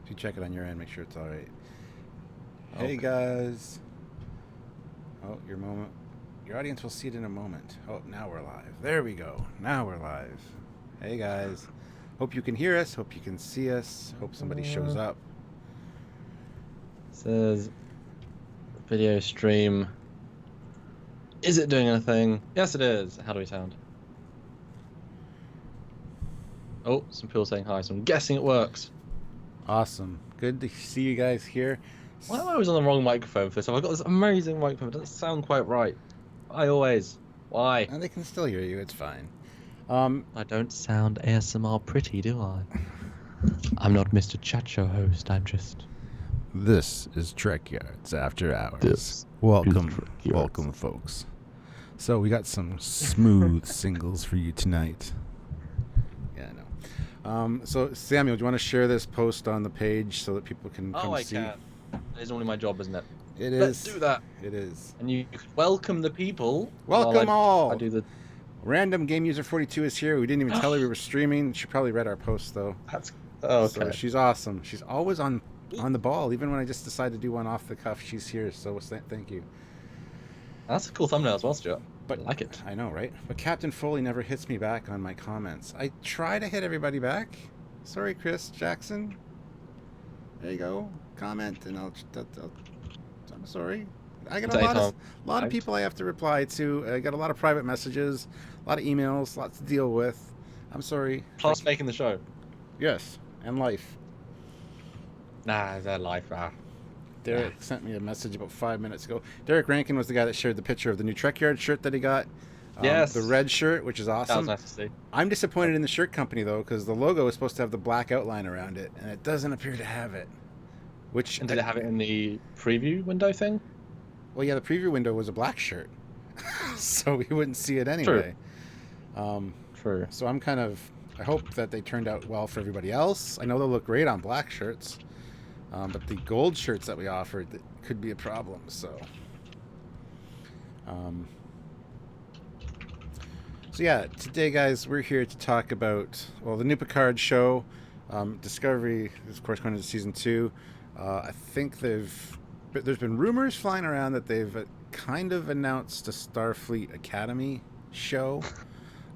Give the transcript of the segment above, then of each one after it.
If you check it on your end, make sure it's all right. Okay. Hey guys. Oh, your audience will see it in a moment. Oh, now we're live. There we go. Now we're live. Hey guys. Hope you can hear us. Hope you can see us. Hope somebody shows up. Says video stream. Is it doing anything? Yes, it is. How do we sound? Oh, some people saying hi, so I'm guessing it works. Awesome. Good to see you guys here. Why am I always on the wrong microphone for this? I've got this amazing microphone. It doesn't sound quite right. Why? And they can still hear you. It's fine. I don't sound ASMR pretty, do I? I'm not Mr. Chat Show host. I'm just... This is Trek Yards After Hours. This welcome, is Trek Yards. welcome, folks. So we got some smooth singles for you tonight. Yeah, I know. So Samuel, do you want to share this post on the page so that people can come see? I can. It's only my job, isn't it? It Let's is. do that. It is. And you welcome the people. Welcome all. I do the... Random Game User 42 is here. We didn't even tell her we were streaming. She probably read our post though. That's... Oh, okay. So she's awesome. She's always on the ball. Even when I just decide to do one off the cuff, she's here. So thank you. That's a cool thumbnail as well, Stuart. But I like it. I know, right? But Captain Foley never hits me back on my comments. I try to hit everybody back. Sorry, Chris Jackson. There you go. Comment, and I'm sorry. I got a lot of people I have to reply to. I got a lot of private messages, a lot of emails, lots to deal with. I'm sorry. Plus making the show. Yes, and life. Nah, that life. Derek sent me a message about 5 minutes ago. Derek Rankin was the guy that shared the picture of the new Trek Yard shirt that he got. Yes. The red shirt, which is awesome. That was nice to see. I'm disappointed in the shirt company, though, because the logo is supposed to have the black outline around it, and it doesn't appear to have it. And did it have it in the preview window thing? Well, yeah, the preview window was a black shirt, so we wouldn't see it anyway. True. So I hope that they turned out well for everybody else. I know they'll look great on black shirts, but the gold shirts that we offered could be a problem. So yeah, today, guys, we're here to talk about, well, the new Picard show. Discovery is, of course, going into season 2. I think there's been rumors flying around that they've kind of announced a Starfleet Academy show.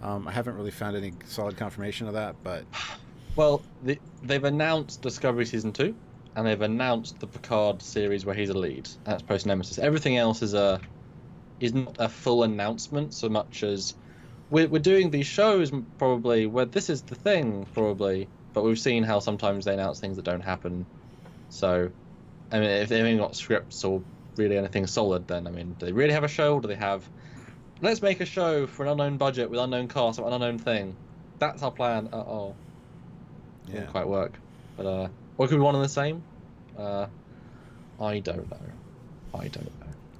I haven't really found any solid confirmation of that, but... Well, they've announced Discovery Season 2, and they've announced the Picard series where he's a lead. That's post-Nemesis. Everything else is not a full announcement so much as... We're doing these shows probably where this is the thing, probably, but we've seen how sometimes they announce things that don't happen. So, I mean, if they haven't got scripts or really anything solid, then, I mean, do they really have a show, or do they have... Let's make a show for an unknown budget with unknown cast or an unknown thing. That's our plan. Yeah. Didn't quite work. But, or could be one and the same? I don't know.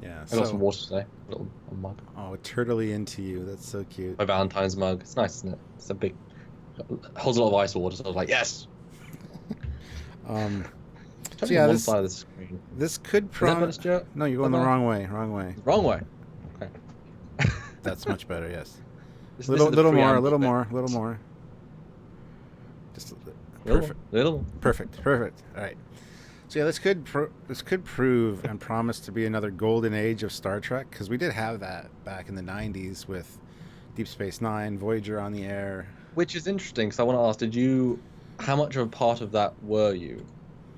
Yeah, I got some water today. A little mug. Oh, turtly into you. That's so cute. My Valentine's mug. It's nice, isn't it? It's a big... holds a lot of ice water, so I was like, yes! So yeah, one side of the screen. This could promise... No, you're going the wrong way. Wrong way? Okay. That's much better, yes. Little more. Just perfect. Perfect. All right. So yeah, this could prove and promise to be another golden age of Star Trek, because we did have that back in the 90s with Deep Space Nine, Voyager on the air. Which is interesting, because I want to ask, how much of a part of that were you?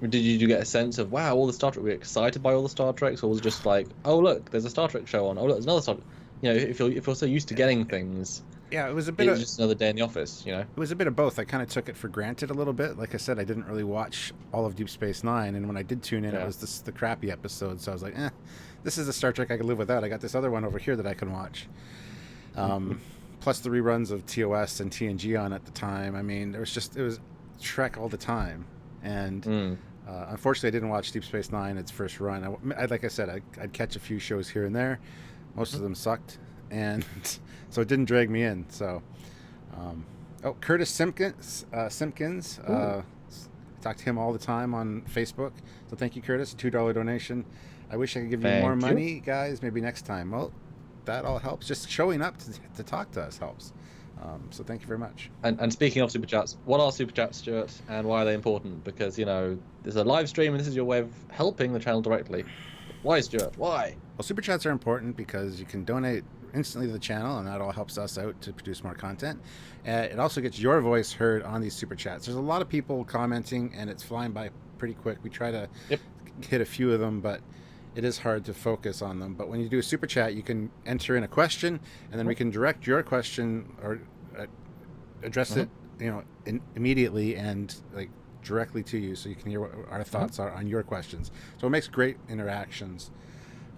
Did you get a sense of, wow, all the Star Trek, were you excited by all the Star Treks, or was it just like, oh look, there's a Star Trek show on, oh look, there's another Star Trek. You know, if you're so used to getting things, yeah, it was just another day in the office, you know. It was a bit of both. I kind of took it for granted a little bit. Like I said, I didn't really watch all of Deep Space Nine, and when I did tune in, it was the crappy episode. So I was like, this is a Star Trek I could live without. I got this other one over here that I can watch. Plus the reruns of TOS and TNG on at the time. I mean, it was Trek all the time, and unfortunately, I didn't watch Deep Space Nine its first run. Like I said, I'd catch a few shows here and there. Most of them sucked, and so it didn't drag me in. So, Curtis Simpkins, I talk to him all the time on Facebook. So thank you, Curtis. $2 donation. I wish I could give you more money, guys. Maybe next time. Well, that all helps. Just showing up to talk to us helps. So thank you very much. And speaking of super chats, what are super chats, Stuart, and why are they important? Because there's a live stream, and this is your way of helping the channel directly. Why, Stuart? Why? Well, super chats are important because you can donate instantly to the channel, and that all helps us out to produce more content. It also gets your voice heard on these super chats. There's a lot of people commenting, and it's flying by pretty quick. We try to hit a few of them, but it is hard to focus on them. But when you do a super chat, you can enter in a question, and then we can direct your question or address it, immediately and like directly to you, so you can hear what our thoughts are on your questions. So it makes great interactions.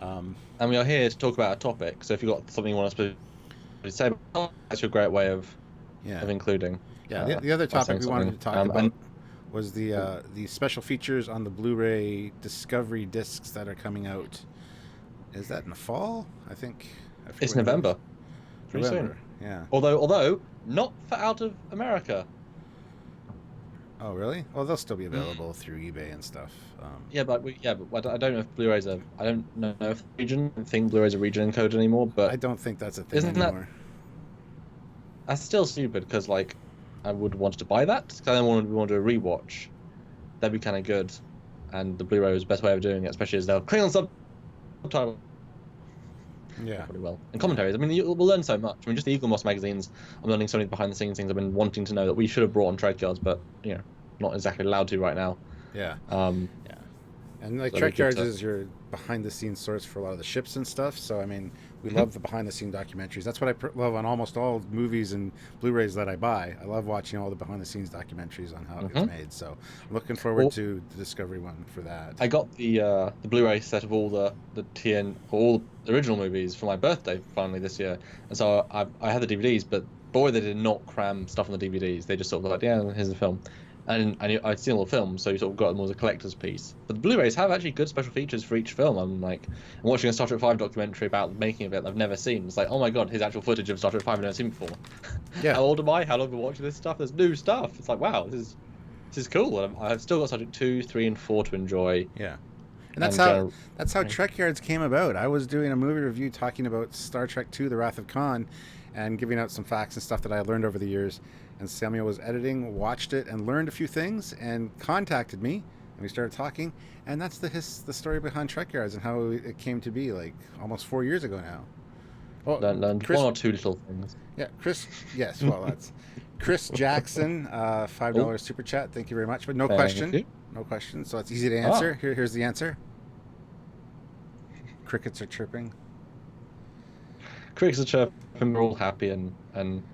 And we are here to talk about a topic. So if you've got something you want us to say, that's a great way of including. Yeah. The other topic we wanted to talk about was the special features on the Blu-ray Discovery discs that are coming out. Is that in the fall? I think it's November. Pretty soon. Yeah. Although not for out of America. Oh really? Well, they'll still be available through eBay and stuff. But I don't know if Blu-rays are. I don't know if region. I think Blu-rays are region encoded anymore. But I don't think that's a thing anymore. That's still stupid because I would want to buy that because I don't want to do a rewatch. That'd be kind of good, and the Blu-ray was the best way of doing it, especially as they'll Klingon subtitle. Yeah, pretty well. And commentaries. I mean, we'll learn so much. I mean, just the Eagle Moss magazines. I'm learning so many behind-the-scenes things I've been wanting to know that we should have brought on Trek Yards, but not exactly allowed to right now. Yeah. And so Trek Yards is your behind-the-scenes source for a lot of the ships and stuff. So I mean, we love the behind-the-scene documentaries. That's what I love on almost all movies and Blu-rays that I buy. I love watching all the behind-the-scenes documentaries on how it gets made. So I'm looking forward to the Discovery one for that. I got the Blu-ray set of all the all the original movies for my birthday finally this year, and so I had the DVDs, but boy, they did not cram stuff on the DVDs. They just sort of like, here's the film. And I'd seen all the films, so you sort of got them as a collector's piece. But the Blu-rays have actually good special features for each film. I'm watching a Star Trek V documentary about the making of it that I've never seen. It's like, oh my god, here's actual footage of Star Trek V I've never seen before. Yeah. How old am I? How long have I been watching this stuff? There's new stuff. It's like, wow, this is cool. And I've still got Star Trek 2, 3, and 4 to enjoy. Yeah. And that's how Trek Yards came about. I was doing a movie review talking about Star Trek II, The Wrath of Khan, and giving out some facts and stuff that I learned over the years. And Samuel was editing, watched it, and learned a few things, and contacted me, and we started talking. And that's the story behind Trek Yards and how it came to be, like almost 4 years ago now. Oh, learned one or two little things. Yeah, Chris. Yes, well, that's Chris Jackson, $5 super chat. Thank you very much. But no question. No question. So it's easy to answer. Here's the answer. Crickets are chirping. Crickets are chirping. We're all happy and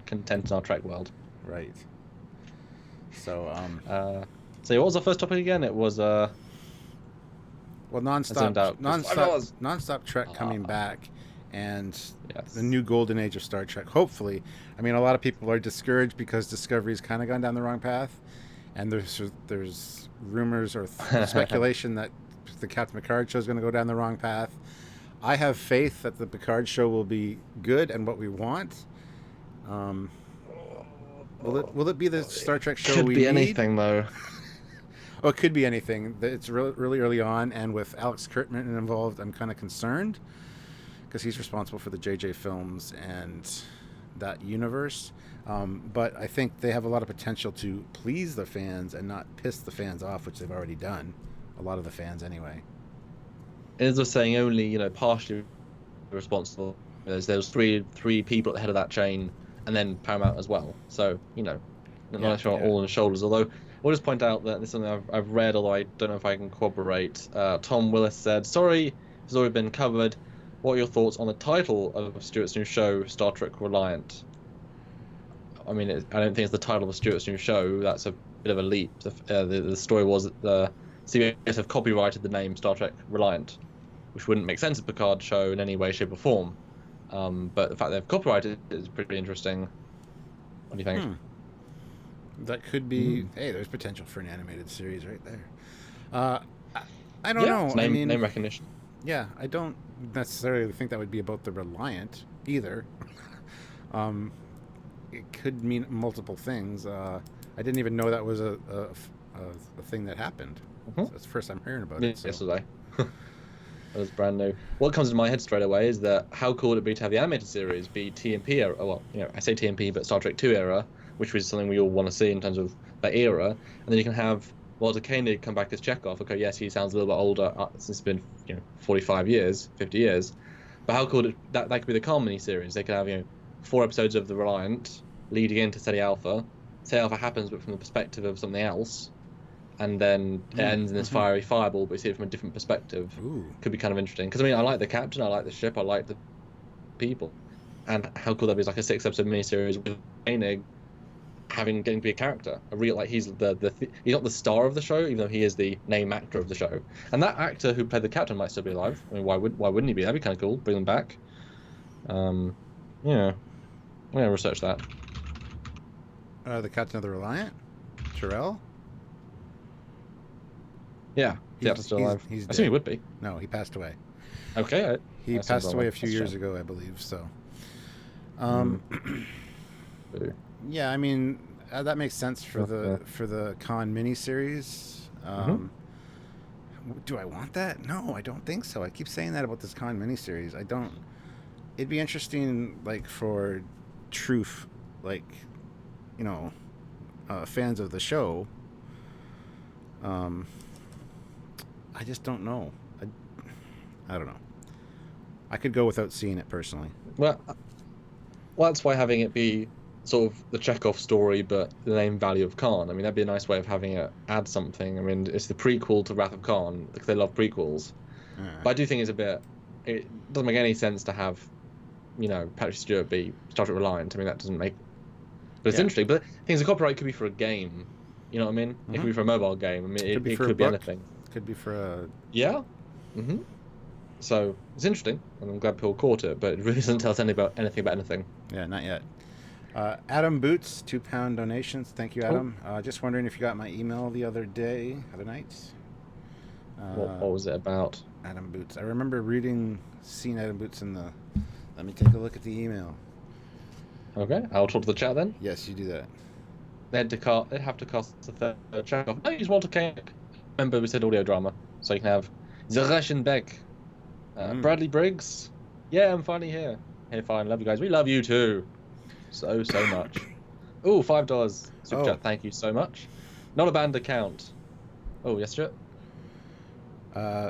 content in our Trek world. Right. So so what was our first topic again? It was nonstop Trek coming back, and the new golden age of Star Trek. Hopefully, I mean, a lot of people are discouraged because Discovery's kind of gone down the wrong path, and there's rumors or speculation that the Captain Picard show is going to go down the wrong path. I have faith that the Picard show will be good and what we want. Will it be the Star Trek show we need? Could be anything, though. Oh, it could be anything. It's really early on, and with Alex Kurtzman involved, I'm kind of concerned because he's responsible for the JJ films and that universe. But I think they have a lot of potential to please the fans and not piss the fans off, which they've already done. A lot of the fans, anyway. As I was saying, only partially responsible. There's three people at the head of that chain, and then Paramount as well. So not all on the shoulders. Although we'll just point out that this is something I've read, although I don't know if I can corroborate. Tom Willis said, "Sorry, it's already been covered. What are your thoughts on the title of Stuart's new show, Star Trek Reliant?" I mean, I don't think it's the title of Stuart's new show. That's a bit of a leap. The story was that the CBS have copyrighted the name Star Trek Reliant, which wouldn't make sense of Picard show in any way, shape, or form. But the fact they've copyrighted it is pretty interesting. What do you think? That could be. Hey, there's potential for an animated series right there. I don't know. Name recognition. Yeah, I don't necessarily think that would be about the Reliant either. It could mean multiple things. I didn't even know that was a thing that happened. So that's the first I'm hearing about it. So. Yesterday. That was brand new. What comes to my head straight away is that how cool would it be to have the animated series be TMP era? Well, I say TMP, but Star Trek 2 era, which was something we all want to see in terms of that era. And then you can have Walter Koenig come back as Chekhov. Okay, yes, he sounds a little bit older since it's been 45 years, 50 years. But how cool that could be the Khan miniseries. They could have 4 episodes of the Reliant leading into Ceti Alpha. Ceti Alpha happens, but from the perspective of something else. And then it ends in this fiery fireball, but you see it from a different perspective. Ooh. Could be kind of interesting. Because, I like the captain, I like the ship, I like the people. And how cool that is, like a 6-episode miniseries with Koenig getting to be a character. A real, he's he's not the star of the show, even though he is the name actor of the show. And that actor who played the captain might still be alive. I mean, why wouldn't he be? That'd be kind of cool. Bring them back. I'm going to research that. The captain of the Reliant? Terrell? Yeah, he's still alive. He's I assume he would be. No, he passed away. Okay. He passed away a few years ago, I believe. So, yeah, I mean that makes sense for the Khan miniseries. Do I want that? No, I don't think so. I keep saying that about this Khan miniseries. I don't. It'd be interesting, like for truth, fans of the show. I just don't know. I don't know. I could go without seeing it personally. Well, that's why having it be sort of the Chekhov story, but the name Value of Khan. I mean, that'd be a nice way of having it add something. I mean, it's the prequel to Wrath of Khan because they love prequels. But I do think it doesn't make any sense to have, Patrick Stewart be Star Trek Reliant. I mean, that doesn't make. But it's interesting. But things the copyright could be for a game. You know what I mean? It could be for a mobile game. I mean, it could be anything. Could be for a. Yeah. So it's interesting, and I'm glad Paul caught it, but it really doesn't tell us anything about anything. Yeah, not yet. Adam Boots, £2 donations. Thank you, Adam. Just wondering if you got my email the other night. What was it about? Adam Boots. I remember seeing Adam Boots in the. Let me take a look at the email. Okay, I'll talk to the chat then. Yes, you do that. They'd have to cost the third Chekhov. No, use Walter Koenig. Remember, we said audio drama, so you can have Zeresh Beck, Bradley Briggs. Yeah, I'm finally here. Hey, fine, love you guys. We love you too, so much. Ooh, $5 super chat. Thank you so much. Not a banned account. Oh, yes, Stuart.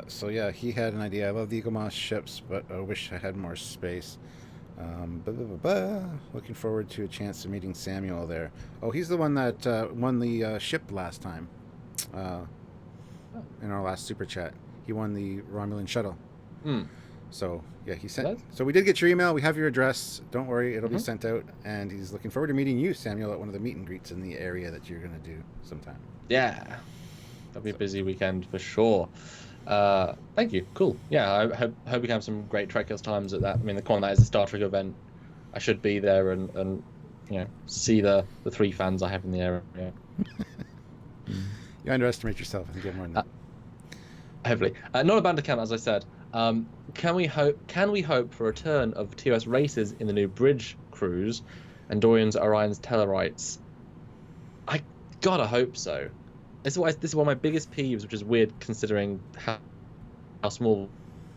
So yeah, he had an idea. I love the Eagle Moss ships, but I wish I had more space. Looking forward to a chance of meeting Samuel there. Oh, he's the one that won the ship last time. In our last super chat, he won the Romulan shuttle. So yeah, he sent. So we did get your email. We have your address. Don't worry, it'll be sent out. And he's looking forward to meeting you, Samuel, at one of the meet and greets in the area that you're gonna do sometime. Yeah, that'll be a busy weekend for sure. Thank you. Cool. Yeah, I hope we can have some great Trekkers times at that. I mean, the con that is a Star Trek event. I should be there and see the 3 fans I have in the area. You underestimate yourself. I think you have more than that. Hopefully, not a banned account, as I said. Can we hope for a return of TOS races in the new bridge cruise, Andorians, Orions, Tellarites? I gotta hope so. This is one of my biggest peeves, which is weird considering how small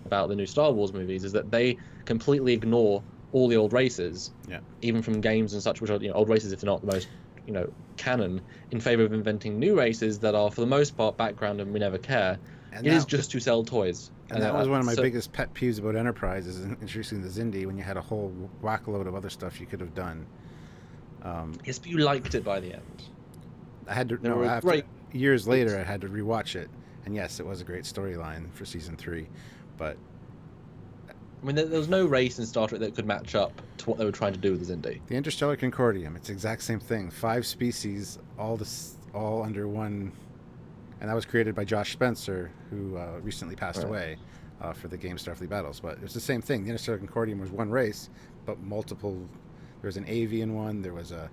about the new Star Wars movies is that they completely ignore all the old races, even from games and such, which are old races if they're not the most canon, in favor of inventing new races that are for the most part background and we never care. And it is just to sell toys. And that was one of my biggest pet peeves about Enterprise is introducing the Xindi when you had a whole whack-a-load of other stuff you could have done. Yes, but you liked it by the end. I had to years later I had to rewatch it, and yes, it was a great storyline for season 3, but I mean, there was no race in Star Trek that could match up to what they were trying to do with the Xindi. The Interstellar Concordium, it's the exact same thing. 5 species, all under one, and that was created by Josh Spencer, who recently passed away for the game Starfleet Battles. But it was the same thing. The Interstellar Concordium was one race, but multiple. There was an avian one, there was a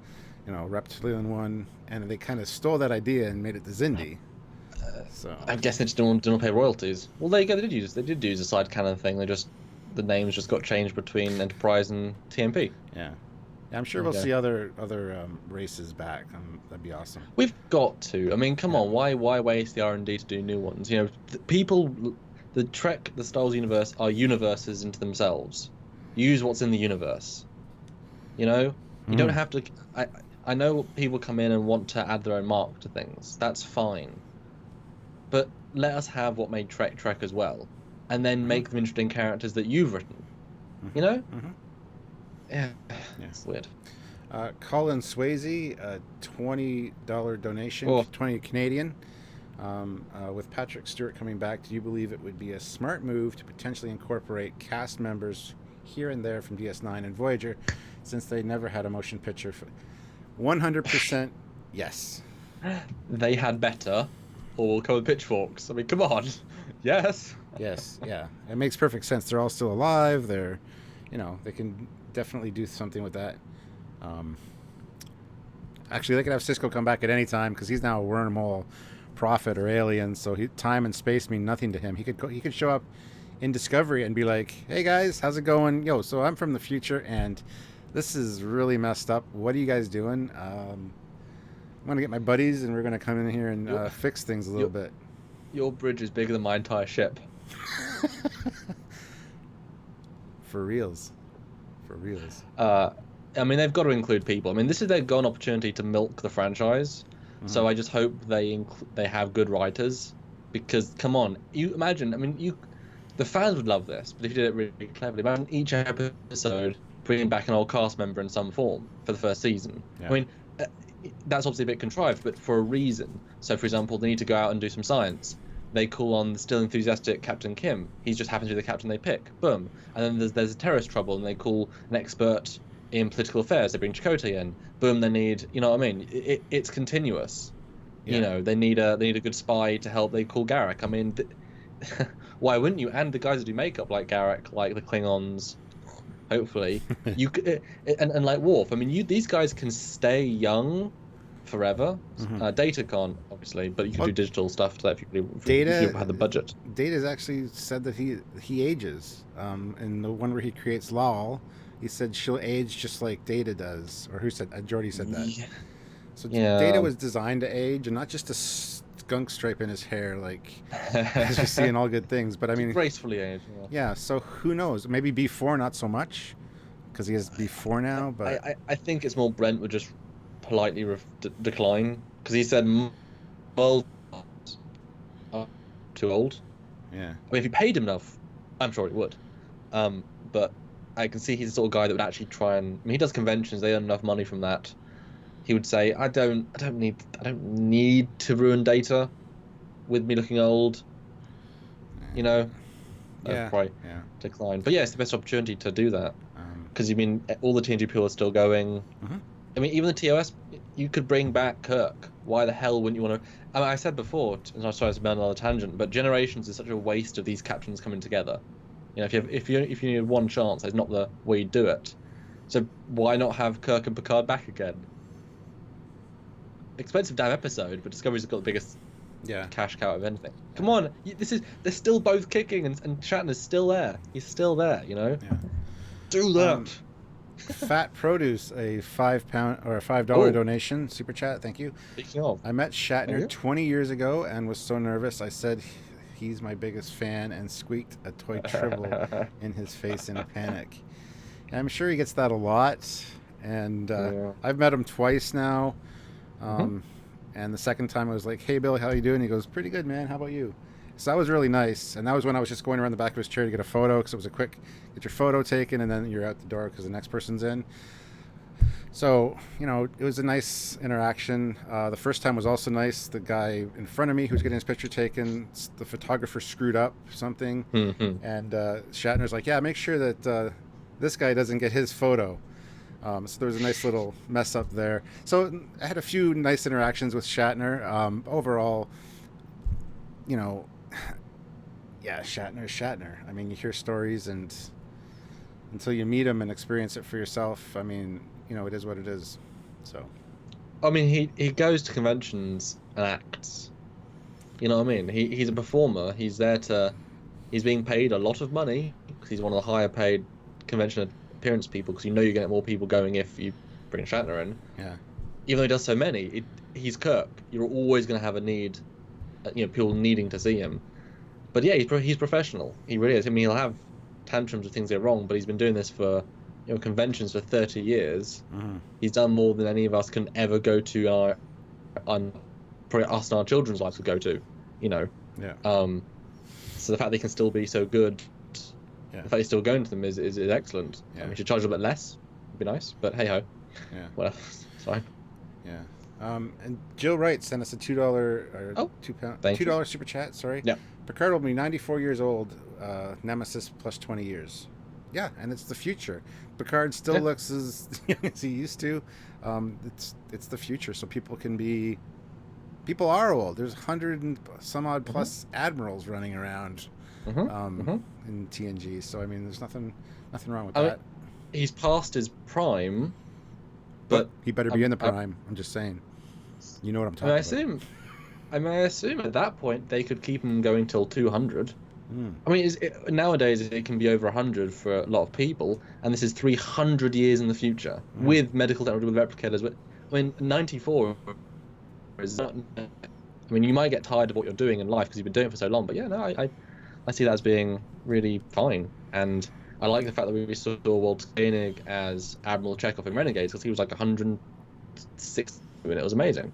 reptilian one, and they kind of stole that idea and made it the Xindi. So I guess they just didn't want to pay royalties. Well, there you go. They did use a side canon thing. The names just got changed between Enterprise and TMP. Yeah, I'm sure we'll see other races back. That'd be awesome. We've got to. I mean, come on. Why waste the R&D to do new ones? People the Trek, the Star Wars universe are universes into themselves. Use what's in the universe. You know, you don't have to. I know people come in and want to add their own mark to things. That's fine, but let us have what made Trek as well, and then make them interesting characters that you've written. You know? Yeah, it's weird. Colin Swayze, a $20 donation, 20 Canadian. With Patrick Stewart coming back, do you believe it would be a smart move to potentially incorporate cast members here and there from DS9 and Voyager, since they never had a motion picture? 100% yes. They had better, or we'll come with pitchforks. I mean, come on. Yes. Yes, yeah. It makes perfect sense. They're all still alive. They're, they can definitely do something with that. Actually, they could have Cisco come back at any time because he's now a wormhole prophet or alien. So time and space mean nothing to him. He could show up in Discovery and be like, "Hey guys, how's it going? Yo, so I'm from the future and this is really messed up. What are you guys doing? I'm gonna get my buddies and we're gonna come in here and fix things a little bit." Your bridge is bigger than my entire ship. For reals. I mean, they've got to include people. I mean, this is their golden opportunity to milk the franchise. So I just hope they have good writers, because come on, you imagine. I mean, the fans would love this, but if you did it really cleverly, imagine each episode bringing back an old cast member in some form for the first season. Yeah. I mean, that's obviously a bit contrived, but for a reason. So, for example, they need to go out and do some science. They call on the still enthusiastic Captain Kim. He just happens to be the captain they pick. Boom. And then there's a terrorist trouble, and they call an expert in political affairs. They bring Chakotay in. Boom. They need, you know what I mean? It's continuous. Yeah. You know, they need a good spy to help. They call Garak. I mean, why wouldn't you? And the guys that do makeup like Garak, like the Klingons, hopefully you and like Worf. I mean, these guys can stay young forever. Data can't, obviously, but you can do digital stuff to that if you have the budget. Data's actually said that he ages. In the one where he creates Lal, he said she'll age just like Data does. Or who said? Geordi said that. Yeah. So Data was designed to age, and not just a skunk stripe in his hair, like as you see in All Good Things. But I mean, gracefully age. Yeah. So who knows? Maybe B4 not so much, because he has B4 now. But I think it's more Brent would just politely decline, because he said, "Well, too old." Yeah. I mean, if you paid him enough, I'm sure it would. But I can see he's the sort of guy that would actually try and. I mean, he does conventions. They earn enough money from that. He would say, "I don't need to ruin Data with me looking old." You know. Probably decline. But yeah, it's the best opportunity to do that, because you mean all the TNG people are still going. I mean, even the TOS, you could bring back Kirk. Why the hell wouldn't you want to? I mean, I said before, and I'm sorry to be on another tangent, but Generations is such a waste of these captains coming together. You know, if you need one chance, it's not the way you do it. So why not have Kirk and Picard back again? Expensive damn episode, but Discovery's got the biggest cash cow of anything. Come on, they're still both kicking, and Shatner's still there. He's still there, you know. Yeah. Do that. Fat Produce, a £5 or a $5 donation, super chat. Thank you. Speaking of, I met Shatner 20 years ago and was so nervous. I said he's my biggest fan and squeaked a toy Tribble in his face in a panic. And I'm sure he gets that a lot. And I've met him twice now. And the second time I was like, "Hey Bill, how you doing?" He goes, "Pretty good, man. How about you?" So that was really nice. And that was when I was just going around the back of his chair to get a photo, because it was a quick, get your photo taken, and then you're out the door because the next person's in. So, you know, it was a nice interaction. The first time was also nice. The guy in front of me who was getting his picture taken, the photographer screwed up something. And Shatner's like, "Yeah, make sure that this guy doesn't get his photo." So there was a nice little mess up there. So I had a few nice interactions with Shatner. Overall, you know, yeah, Shatner. I mean, you hear stories, and until you meet him and experience it for yourself, I mean, you know, it is what it is. So, I mean, he goes to conventions and acts. You know what I mean? He's a performer. He's being paid a lot of money, because he's one of the higher paid convention appearance people, because you know you're going to get more people going if you bring Shatner in. Yeah. Even though he does so many, he's Kirk. You're always going to have a need, you know, people needing to see him. But yeah, he's professional. He really is. I mean, he'll have tantrums if things go wrong, but he's been doing this for, conventions for 30 years. Mm-hmm. He's done more than any of us can ever go to on probably us and our children's lives would go to, Yeah. So the fact they can still be so good, Yeah. the fact he's still going to them is excellent. Yeah. I mean, he should charge a little bit less. Would be nice, but hey ho. Yeah. Well, it's fine. Yeah. And Jill Wright sent us a $2 or $2 super chat. Sorry. Yeah. Picard will be 94 years old. Nemesis plus 20 years. Yeah, and it's the future. Picard still looks as young as he used to. It's the future, so people are old. There's 100 and some odd plus admirals running around in TNG. So I mean, there's nothing wrong with that. He's past his prime, but he better be in the prime. I'm just saying. You know what I'm talking about. I assume at that point they could keep him going till 200. I mean, nowadays it can be over 100 for a lot of people, and this is 300 years in the future with medical technology, with replicators. But I mean, 94 is not. I mean, you might get tired of what you're doing in life because you've been doing it for so long. But yeah, no, I see that as being really fine, and I like the fact that we saw Walt Koenig as Admiral Chekhov in Renegades because he was like 106 and it was amazing.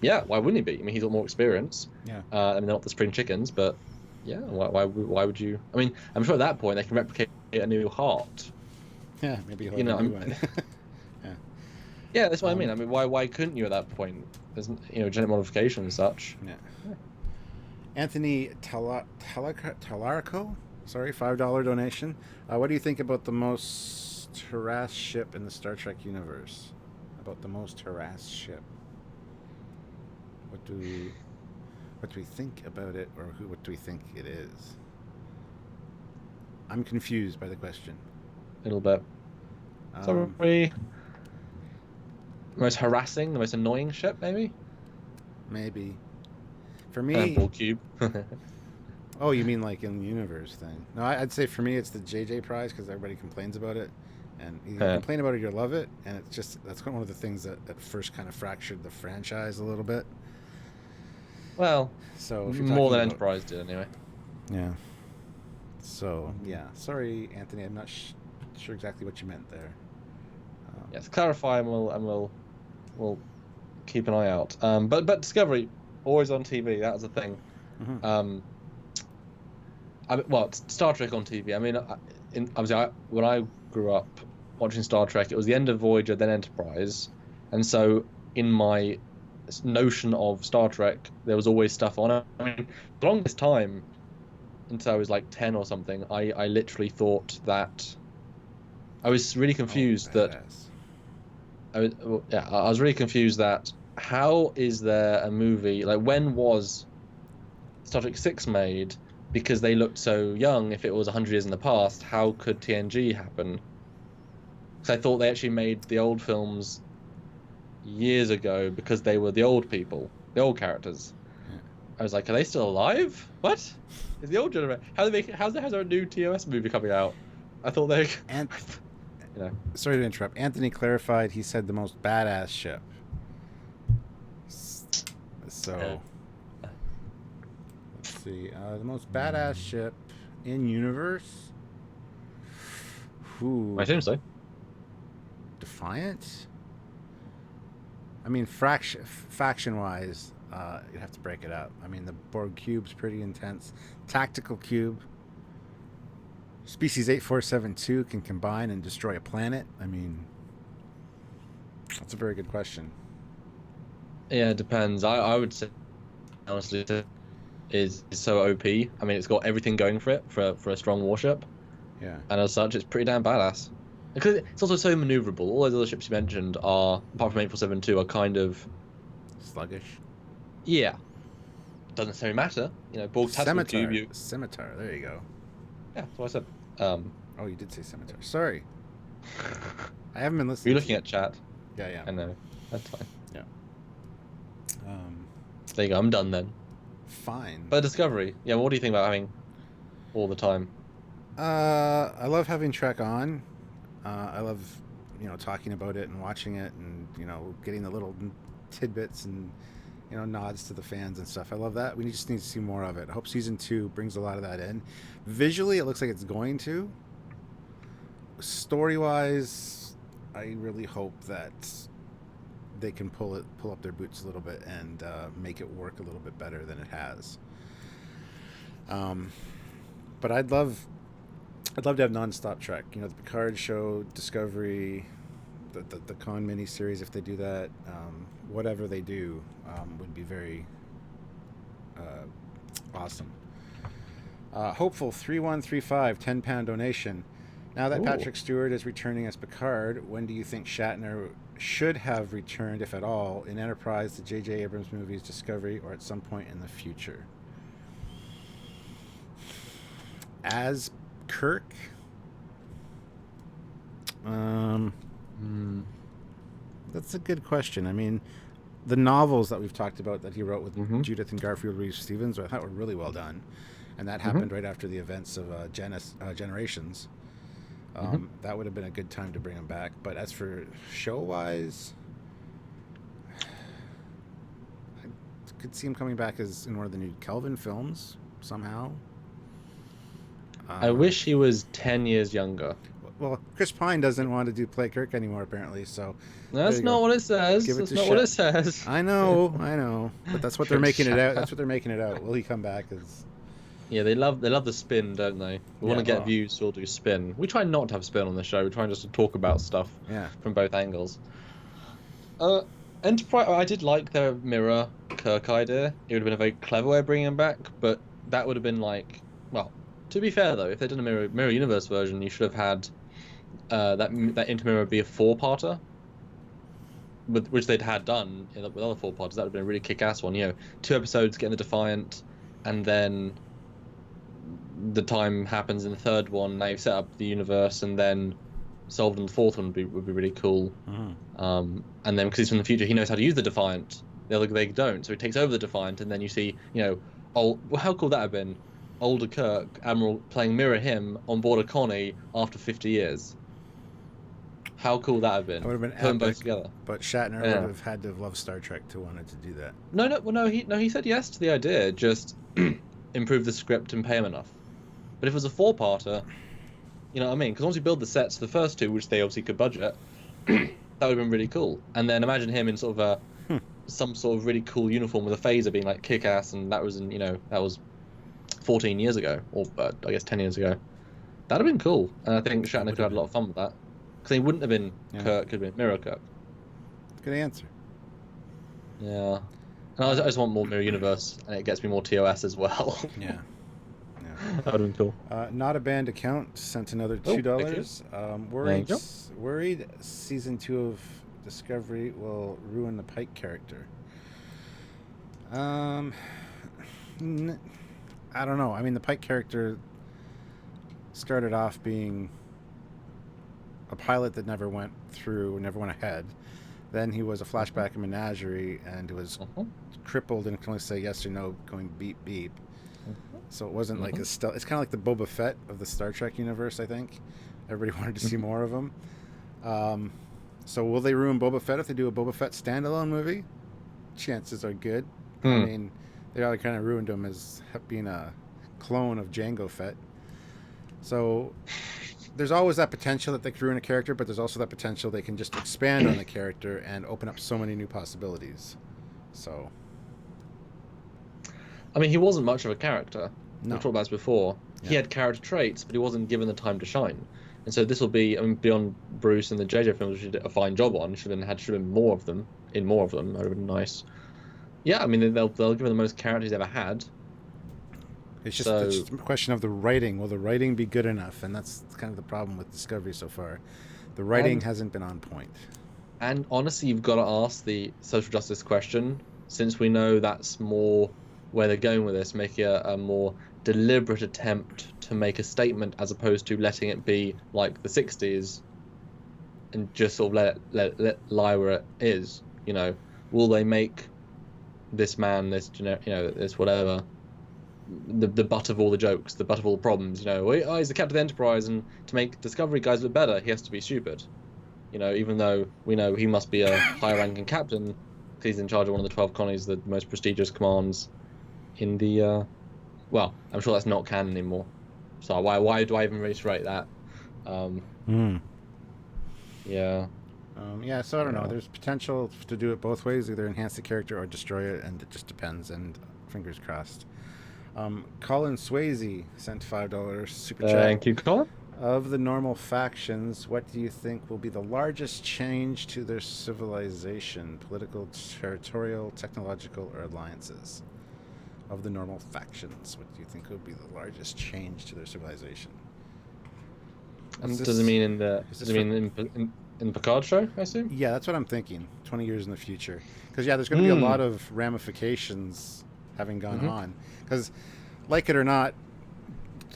Yeah, why wouldn't he be? I mean, he's got more experience. Yeah. I mean, they're not the spring chickens, but yeah, why would you? I mean, I'm sure at that point they can replicate a new heart. Yeah, maybe he'll have a new one. Yeah, that's what I mean. I mean, why couldn't you at that point? There's genetic modification and such. Yeah. Anthony Talarico, sorry, $5 donation. What do you think about the most harassed ship in the Star Trek universe? About the most harassed ship. What do we think about it, or what do we think it is? I'm confused by the question. A little bit. Sorry. Most harassing, the most annoying ship, maybe? Maybe. For me... Ball Cube. Oh, you mean like in the universe thing? No, I'd say for me it's the JJ prize because everybody complains about it. And you complain about it, you love it. And it's just, that's one of the things that at first kind of fractured the franchise a little bit. Well, so if more than Enterprise did anyway. Yeah. So, yeah. Sorry, Anthony, I'm not sure exactly what you meant there. Yes, clarify and we'll keep an eye out. But Discovery, always on TV, that was the thing. Star Trek on TV. I mean, obviously, when I grew up watching Star Trek, it was the end of Voyager, then Enterprise, and so in my notion of Star Trek, there was always stuff on it. I mean, the longest time, until I was like 10 or something, I literally thought that I was really confused I was really confused that how is there a movie, like when was Star Trek 6 made? Because they looked so young. If it was 100 years in the past, how could TNG happen? Because I thought they actually made the old films years ago because they were the old people, the old characters. I was like, are they still alive? What? Is the old generation? How's there a new TOS movie coming out? I thought they... Sorry to interrupt. Anthony clarified he said the most badass ship. So... Let's see. The most badass ship in universe? I assume so. Defiant? I mean, faction-wise, you'd have to break it up. I mean, the Borg cube's pretty intense. Tactical cube. Species 8472 can combine and destroy a planet. I mean, that's a very good question. Yeah, it depends. I would say, honestly, is so OP. I mean, it's got everything going for it for a strong warship. Yeah. And as such, it's pretty damn badass. Because it's also so maneuverable. All those other ships you mentioned are, apart from 8472, are kind of sluggish. Yeah. Doesn't necessarily matter. Borg tactical cube. Scimitar. There you go. Yeah, that's what I said. Oh, you did say scimitar. Sorry. I haven't been listening. Are you looking at chat? Yeah. I know. That's fine. Yeah. There you go. I'm done then. Fine. But Discovery. Yeah, what do you think about having all the time? I love having Trek on. I love, talking about it and watching it and, getting the little tidbits and, nods to the fans and stuff. I love that. We just need to see more of it. I hope season 2 brings a lot of that in. Visually, it looks like it's going to. Story-wise, I really hope that they can pull up their boots a little bit and make it work a little bit better than it has. But I'd love to have non-stop Trek. The Picard show, Discovery, the Con miniseries, if they do that, whatever they do, would be very awesome. Hopeful 3135, £10 donation. Now that Patrick Stewart is returning as Picard, when do you think Shatner should have returned, if at all, in Enterprise, the J.J. Abrams movies, Discovery, or at some point in the future? As Kirk? That's a good question. I mean, the novels that we've talked about that he wrote with Judith and Garfield Reeves-Stevens, I thought were really well done. And that happened right after the events of Generations. That would have been a good time to bring him back. But as for show-wise, I could see him coming back as in one of the new Kelvin films somehow. I wish he was 10 years younger. Well, Chris Pine doesn't want to play Kirk anymore, apparently. So that's not what it says. That's not what it says. I know. But that's what they're making it out. That's what they're making it out. Will he come back as? Yeah, they love the spin, don't they? We want to get views, so we'll do spin. We try not to have spin on the show. We try just to talk about stuff from both angles. Enterprise, I did like their mirror Kirk idea. It would have been a very clever way of bringing him back, but that would have been like, well, to be fair though, if they'd done a mirror universe version, you should have had that Intermirror be a 4-parter, which they'd had done with other 4-parters. That would have been a really kick-ass one. 2 episodes getting the Defiant, and then the time happens in the 3rd one. Now you've set up the universe, and then solved in the 4th one would be really cool. And then because he's from the future, he knows how to use the Defiant. They don't, so he takes over the Defiant, and then you see, how cool would that have been? Older Kirk, Admiral, playing mirror him on board a Connie after 50 years. How cool would that have been? That would have been epic, them both together. But Shatner would have had to have loved Star Trek to wanted to do that. No. He said yes to the idea. Just improve the script and pay him enough. But if it was a 4-parter, you know what I mean? Because once you build the sets for the first 2, which they obviously could budget, that would have been really cool. And then imagine him in sort of some sort of really cool uniform with a phaser, being like kick-ass, and that was that was 14 years ago, or I guess 10 years ago. That'd have been cool, and I think Shatner could have had a lot of fun with that. Because he wouldn't have been Kirk, could have been Mirror Kirk. Good answer. Yeah. And I just want more Mirror Universe, and it gets me more TOS as well. Yeah. That would have been cool. Not a banned account sent another $2. Worried season 2 of Discovery will ruin the Pike character. I don't know. I mean, the Pike character started off being a pilot that never went ahead. Then he was a flashback in Menagerie and was crippled and can only say yes or no, going beep beep. So it wasn't like it's kind of like the Boba Fett of the Star Trek universe. I think everybody wanted to see more of him. So will they ruin Boba Fett if they do a Boba Fett standalone movie? Chances are good. I mean, they already kind of ruined him as being a clone of Jango Fett. So there's always that potential that they could ruin a character, but there's also that potential they can just expand on the character and open up so many new possibilities. So, I mean, he wasn't much of a character. No. We've talked about this before. Yeah. He had character traits, but he wasn't given the time to shine. And so this will be, I mean, beyond Bruce and the JJ films, which he did a fine job on, should have been more of them. That would have been nice. Yeah, I mean, they'll give him the most characters he's ever had. It's just a question of the writing. Will the writing be good enough? And that's kind of the problem with Discovery so far. The writing hasn't been on point. And honestly, you've got to ask the social justice question, since we know that's more where they're going with this, making a more deliberate attempt to make a statement as opposed to letting it be like the 60s and just sort of let it lie where it is. You know, will they make this man, this this whatever, the butt of all the jokes, the butt of all the problems? You know, he's the captain of the Enterprise, and to make Discovery guys look better, he has to be stupid. You know, even though we know he must be a higher ranking captain, He's in charge of one of the 12 colonies, the most prestigious commands in the. Well, I'm sure that's not canon anymore. So why do I even reiterate that? Yeah. Yeah, so I don't know. There's potential to do it both ways, either enhance the character or destroy it, and it just depends. And fingers crossed. Colin Swayze sent $5 super chat. Thank you, Colin. Of the normal factions, what do you think will be the largest change to their civilization? Political, territorial, technological, or alliances? Of the normal factions, what do you think would be the largest change to their civilization? Does it mean in the in Picard show, I assume? Yeah, that's what I'm thinking. 20 years in the future, because there's going to be a lot of ramifications having gone on. Because, like it or not,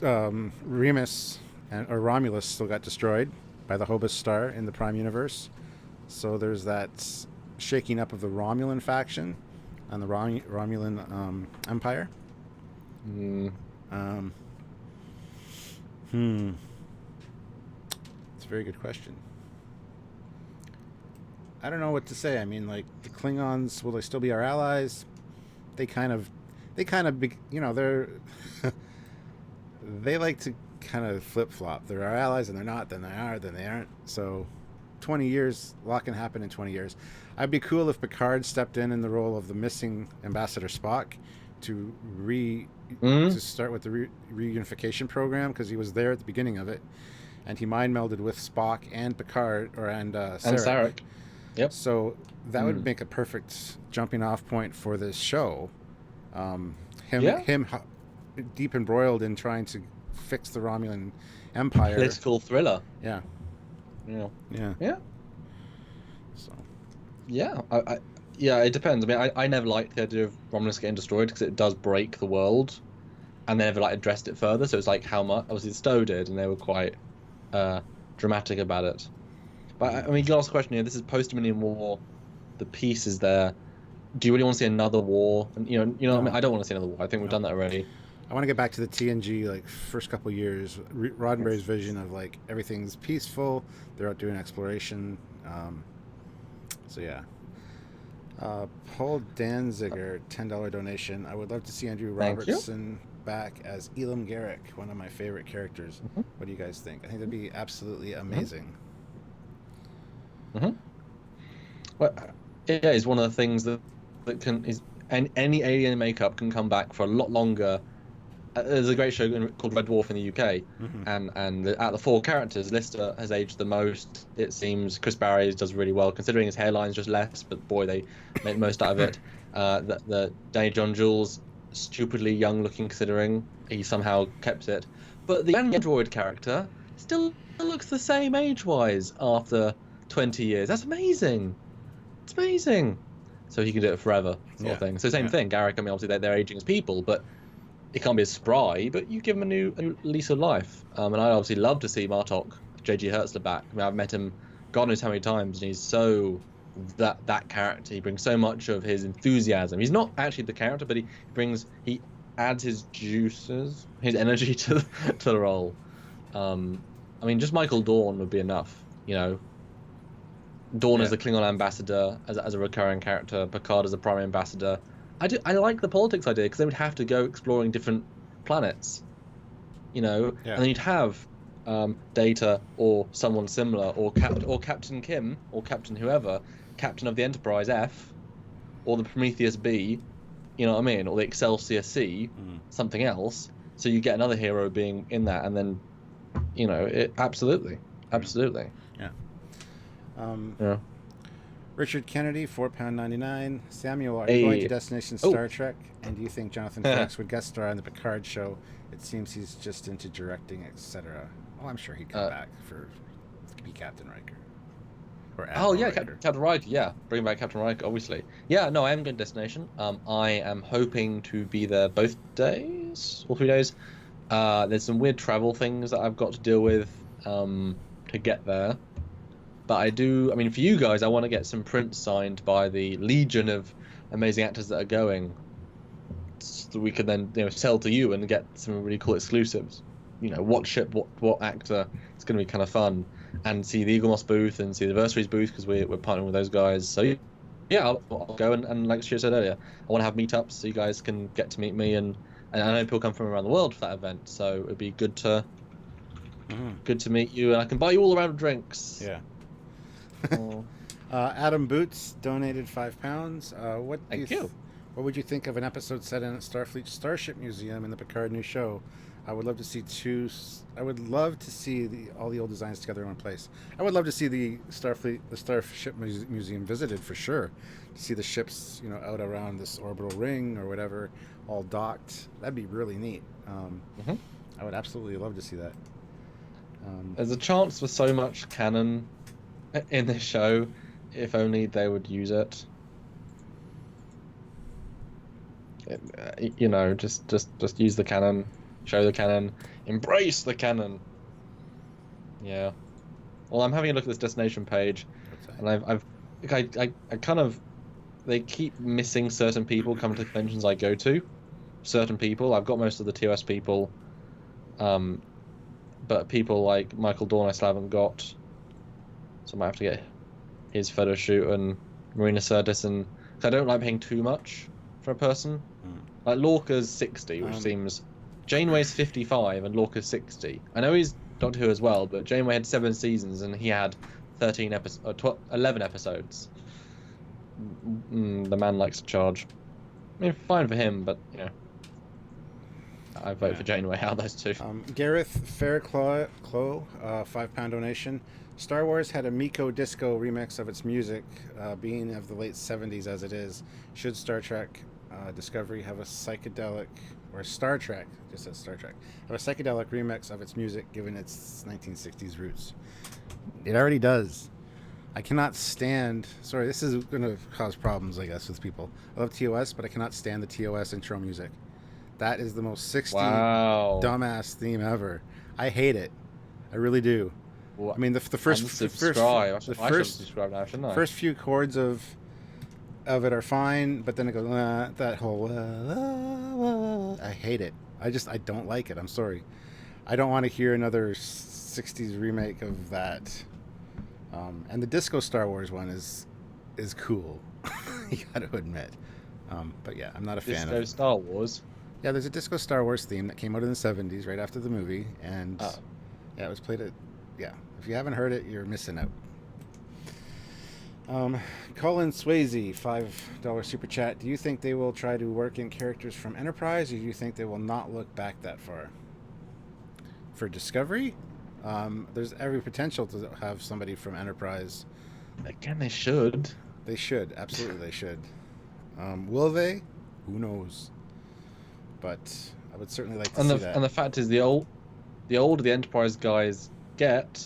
Remus or Romulus still got destroyed by the Hobus star in the Prime Universe. So there's that shaking up of the Romulan faction and the Romulan Empire. It's a very good question. I don't know what to say. I mean, like, the Klingons, will they still be our allies? They kind of, they're, they like to kind of flip-flop. They're our allies, and they're not, then they are, then they aren't. So 20 years, a lot can happen in 20 years. I'd be cool if Picard stepped in the role of the missing Ambassador Spock to start with the reunification program, because he was there at the beginning of it, and he mind melded with Spock and Picard and Sarek. Yep. So that would make a perfect jumping off point for this show. Him deep embroiled in trying to fix the Romulan Empire. Political thriller. Yeah. Yeah. So. Yeah. Yeah, it depends. I mean, I never liked the idea of Romulus getting destroyed because it does break the world, and they never addressed it further. So it's like how much. Obviously, Stowe did, and they were quite dramatic about it. But I mean, last question here. This is post-Dominion War. The peace is there. Do you really want to see another war? And you know what I mean? I don't want to see another war. I think we've done that already. I want to get back to the TNG first couple of years. Roddenberry's vision of everything's peaceful. They're out doing exploration. So yeah. Paul Danziger, $10 donation. I would love to see Andrew Robertson back as Elam Garrick, one of my favorite characters. What do you guys think? I think that'd be absolutely amazing. Well, yeah, it's one of the things that any alien makeup can come back for a lot longer. There's a great show called Red Dwarf in the UK, and out of the 4 characters, Lister has aged the most. It seems Chris Barry does really well, considering his hairline's just less, but boy, they make the most out of it. The Danny John Jules, stupidly young looking, considering he somehow kept it. But the android character still looks the same age-wise after 20 years. That's amazing. It's amazing. So he can do it forever, sort of thing. So same thing, Garrick. I mean, obviously they're aging as people, but it can't be as spry. But you give him a new lease of life. And I'd obviously love to see Martok, J.G. Hertzler back. I mean, I've met him God knows how many times, and he's so that character. He brings so much of his enthusiasm. He's not actually the character, but he adds his juices, his energy to the role. I mean, just Michael Dorn would be enough, Dorn as the Klingon ambassador, as a recurring character, Picard as a primary ambassador. I like the politics idea, because they would have to go exploring different planets, and then you'd have Data or someone similar, or Captain Kim, or Captain whoever, Captain of the Enterprise F, or the Prometheus B, you know what I mean, or the Excelsior C, something else. So you get another hero being in that, and then, absolutely. Yeah. Richard Kennedy, £4.99. Samuel, are you going to Destination Star Trek? And do you think Jonathan Frakes would guest star on the Picard show? It seems he's just into directing, etc. Well, I'm sure he'd come back to be Captain Riker. Or Riker. Captain Riker. Yeah, bring back Captain Riker, obviously. Yeah, no, I am going to Destination. I am hoping to be there both days, all 3 days. There's some weird travel things that I've got to deal with to get there. But I mean, for you guys, I want to get some prints signed by the legion of amazing actors that are going, so we can then sell to you and get some really cool exclusives. What ship, what actor. It's going to be kind of fun. And see the Eaglemoss booth and see the Versaries booth, because we're partnering with those guys. So Yeah, I'll go and like Stu said earlier, I want to have meetups so you guys can get to meet me and I know people come from around the world for that event, so it'd be good to meet you and I can buy you all around drinks. Yeah. Oh, Adam Boots donated £5. thank you. What would you think of an episode set in at Starfleet Starship Museum in the Picard new show? I would love to see all the old designs together in one place. I would love to see the Starship Museum visited for sure. To see the ships, out around this orbital ring or whatever, all docked. That'd be really neat. I would absolutely love to see that. There's a chance for so much canon in this show, if only they would use it. Just use the canon, show the canon, embrace the canon. Yeah. Well, I'm having a look at this destination page, and I kind of, they keep missing certain people coming to conventions I go to. Certain people, I've got most of the TOS people, but people like Michael Dorn I still haven't got, so I might have to get his photo shoot and Marina Sirtis, and cause I don't like paying too much for a person. Like Lorca's 60, which seems Janeway's 55 and Lorca's 60. I know he's Doctor Who as well, but Janeway had 7 seasons and he had 11 episodes. The man likes to charge. I mean, fine for him, but I vote for Janeway out of those two. Gareth Fairclaw, £5 donation. Star Wars had a Miko Disco remix of its music, being of the late 70s as it is. Should Star Trek Discovery have a psychedelic, or Star Trek, just says Star Trek, have a psychedelic remix of its music given its 1960s roots? It already does. I cannot stand, sorry, this is going to cause problems, I guess, with people. I love TOS, but I cannot stand the TOS intro music. That is the most 60s dumbass theme ever. I hate it. I really do. Well, I mean, the first few chords of it are fine, but then it goes that whole I hate it. I don't like it. I'm sorry. I don't want to hear another 60s remake of that. And the Disco Star Wars one is cool. You got to admit. But yeah, I'm not a fan of Disco Star Wars. Yeah, there's a Disco Star Wars theme that came out in the 70s right after the movie, and it was played at. Yeah, if you haven't heard it, you're missing out. Colin Swayze, $5 super chat. Do you think they will try to work in characters from Enterprise, or do you think they will not look back that far? For Discovery, there's every potential to have somebody from Enterprise. Again, they should. They should, absolutely, they should. Will they? Who knows? But I would certainly like to see that. And the fact is, the older the Enterprise guys get,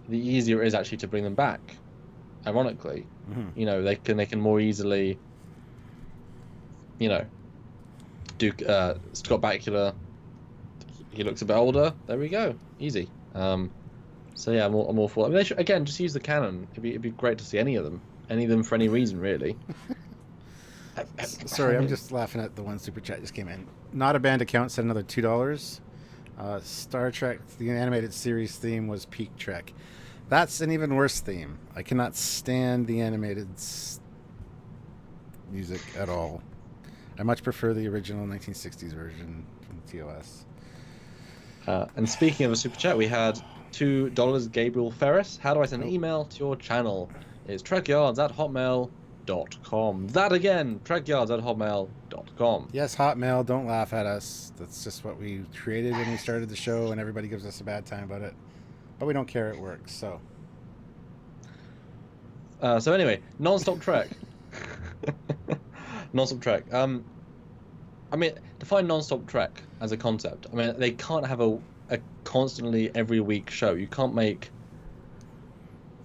the easier it is actually to bring them back. Ironically, they can more easily, do Scott Bakula. He looks a bit older. There we go, easy. So yeah, I'm all for it. I mean, they should, again, just use the canon. It'd be great to see any of them for any reason, really. Sorry, I'm just laughing at the one super chat just came in. Not a Banned account said another $2. Star Trek, the animated series theme was Peak Trek. That's an even worse theme. I cannot stand the animated music at all. I much prefer the original 1960s version from TOS. And speaking of a super chat, we had $2 Gabriel Ferris. How do I send an email to your channel? It's trekyards@hotmail.com. That again, trekyards@hotmail.com. Yes, Hotmail, don't laugh at us. That's just what we created when we started the show, and everybody gives us a bad time about it. But we don't care, it works, so. So anyway, Non-Stop Trek. Non-Stop Trek. I mean, define Non-Stop Trek as a concept. I mean, they can't have a constantly every week show. You can't make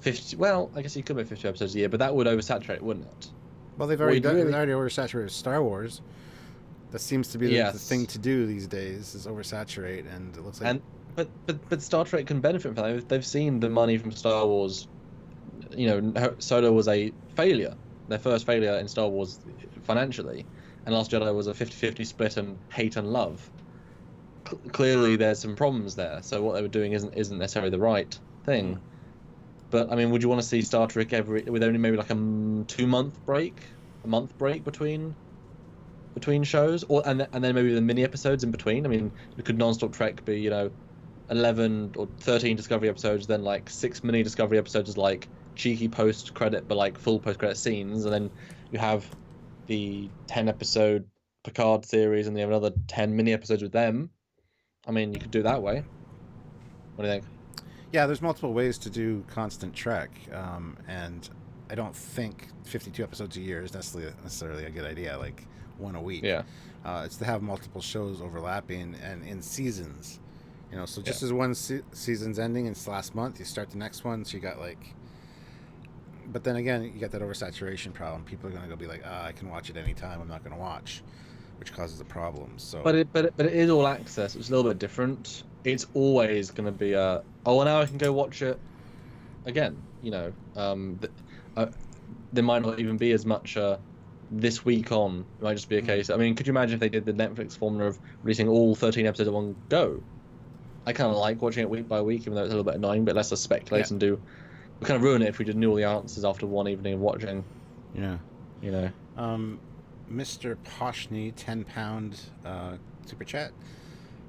50. Well, I guess you could make 50 episodes a year, but that would oversaturate, wouldn't it? Well, they've already oversaturated Star Wars. That seems to be the thing to do these days, is oversaturate, and it looks like. But Star Trek can benefit from that. They've seen the money from Star Wars. Solo was a failure. Their first failure in Star Wars financially, and Last Jedi was a 50-50 split and hate and love. Clearly, there's some problems there. So what they were doing isn't necessarily the right thing. But I mean, would you want to see Star Trek with only maybe like a 2 month break, a month break between shows, or and then maybe the mini episodes in between? I mean, could Non-Stop Trek be 11 or 13 Discovery episodes, then like 6 mini Discovery episodes as like cheeky post credit, but like full post credit scenes, and then you have the 10 episode Picard series, and you have another 10 mini episodes with them. I mean, you could do it that way. What do you think? Yeah, there's multiple ways to do constant Trek, and I don't think 52 episodes a year is necessarily a good idea. Like one a week. Yeah. It's to have multiple shows overlapping and in seasons. So just as one season's ending and it's last month, you start the next one. So you got like, but then again, you got that oversaturation problem. People are going to go be like, I can watch it anytime. I'm not going to watch, which causes a problem. So, but it is all access. It's a little bit different. It's always going to be now I can go watch it again. There might not even be as much this week on. It might just be a case. I mean, could you imagine if they did the Netflix formula of releasing all 13 episodes at one go? I kind of like watching it week by week, even though it's a little bit annoying. But let's just speculate and we kind of ruin it if we just knew all the answers after one evening of watching. Yeah. Mr. Poshny, £10 super chat.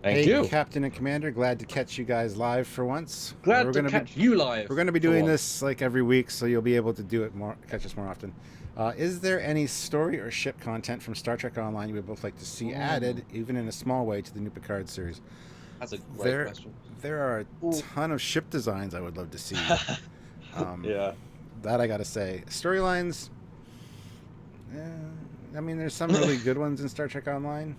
Thank you, Captain and Commander. Glad to catch you guys live for once. Glad to catch you live. We're going to be doing this like every week, so you'll be able to catch us more often. Is there any story or ship content from Star Trek Online you would both like to see added, even in a small way, to the new Picard series? That's a great question. There are a ton of ship designs I would love to see. Yeah. That I got to say. Storylines, I mean, there's some really good ones in Star Trek Online.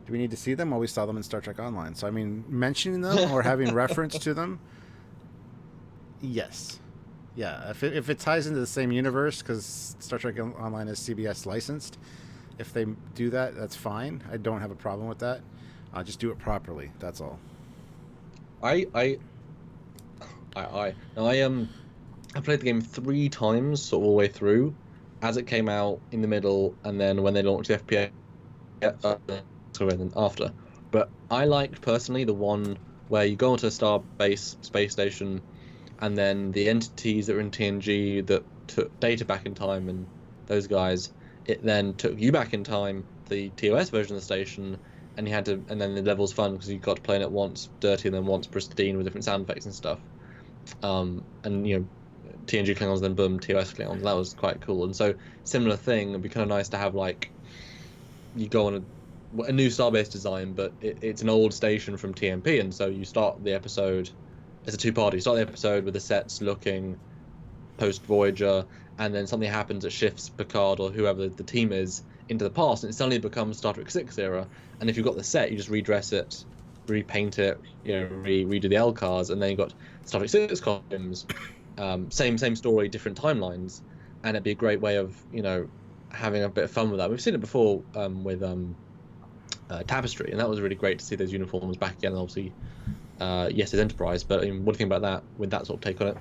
Do we need to see them? Well, we saw them in Star Trek Online. So, I mean, mentioning them or having reference to them, yes. Yeah, if it ties into the same universe, because Star Trek Online is CBS licensed, if they do that, that's fine. I don't have a problem with that. Just do it properly. That's all. I played the game 3 times, sort of all the way through, as it came out, in the middle, and then when they launched the FPA, and then after. But I liked personally the one where you go onto a Starbase space station, and then the entities that were in TNG that took data back in time, and those guys, it then took you back in time, the TOS version of the station, and you had to, and then the level's fun because you got to play in it once dirty and then once pristine with different sound effects and stuff. And TNG Klingons, then boom, TOS Klingons. That was quite cool. And so similar thing. It'd be kind of nice to have like you go on a new Starbase design, but it's an old station from TMP, and so you start the episode as a two-party. You start the episode with the sets looking post Voyager, and then something happens that shifts Picard or whoever the team is into the past, and it suddenly becomes Star Trek 6 era. And if you've got the set, you just redress it, repaint it, redo the LCARs, and then you've got Star Trek 6 costumes. Same story, different timelines, and it'd be a great way of having a bit of fun with that. We've seen it before with Tapestry, and that was really great to see those uniforms back again. And obviously, yes, it's Enterprise, but what do you think about that with that sort of take on it?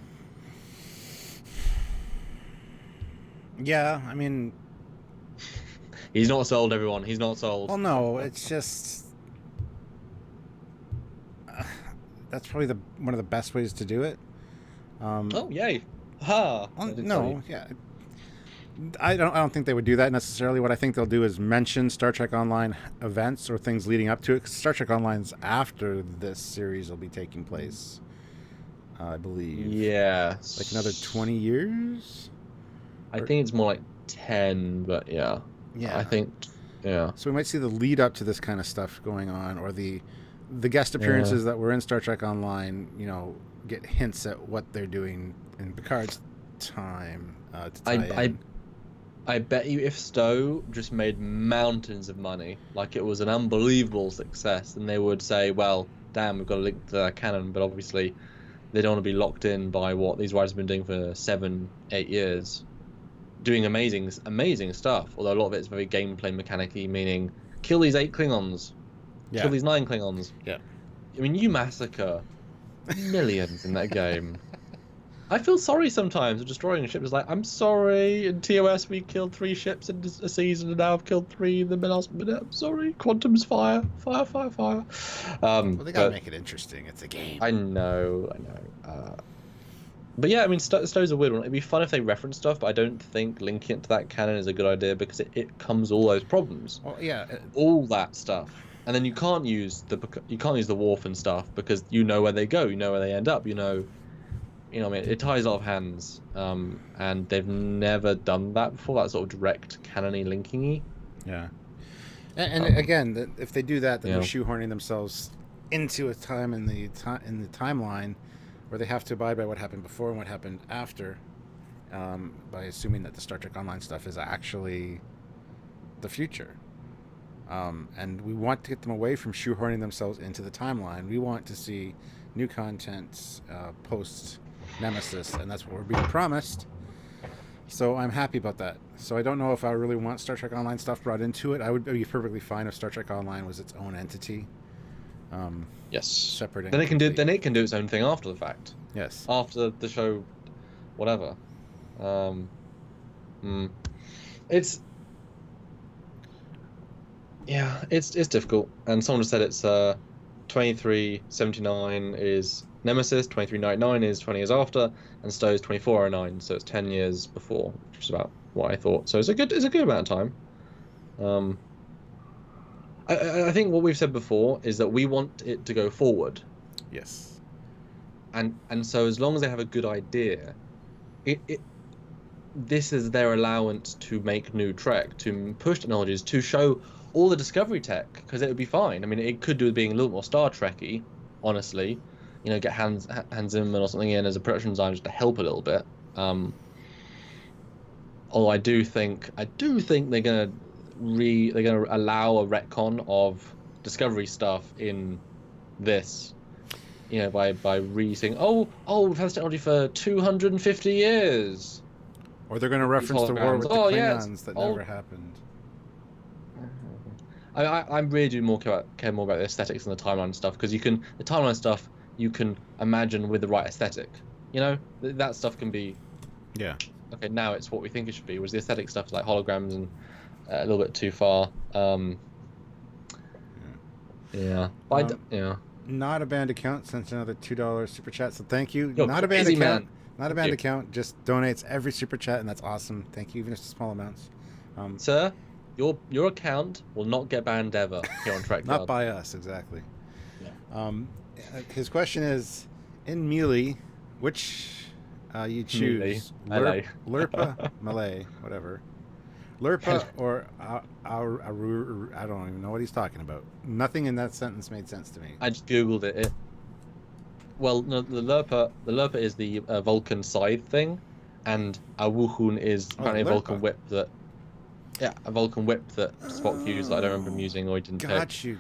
Yeah, I mean, he's not sold, everyone. He's not sold. Well, no, it's just that's probably one of the best ways to do it. Oh, yay! Ha! No, yeah. I don't think they would do that necessarily. What I think they'll do is mention Star Trek Online events or things leading up to it. 'Cause Star Trek Online's after this series will be taking place, I believe. Yeah. Like another 20 years? I think it's more like 10, but yeah. Yeah. I think, yeah. So we might see the lead up to this kind of stuff going on, or the guest appearances that were in Star Trek Online, get hints at what they're doing in Picard's time to tie in. I bet you if Stowe just made mountains of money, like it was an unbelievable success, and they would say, well, damn, we've got to link to their canon, but obviously they don't want to be locked in by what these writers have been doing for 7-8 years, doing amazing stuff, although a lot of it is very gameplay mechanic-y, meaning kill these 8 Klingons, kill these 9 Klingons. Yeah. I mean, you massacre millions in that game. I feel sorry sometimes of destroying a ship. It's like, I'm sorry, in TOS we killed 3 ships in a season, and now I've killed 3 in the last minute. I'm sorry. Quantum's fire. Fire. Well, they gotta make it interesting. It's a game. I know. But yeah, I mean, Stowe's a weird one. It'd be fun if they reference stuff, but I don't think linking it to that canon is a good idea because it comes with all those problems, Well, yeah, all that stuff, and then you can't use the wharf and stuff because you know where they go, you know where they end up, I mean, it ties a lot of hands, and they've never done that before. That sort of direct canon-y linking-y. yeah. And again, if they do that, then Yeah. they're shoehorning themselves into a time in the timeline where they have to abide by what happened before and what happened after, by assuming that the Star Trek Online stuff is actually the future. And we want to get them away from shoehorning themselves into the timeline. We want to see new content post Nemesis, and that's what we're being promised. So I'm happy about that. So I don't know if I really want Star Trek Online stuff brought into it. I would be perfectly fine if Star Trek Online was its own entity. Yes. Separate. Then it can do its own thing after the fact. Yes. After the show, whatever. It's it's difficult. And someone just said it's 2379 is Nemesis, 2399 is 20 years after, and Stowe's 2409, so it's 10 years before, which is about what I thought. So it's a good amount of time. I think what we've said before is that we want it to go forward. Yes. And so as long as they have a good idea, this is their allowance to make new Trek, to push technologies, to show all the Discovery tech, because it would be fine. I mean, it could do with being a little more Star Trek-y, honestly. Get Hans Zimmerman or something in as a production designer just to help a little bit. Although I do think they're gonna allow a retcon of Discovery stuff in this. By saying, we've had this technology for 250 years. Or they're going to reference the war with the Klingons that never happened. I really do care more about the aesthetics and the timeline stuff, because the timeline stuff you can imagine with the right aesthetic. That stuff can be. Yeah. Okay, now it's what we think it should be. Whereas the aesthetic stuff like holograms and a little bit too far. Yeah. Not a band account sent another $2 super chat, so thank you. Yo, not a band crazy account. Man. Not a band account. Just donates every super chat, and that's awesome. Thank you, even if it's small amounts. Sir, your account will not get banned ever here on Trek. Not by us, exactly. Yeah. His question is, in Melee, which you choose? Melee. Lurpa, Malay, whatever. Lurpa or I don't even know what he's talking about. Nothing in that sentence made sense to me. I just googled it. Well, no, the Lurpa is the Vulcan scythe thing, and a Wuhun is apparently a Vulcan whip that. Yeah, a Vulcan whip that Spock used that I don't remember him using or he didn't take.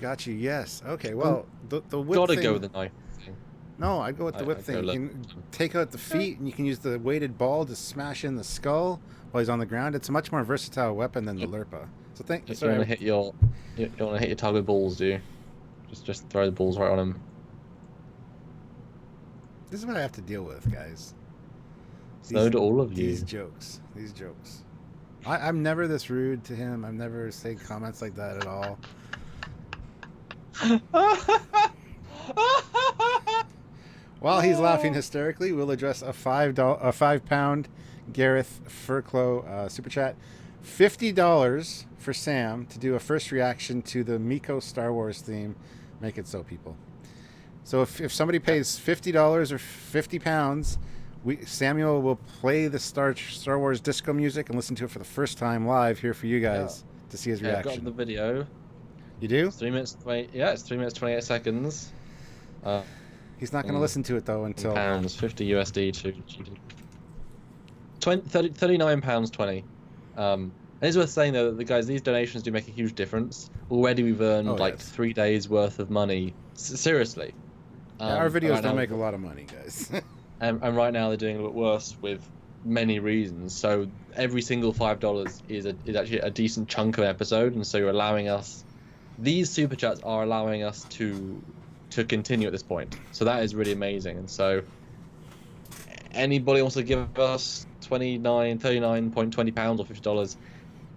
Got you. Yes. Okay. Well, the whip Gotta thing. go with the knife thing. No, I go with the whip thing. You can take out the feet, and you can use the weighted ball to smash in the skull while he's on the ground. It's a much more versatile weapon than the Lurpa. So you want to hit your target with balls, do you? Just throw the balls right on him. This is what I have to deal with, guys. So do all of you. These jokes. I'm never this rude to him. I'm never saying comments like that at all. While he's laughing hysterically, we'll address a £5 Gareth Furclow super chat. $50 for Sam to do a first reaction to the Miko Star Wars theme. Make it so, people. So if somebody pays $50 or £50, Samuel will play the Star Wars disco music and listen to it for the first time live here for you guys to see his reaction. I've got the video. You do? It's 3 minutes. It's 3 minutes 28 seconds. He's not going to listen to it though until pounds, 50 USD to 39 pounds 20. And it's worth saying though that the guys, these donations do make a huge difference. Already we've earned 3 days worth of money. Seriously. Our videos don't make a lot of money, guys. And right now they're doing a little bit worse with many reasons. So every single $5 is actually a decent chunk of an episode, and so you're allowing us. These super chats are allowing us to continue at this point. So that is really amazing. And so anybody wants to give us £39.20 or $50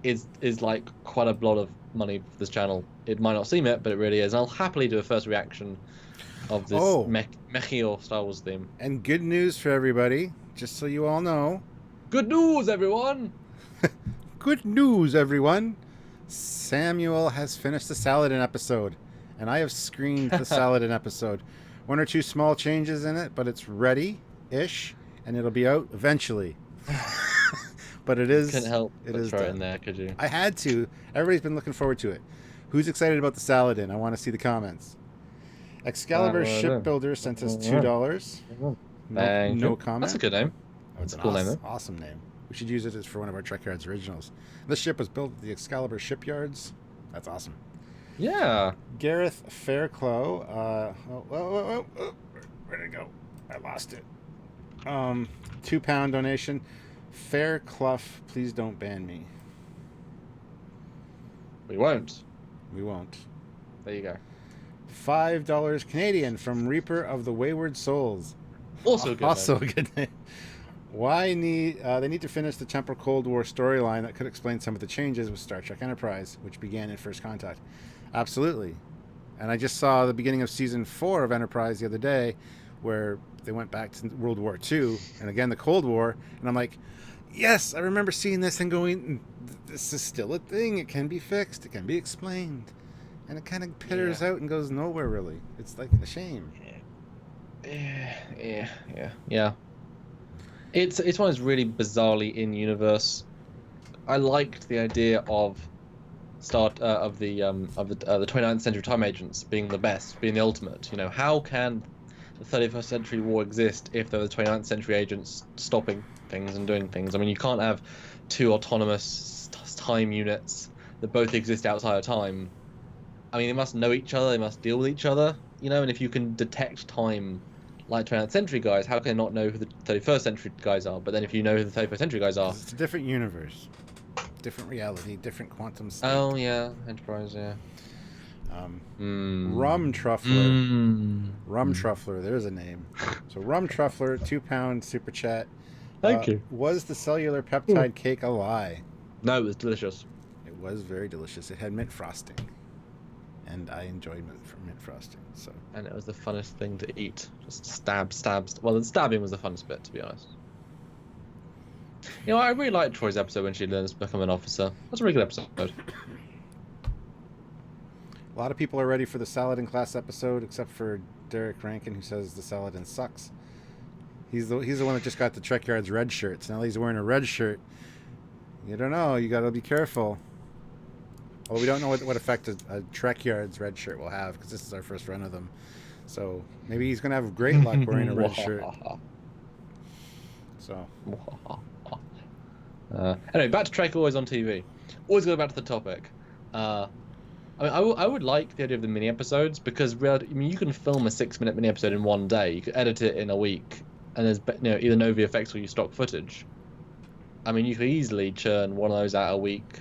is like quite a lot of money for this channel. It might not seem it, but it really is. And I'll happily do a first reaction of this Mechio Star Wars theme. And good news for everybody. just so you all know. Good news, everyone! Good news, everyone. Samuel has finished the Saladin episode, and I have screened the Saladin episode. 1 or 2 small changes in it, but it's ready-ish, and it'll be out eventually. But it is. Couldn't help it but is throw it done. in there, could you? I had to. Everybody's been looking forward to it. Who's excited about the Saladin? I want to see the comments. Excalibur Shipbuilder sent us $2. No comment. That's a good name. Oh, it's a an cool name, awesome name. We should use it as for one of our Trek Yards originals. This ship was built at the Excalibur shipyards. That's awesome. Yeah. Gareth Fairclough. Where'd it go? I lost it. £2 donation. Fairclough, please don't ban me. We won't. We won't. There you go. $5 Canadian from Reaper of the Wayward Souls. Also a good Also name. a good name. They need to finish the Temporal Cold War storyline that could explain some of the changes with Star Trek Enterprise, which began in First Contact. Absolutely. And I just saw the beginning of season 4 of Enterprise the other day, where they went back to World War II and again the Cold War, and I'm like, yes, I remember seeing this and going, this is still a thing. It can be fixed. It can be explained. And it kind of pitters out and goes nowhere, really. It's like a shame. Yeah. It's one of those really bizarrely in-universe. I liked the idea of the 29th century time agents being the best, being the ultimate. You know, how can the 31st century war exist if there were 29th century agents stopping things and doing things? I mean, you can't have 2 autonomous time units that both exist outside of time. I mean, they must know each other, they must deal with each other, you know, and if you can detect time like 29th century guys, how can they not know who the 31st century guys are? But then if you know who the 31st century guys are... It's a different universe. Different reality, different quantum state. Oh, yeah, Enterprise, yeah. Rum Truffler. Rum Truffler, there's a name. So Rum Truffler, £2 super chat. Thank you. Was the cellular peptide cake a lie? No, it was delicious. It was very delicious. It had mint frosting. And I enjoyed mint frosting. So. And it was the funnest thing to eat. Just stab. Well, the stabbing was the funnest bit, to be honest. You know, I really liked Troy's episode when she learns to become an officer. That's a really good episode. A lot of people are ready for the Saladin class episode, except for Derek Rankin, who says the Saladin sucks. He's the one that just got the Trek Yards red shirts. Now he's wearing a red shirt. You don't know. You got to be careful. Well, we don't know what effect a Trek Yards red shirt will have, because this is our first run of them. So maybe he's going to have great luck wearing a red shirt. So. Anyway, back to Trek Always on TV. Always go back to the topic. I would like the idea of the mini episodes, because you can film a 6-minute mini episode in one day. You could edit it in a week, and there's either no VFX or you stock footage. I mean, you could easily churn one of those out a week,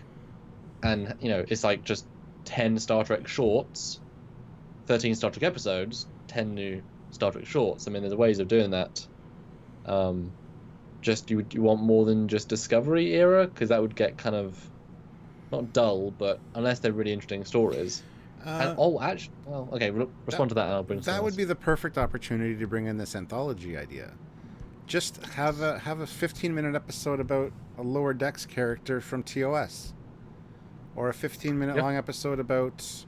and it's like just 10 Star Trek shorts, 13 Star Trek episodes, 10 new Star Trek shorts. I mean, there's ways of doing that. Do you want more than just Discovery era? Because that would get kind of not dull, but unless they're really interesting stories. Respond to that, and I'll bring. That would be the perfect opportunity to bring in this anthology idea. Just have a 15-minute episode about a Lower Decks character from TOS, or a 15-minute long episode about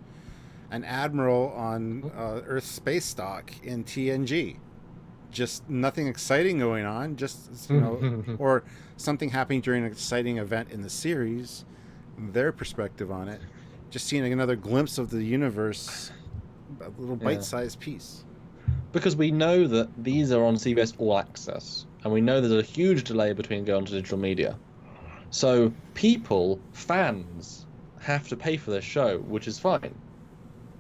an admiral on Earth's space stock in TNG. Just nothing exciting going on. Just or something happening during an exciting event in the series. Their perspective on it. Just seeing another glimpse of the universe, a little bite-sized piece. Because we know that these are on CBS All Access, and we know there's a huge delay between going to digital media. So fans, have to pay for this show, which is fine.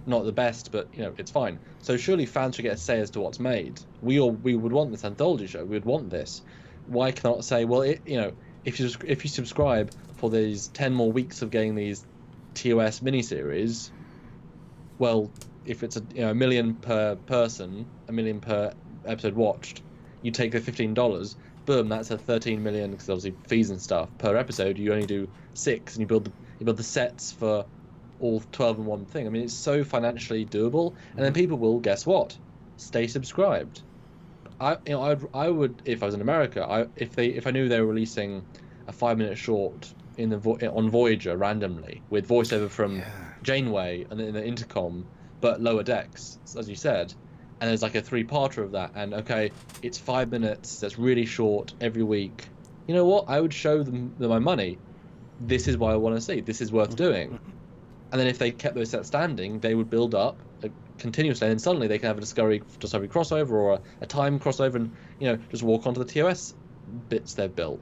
Not the best, but it's fine. So surely fans should get a say as to what's made. We would want this anthology show. We would want this. Why cannot say, well, if you subscribe for these 10 more weeks of getting these TOS miniseries, well, if it's a million per person, a million per episode watched, you take the $15, boom, that's a 13 million, because obviously fees and stuff per episode. You only do 6, and you build the sets for all 12 in one thing. I mean, it's so financially doable, and then people will, guess what, stay subscribed. I would, if I was in America, if I knew they were releasing a 5 minute short on Voyager randomly with voiceover from Yeah. Janeway and in the intercom, but lower decks, as you said, and there's like a three-parter of that, and okay, it's 5 minutes, that's really short every week. You know what? I would show them my money. This is what I want to see. This is worth doing. And then if they kept those sets standing, they would build up continuously, and then suddenly they can have a Discovery crossover or a time crossover, and just walk onto the TOS bits they've built.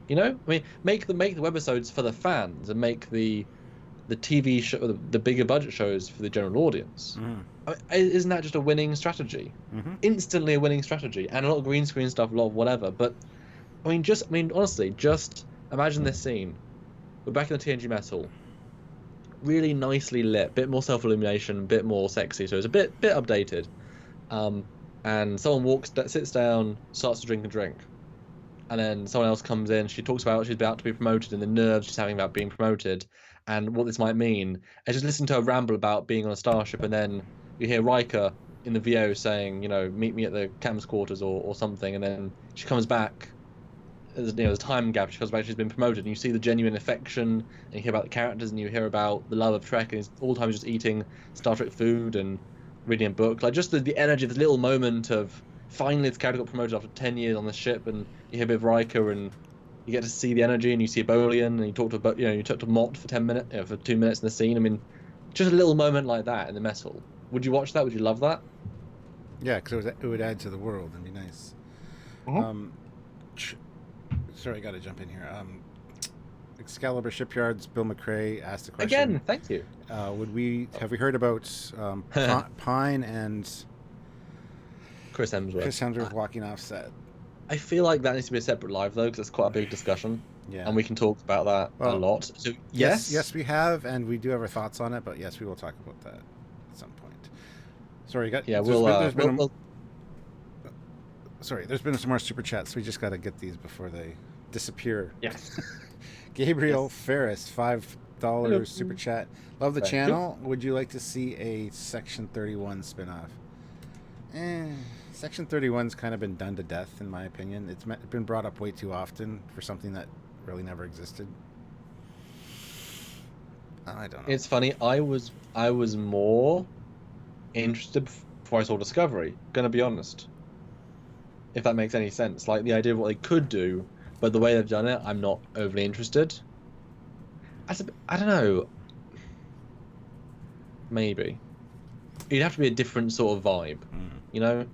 I mean, make the webisodes for the fans, and make the TV show, the bigger budget shows for the general audience. I mean, isn't that just a winning strategy? Instantly a winning strategy, and a lot of green screen stuff, a lot of whatever. But I mean, honestly, just imagine this scene. We're back in the TNG mess hall. Really nicely lit, bit more self-illumination, bit more sexy, so it's a bit updated. And someone sits down, starts to drink a drink, and then someone else comes in. She talks about she's about to be promoted and the nerves she's having about being promoted, and what this might mean. And just listen to her ramble about being on a starship, and then you hear Riker in the VO saying, meet me at the captain's quarters or something, and then she comes back. There's a time gap. She comes back. She's been promoted, and you see the genuine affection, and you hear about the characters, and you hear about the love of Trek, and he's all the time just eating Star Trek food and reading a book. Like, just the energy, this little moment of finally this character got promoted after 10 years on the ship, and you hear a bit of Riker, and you get to see the energy, and you see Bolian, and you talk to Mott for 10 minutes, for 2 minutes in the scene. I mean, just a little moment like that in the mess hall. Would you watch that? Would you love that? Yeah, because it would add to the world and be nice. Sorry, I got to jump in here. Excalibur Shipyards, Bill McRae asked the question. Again, thank you. Have we heard about Pine and Chris Hemsworth walking off set? I feel like that needs to be a separate live, though, because it's quite a big discussion. Yeah. And we can talk about that a lot. So, yes, we have, and we do have our thoughts on it, but yes, we will talk about that at some point. Sorry, there's been some more super chats. We just got to get these before they disappear. Yes. Gabriel Ferris, $5 super chat. Love the channel. Would you like to see a Section 31 spinoff? Section 31's kind of been done to death, in my opinion. It's been brought up way too often for something that really never existed. I don't know. It's funny. I was more interested before I saw Discovery. Gonna be honest. If that makes any sense, like the idea of what they could do, but the way they've done it, I'm not overly interested. I don't know. Maybe it'd have to be a different sort of vibe, like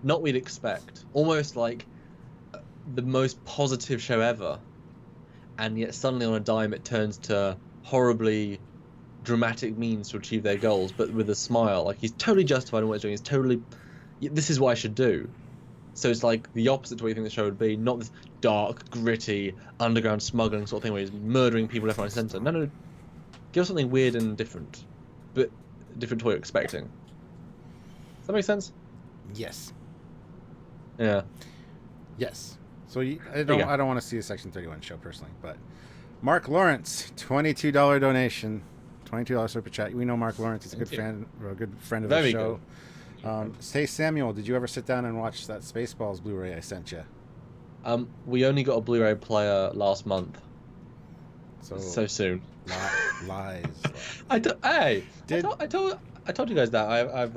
not what we'd expect. Almost like the most positive show ever, and yet suddenly on a dime it turns to horribly dramatic means to achieve their goals, but with a smile. Like, he's totally justified in what he's doing. He's totally, this is what I should do. So it's like the opposite to what you think the show would be. Not this dark, gritty, underground smuggling sort of thing where he's murdering people left, right, and centre. No. Give us something weird and different. But different to what you're expecting. Does that make sense? Yes. Yeah. Yes. So I don't want to see a Section 31 show personally, but Mark Lawrence, $22 donation, $22 super chat. We know Mark Lawrence is a good friend of the show. Hey Samuel, did you ever sit down and watch that Spaceballs Blu-ray I sent you? We only got a Blu-ray player last month. So soon. Lies. I told you guys that I've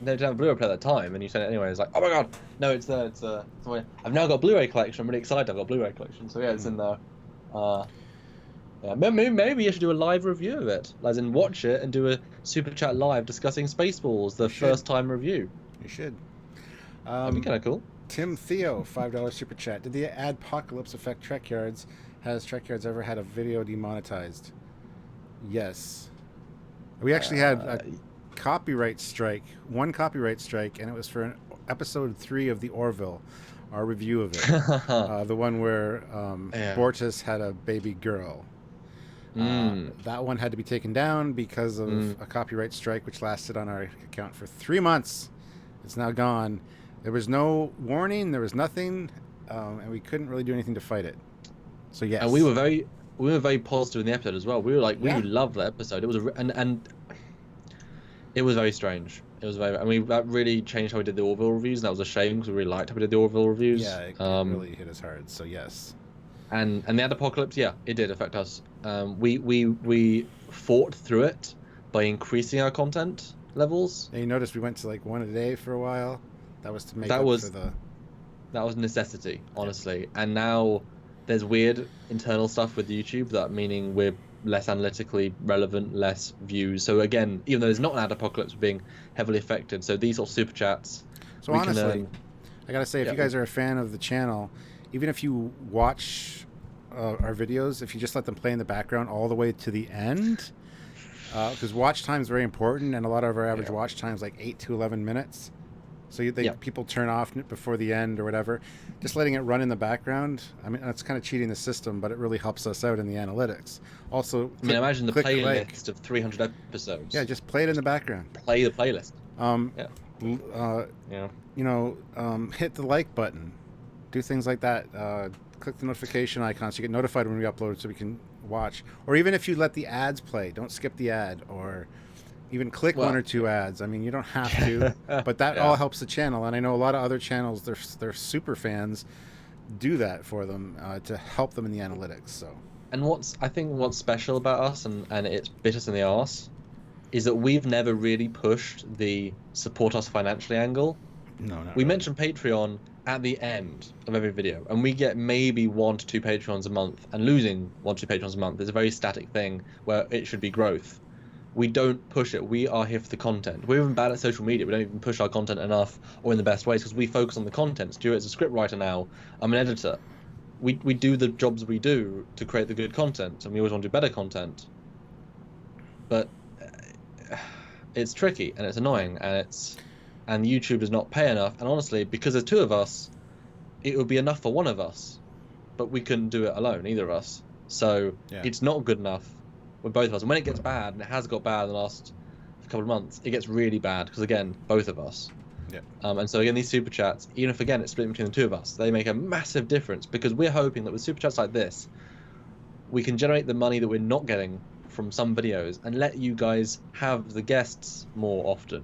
didn't have a Blu-ray player at that time, and you sent it anyway. It's like, oh my god, no, it's I've now got a Blu-ray collection. I'm really excited. I've got a Blu-ray collection, so yeah, it's in there. Yeah, maybe you should do a live review of it, as in watch it and do a super chat live discussing Spaceballs, the first time review. You should. That'd be kind of cool. Tim Theo, $5 super chat. Did the adpocalypse affect Trek Yards? Has Trek Yards ever had a video demonetized? Yes. We actually had a copyright strike, one copyright strike, and it was for episode 3 of the Orville, our review of it. The one where Bortus had a baby girl. That one had to be taken down because of a copyright strike, which lasted on our account for 3 months. It's now gone. There was no warning. There was nothing, and we couldn't really do anything to fight it. So yes. And we were very positive in the episode as well. We were like, we loved that episode. It was and it was very strange. It was very, and that really changed how we did the Orville reviews, and that was a shame because we really liked how we did the Orville reviews. Yeah, it really hit us hard. So yes. And the Apocalypse, yeah, it did affect us. We fought through it by increasing our content levels. And you noticed we went to like one a day for a while. That was to make up for the. That was necessity, honestly. Yeah. And now there's weird internal stuff with YouTube, that meaning we're less analytically relevant, less views. So again, even though there's not an Apocalypse, we're being heavily affected. So these sort of super chats. So honestly, I gotta say, if you guys are a fan of the channel, even if you watch our videos, if you just let them play in the background all the way to the end, because watch time is very important, and a lot of our average watch time is like 8 to 11 minutes. So people turn off before the end or whatever. Just letting it run in the background, I mean, that's kind of cheating the system, but it really helps us out in the analytics. Also, imagine the playlist of 300 episodes. Yeah, just play it in the background. Play the playlist. Hit the like button. Do things like that. Click the notification icon so you get notified when we upload so we can watch. Or even if you let the ads play, don't skip the ad, or even click one or two ads. I mean, you don't have to, but that all helps the channel. And I know a lot of other channels, their super fans do that for them to help them in the analytics. So. And I think what's special about us, and it's bit us in the arse, is that we've never really pushed the support us financially angle. No. We mentioned Patreon at the end of every video, and we get maybe 1 to 2 Patreons a month, and losing 1 to 2 Patreons a month is a very static thing where it should be growth. We don't push it. We are here for the content. We're even bad at social media. We don't even push our content enough or in the best ways because we focus on the content. Stuart's a script writer now. I'm an editor. We do the jobs we do to create the good content, and we always want to do better content. But it's tricky and it's annoying, and YouTube does not pay enough. And honestly, because there's 2 of us, it would be enough for one of us, but we couldn't do it alone, either of us. So it's not good enough with both of us. And when it gets bad, and it has got bad in the last couple of months, it gets really bad because, again, both of us. Yeah. And so again, these super chats, even if again it's split between the 2 of us, they make a massive difference because we're hoping that with super chats like this, we can generate the money that we're not getting from some videos and let you guys have the guests more often.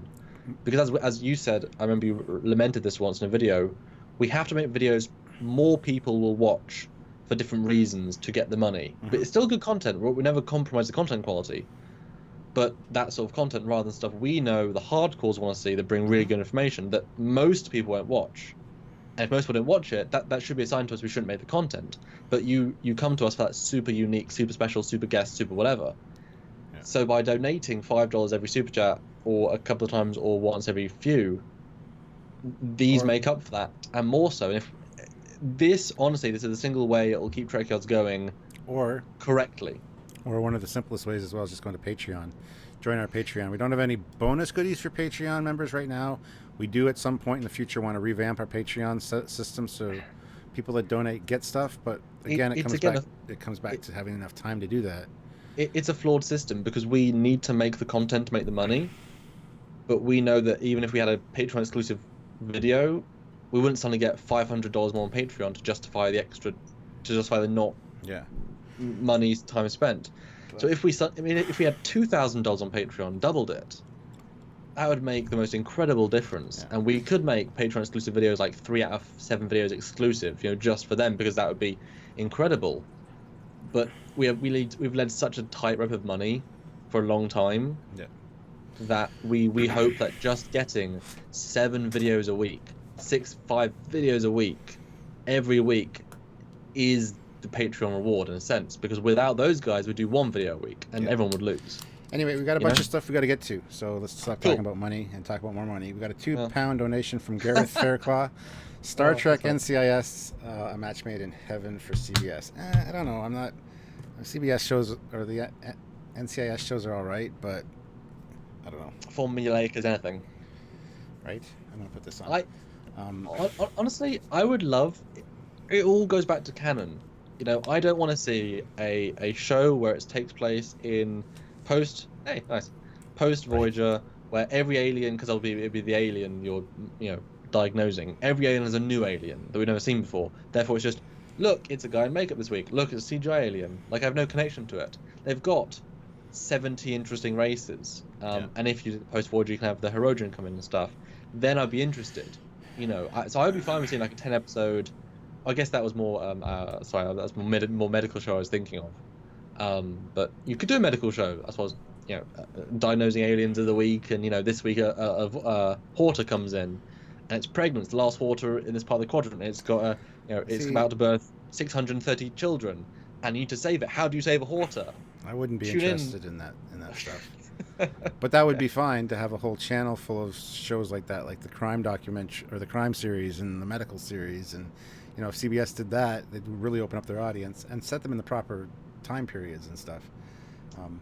Because as you said, I remember you lamented this once in a video, we have to make videos more people will watch for different reasons to get the money. Mm-hmm. But it's still good content. We never compromise the content quality. But that sort of content, rather than stuff we know the hardcores want to see that bring really good information that most people won't watch. And if most people don't watch it, that should be assigned to us. We shouldn't make the content. But you come to us for that super unique, super special, super guest, super whatever. Yeah. So by donating $5 every super chat, or a couple of times, or once every few, these make up for that, and more so. And if this, honestly, this is the single way it will keep Trek Yards going, or correctly. Or one of the simplest ways as well is just going to Patreon. Join our Patreon. We don't have any bonus goodies for Patreon members right now. We do at some point in the future want to revamp our Patreon system so people that donate get stuff. But again, it comes back to having enough time to do that. It's a flawed system because we need to make the content to make the money. But we know that even if we had a Patreon exclusive video, we wouldn't suddenly get $500 more on Patreon to justify the extra, to justify the not money time spent. So if we had $2,000 on Patreon, doubled it, that would make the most incredible difference. And we could make Patreon exclusive videos like 3 out of 7 videos exclusive, just for them, because that would be incredible. But we've led such a tightrope of money for a long time. Yeah. That we hope that just getting 7 videos a week, 5 videos a week, every week, is the Patreon reward in a sense. Because without those guys, we'd do 1 video a week, and everyone would lose. Anyway, we got a bunch of stuff we got to get to, so let's stop talking about money and talk about more money. We got a £2 donation from Gareth Fairclaw. Star Trek NCIS, a match made in heaven for CBS. I don't know. I'm not. CBS shows or the NCIS shows are all right, but I don't know. Formulaic as anything. Right? I'm gonna put this on. Honestly, I would love. It all goes back to canon. I don't want to see a show where it takes place in post Voyager, where every alien, because it'd be the alien you're diagnosing. Every alien is a new alien that we've never seen before. Therefore, it's just, look, it's a guy in makeup this week. Look, it's a CGI alien. Like, I have no connection to it. They've got 70 interesting races. Yeah. And if you post forward, you can have the Herodrian come in and stuff. Then I'd be interested. You know, so I'd be fine with seeing like a 10 episode. I guess that was more. Sorry, that's more medical show I was thinking of. But you could do a medical show. I suppose. You know, diagnosing aliens of the week, and you know, this week a Horta comes in, and it's pregnant. It's the last Horta in this part of the quadrant. It's got a, you know, it's about to birth 630 children, and you need to save it. How do you save a Horta? I wouldn't be Tune interested in that stuff. But that would be fine to have a whole channel full of shows like that, like the crime documentary or the crime series and the medical series. And you know, if CBS did that, they'd really open up their audience and set them in the proper time periods and stuff.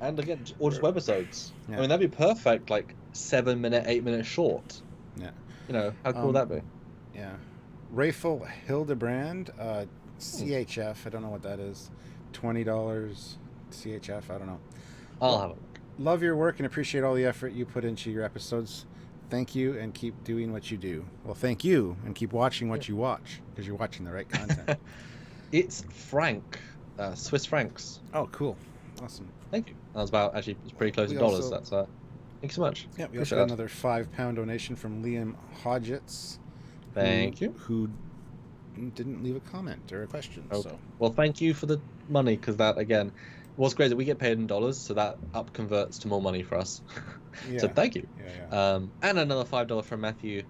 And again, or just webisodes. Yeah. I mean, that'd be perfect, like 7-minute, 8-minute short. Yeah. You know, how cool would that be? Yeah. Rayful Hildebrand, CHF, I don't know what that is. $20 CHF, I don't know. I'll have it. Love your work and appreciate all the effort you put into your episodes. Thank you and keep doing what you do. Well, thank you and keep watching what you watch because you're watching the right content. It's Frank, Swiss francs. Oh, cool. Awesome. Thank you. That was about, actually, it's pretty close We to dollars. also- That's thank you so much. Yeah, we Appreciate also that. got another £5 donation from Liam Hodgetts. Thank you. Who didn't leave a comment or a question. Okay. So Well, thank you for the money, because that, again, what's great is that we get paid in dollars, so that up converts to more money for us. yeah. So thank you. Yeah. And another $5 from Matthew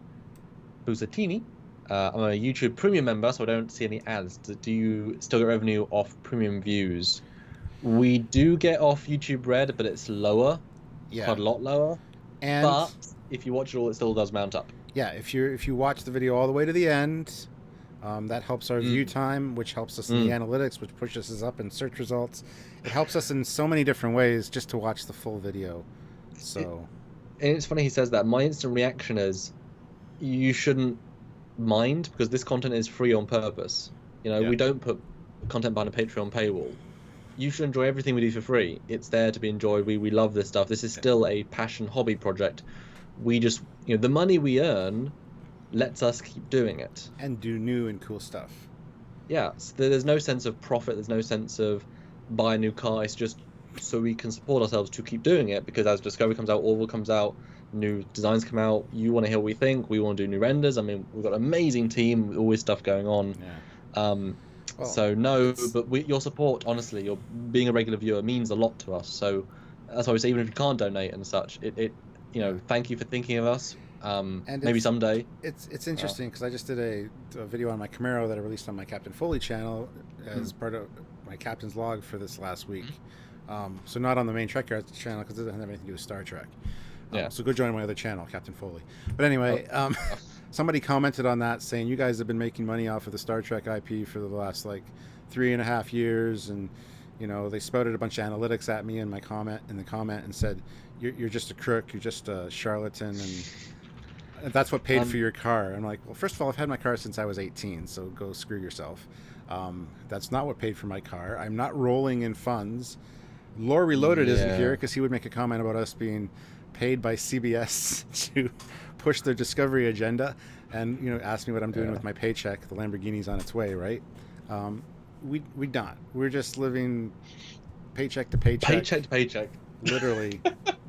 Buzzatini. I'm a YouTube premium member, so I don't see any ads. Do you still get revenue off premium views? We do get off YouTube Red, but it's lower, Yeah. quite a lot lower. And But if you watch it all, it still does mount up. yeah, if you watch the video all the way to the end, that helps our view time, which helps us in the analytics, which pushes us up in search results. It helps us in so many different ways just to watch the full video. So And it's funny he says that. My instant reaction is, you shouldn't mind, because this content is free on purpose. You know, Yeah. we don't put content behind a Patreon paywall. You should enjoy everything we do for free. It's there to be enjoyed. We love this stuff. This is still a passion hobby project. We just, you know, the money we earn lets us keep doing it. and do new and cool stuff. Yeah, so there's no sense of profit. There's no sense of buy a new car. It's just so we can support ourselves to keep doing it, because as Discovery comes out, Orville comes out, new designs come out, you want to hear what we think, we want to do new renders. I mean, we've got an amazing team, always stuff going on. Yeah. Well, So no, but your support, honestly, your being a regular viewer means a lot to us. So that's why we say, even if you can't donate and such, it you know, thank you for thinking of us. And Maybe it's- someday. It's interesting because I just did a video on my Camaro that I released on my Captain Foley channel as part of my captain's log for this last week. So not on the main Trek Yards channel because it doesn't have anything to do with Star Trek. Yeah. So go join my other channel, Captain Foley. But anyway, somebody commented on that saying, you guys have been making money off of the Star Trek IP for the last like 3.5 years, and you know, they spouted a bunch of analytics at me in the comment and said, you're just a crook, you're just a charlatan, and that's what paid for your car. I'm like, well, first of all, I've had my car since I was 18, so go screw yourself. That's not what paid for my car. I'm not rolling in funds. Lore Reloaded isn't here because he would make a comment about us being paid by CBS to push their Discovery agenda, and you know, ask me what I'm doing with my paycheck. The Lamborghini's on its way, right? We not. We're just living paycheck to paycheck. Paycheck to paycheck. Literally.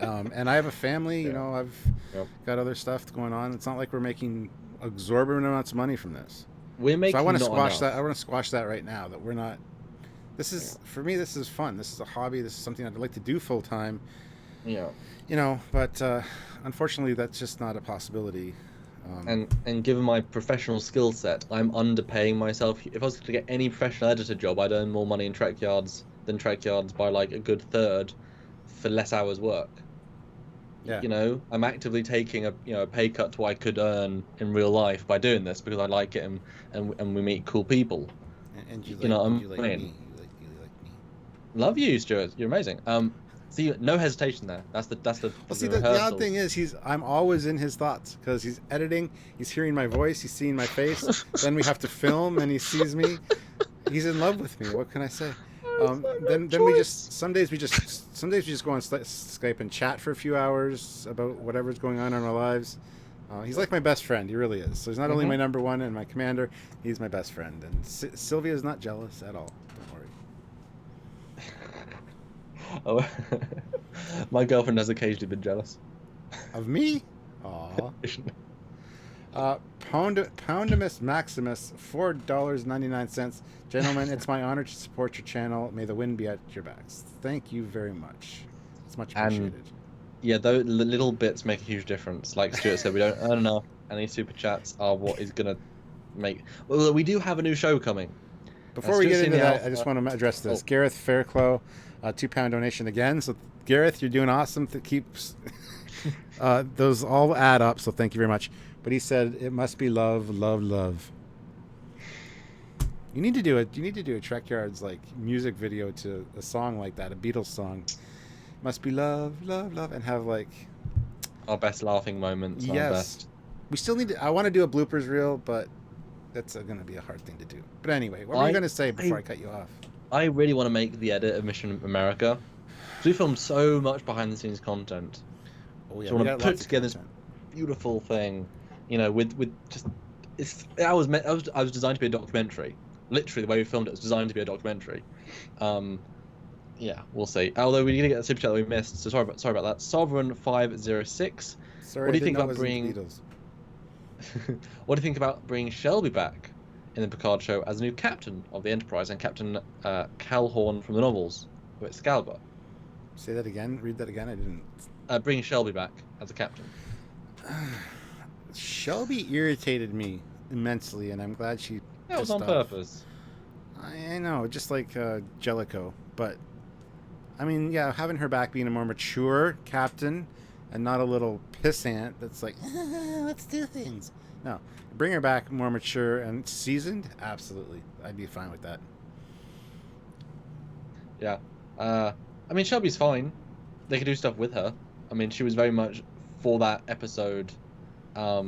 And I have a family. You know, I've got other stuff going on. It's not like we're making exorbitant amounts of money from this. We're making. So I want to not squash enough. that. I want to squash that right now. That we're not. This is for me. This is fun. This is a hobby. This is something I'd like to do full time. Yeah. You know, but unfortunately, that's just not a possibility. And given my professional skill set, I'm underpaying myself. If I was to get any professional editor job, I'd earn more money in Trek Yards than Trek Yards by like a good third for less hours work. Yeah. You know, I'm actively taking a pay cut to what I could earn in real life by doing this because I like it and we meet cool people. And you, you know, I'm you like playing. me. You like me. Love you, Stuart. You're amazing. See, no hesitation there. That's the. Well, see, the odd thing is, I'm always in his thoughts because he's editing. He's hearing my voice. He's seeing my face. Then we have to film, and he sees me. He's in love with me. What can I say? Then we just some days we just go on Skype and chat for a few hours about whatever's going on in our lives. He's like my best friend. He really is. So he's not only my number one and my commander. He's my best friend. And Sylvia is not jealous at all. Don't worry. Oh, my girlfriend has occasionally been jealous. Of me? Aw. Poundimus Maximus, $4.99. Gentlemen, it's my honor to support your channel. May the wind be at your backs. Thank you very much. It's much appreciated. And yeah, those little bits make a huge difference. Like Stuart said, we don't earn enough, and these super chats are what is gonna make. Well, we do have a new show coming. Before we get into that, Alpha. I just want to address this. Gareth Fairclough, £2 donation again. So Gareth, you're doing awesome. To keep those all add up. So thank you very much. But he said it must be love, love, love. You need to do it. You need to do a Trekyards like music video to a song like that, a Beatles song. Must be love, love, love, and have like our best laughing moments. Yes. Our best. We still need to. I want to do a bloopers reel, but that's going to be a hard thing to do. But anyway, what were you going to say before I cut you off? I really want to make the edit of Mission America. We filmed so much behind the scenes content. Oh yeah, so I want to put together this beautiful thing, you know, with just I was designed to be a documentary. Literally, the way we filmed it was designed to be a documentary. Yeah, we'll see. Although we need to get a super chat that we missed, so sorry about that. Sovereign506. Sorry, what do you think about bringing? What do you think about bringing Shelby back in the Picard show as a new captain of the Enterprise and Captain Calhorn from the novels with Excalibur? Say that again. Read that again. I didn't. Bringing Shelby back as a captain. Shelby irritated me immensely, and I'm glad she. That was on purpose. I know, just like Jellicoe, but I mean, yeah, having her back being a more mature captain and not a little pissant that's like, let's do things. No, bring her back more mature and seasoned. Absolutely, I'd be fine with that. Yeah, I mean, Shelby's fine. They could do stuff with her. I mean, she was very much for that episode, but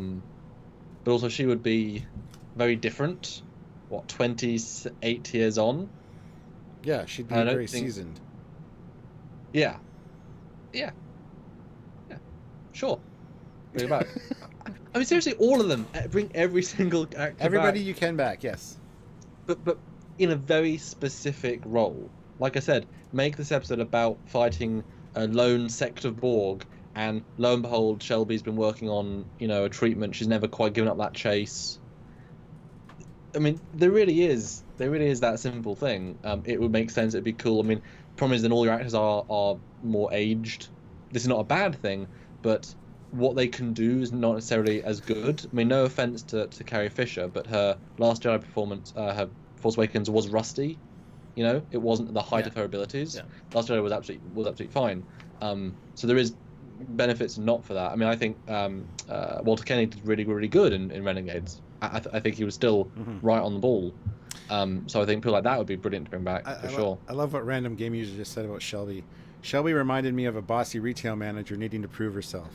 also she would be very different. What, 28 years on? Yeah, she'd be very seasoned. Yeah. Sure. Bring her back. I mean, seriously, all of them. Bring every single actor Everybody back. you can back, yes. But in a very specific role. Like I said, make this episode about fighting a lone sect of Borg, and lo and behold, Shelby's been working on, a treatment. She's never quite given up that chase. I mean, there really is that simple thing. It would make sense. It'd be cool. I mean, the problem is then all your actors are more aged. This is not a bad thing, but what they can do is not necessarily as good. I mean, no offense to Carrie Fisher, but her Last Jedi performance, her Force Awakens was rusty. It wasn't the height of her abilities. Yeah. Last Jedi was absolutely fine. So there is benefits not for that. I mean, I think Walter Koenig did really, really good in Renegades. I think he was still right on the ball. So I think people like that would be brilliant to bring back for sure. I love what Random Game User just said about Shelby. Shelby reminded me of a bossy retail manager needing to prove herself.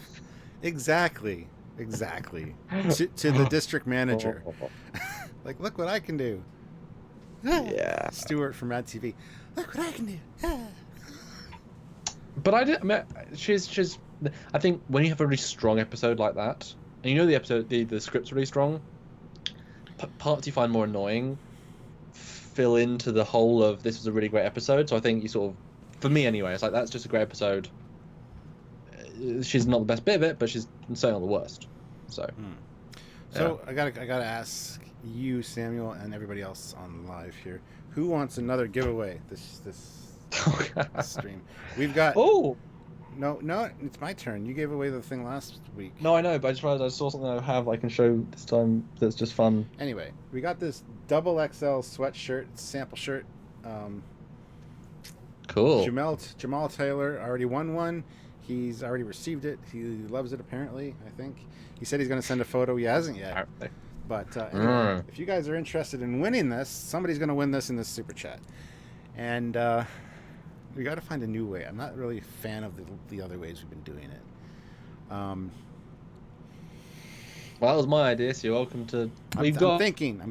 Exactly. to the district manager. Like, look what I can do. Yeah. Stuart from Mad TV. Look what I can do. But I think when you have a really strong episode like that, and the episode, the script's really strong, parts you find more annoying fill into the whole of this was a really great episode. So I think you sort of, for me anyway, it's like that's just a great episode. She's not the best bit of it, but she's certainly not the worst. So, So I gotta ask you, Samuel, and everybody else on live here, who wants another giveaway this stream? We've got. No, it's my turn. You gave away the thing last week. No, I know, but I just realized I saw something I can show this time that's just fun. Anyway, we got this double XL sweatshirt, sample shirt. Cool. Jamal Taylor already won one. He's already received it. He loves it, apparently, I think. He said he's going to send a photo. He hasn't yet. Apparently. But anyway, if you guys are interested in winning this, somebody's going to win this in this super chat. And we got to find a new way. I'm not really a fan of the other ways we've been doing it. Well, that was my idea, so you're welcome to... I'm thinking.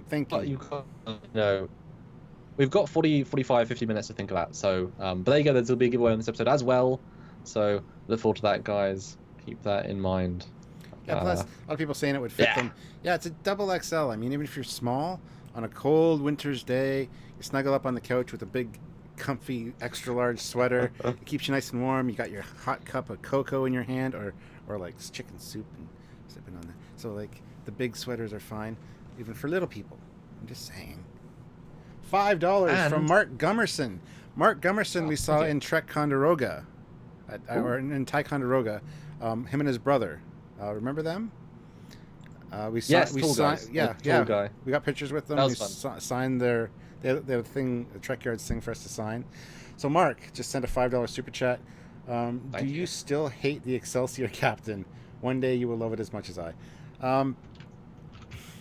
We've got 45, 50 minutes to think of that. So, but there you go. There'll be a giveaway on this episode as well. So look forward to that, guys. Keep that in mind. Yeah, plus, a lot of people saying it would fit them. Yeah, it's a double XL. I mean, even if you're small, on a cold winter's day, you snuggle up on the couch with a big comfy extra large sweater. It keeps you nice and warm. You got your hot cup of cocoa in your hand, or like chicken soup and sipping on that. So like the big sweaters are fine, even for little people. I'm just saying. $5 from Mark Gummerson. Mark Gummerson, we saw in Trek Condoroga, or in Ticonderoga. Him and his brother. Remember them? We saw. Tall guy. We got pictures with them. That was fun. Signed their thing. The Trek Yards thing for us to sign. So Mark just sent a $5 super chat. Do you still hate the Excelsior captain? One day you will love it as much as I.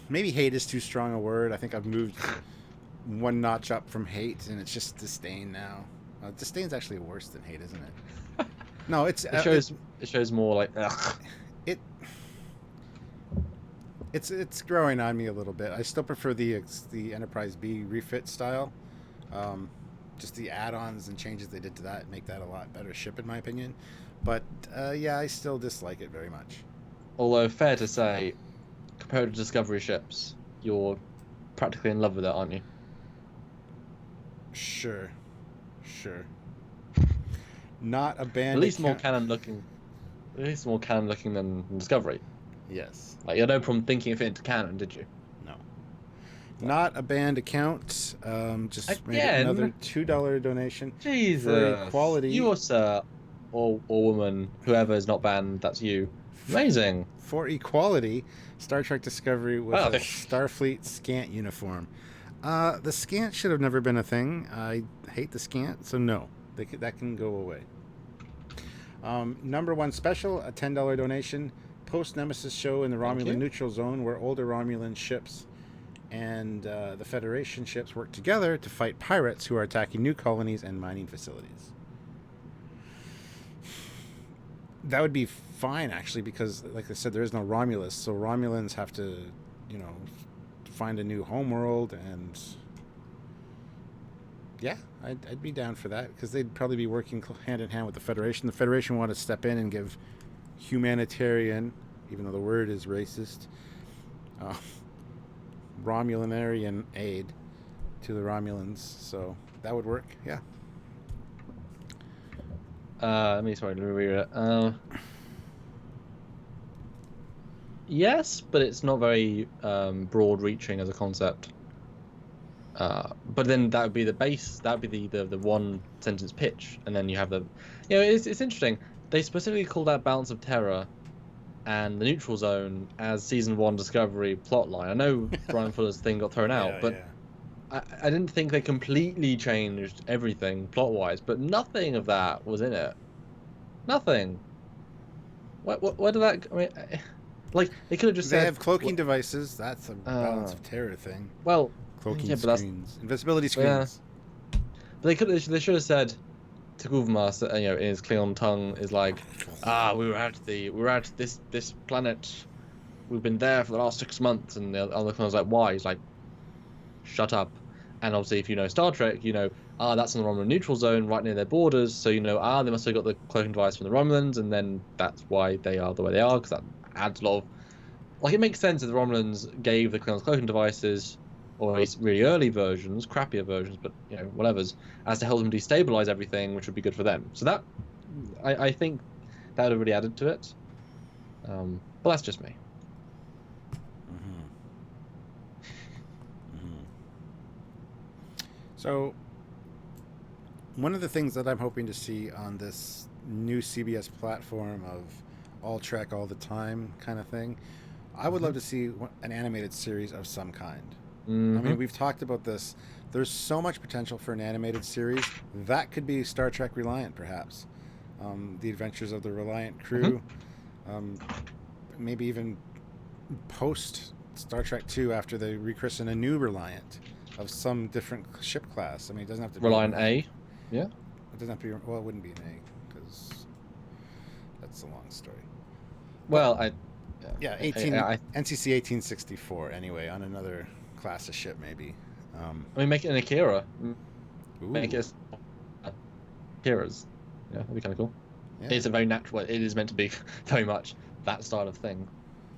Maybe hate is too strong a word. I think I've moved one notch up from hate, and it's just disdain now. Disdain's actually worse than hate, isn't it? No, it shows more like ugh. It's growing on me a little bit. I still prefer the Enterprise B refit style. Just the add-ons and changes they did to that make that a lot better ship, in my opinion. But yeah, I still dislike it very much. Although fair to say, compared to Discovery ships, you're practically in love with it, aren't you? Sure. Not a band. At least more canon looking. At least more canon looking than Discovery. Yes. Like, you had no problem thinking of it into canon, did you? No. Not a banned account. Just made Again? another $2 donation. Jesus. For equality. You, sir, or woman, whoever is not banned, that's you. Amazing. For equality, Star Trek Discovery with a Starfleet scant uniform. The scant should have never been a thing. I hate the scant, so no. That can go away. Number one special, a $10 donation. Post-Nemesis show in the Romulan neutral zone where older Romulan ships and the Federation ships work together to fight pirates who are attacking new colonies and mining facilities. That would be fine, actually, because, like I said, there is no Romulus, so Romulans have to, find a new homeworld, and yeah, I'd be down for that, because they'd probably be working hand in hand with the Federation. The Federation want to step in and give humanitarian, even though the word is racist, Romulanarian aid to the Romulans, so that would work, yeah. Let me read it. Yes, but it's not very broad-reaching as a concept. But then that would be the base. That would be the one-sentence pitch, and then you have the. It's interesting. They specifically call that Balance of Terror and the Neutral Zone as Season 1 Discovery plotline. I know Brian Fuller's thing got thrown out, but I didn't think they completely changed everything plot-wise, but nothing of that was in it. Nothing. Where did that... I mean, like, they could have just said... They have cloaking devices. That's a Balance of Terror thing. Well... Cloaking screens. Invisibility screens. Yeah. But they should have said... Takuvma, in his Klingon tongue, is like, we were at this planet. We've been there for the last 6 months, and the other Klingons like, why? He's like, shut up. And obviously, if you know Star Trek, that's in the Romulan neutral zone, right near their borders. So they must have got the cloaking device from the Romulans, and then that's why they are the way they are, because that adds a lot of, it makes sense that the Romulans gave the Klingons cloaking devices, or at least really early versions, crappier versions, but whatever's, as to help them destabilize everything, which would be good for them. So that, I think, that would have really added to it. But that's just me. So, one of the things that I'm hoping to see on this new CBS platform of all Trek all the time kind of thing, I would love to see an animated series of some kind. I mean, we've talked about this. There's so much potential for an animated series. That could be Star Trek Reliant, perhaps. The Adventures of the Reliant Crew. Maybe even post Star Trek 2 after they rechristen a new Reliant of some different ship class. I mean, it doesn't have to be... Reliant A? Yeah. It doesn't have to be... Well, it wouldn't be an A, because that's a long story. Well, NCC 1864, anyway, on another class of ship, maybe. Make it an Akira. Ooh. Make it Akiras. Yeah, that'd be kind of cool. Yeah. It's a very natural... It is meant to be very much that style of thing.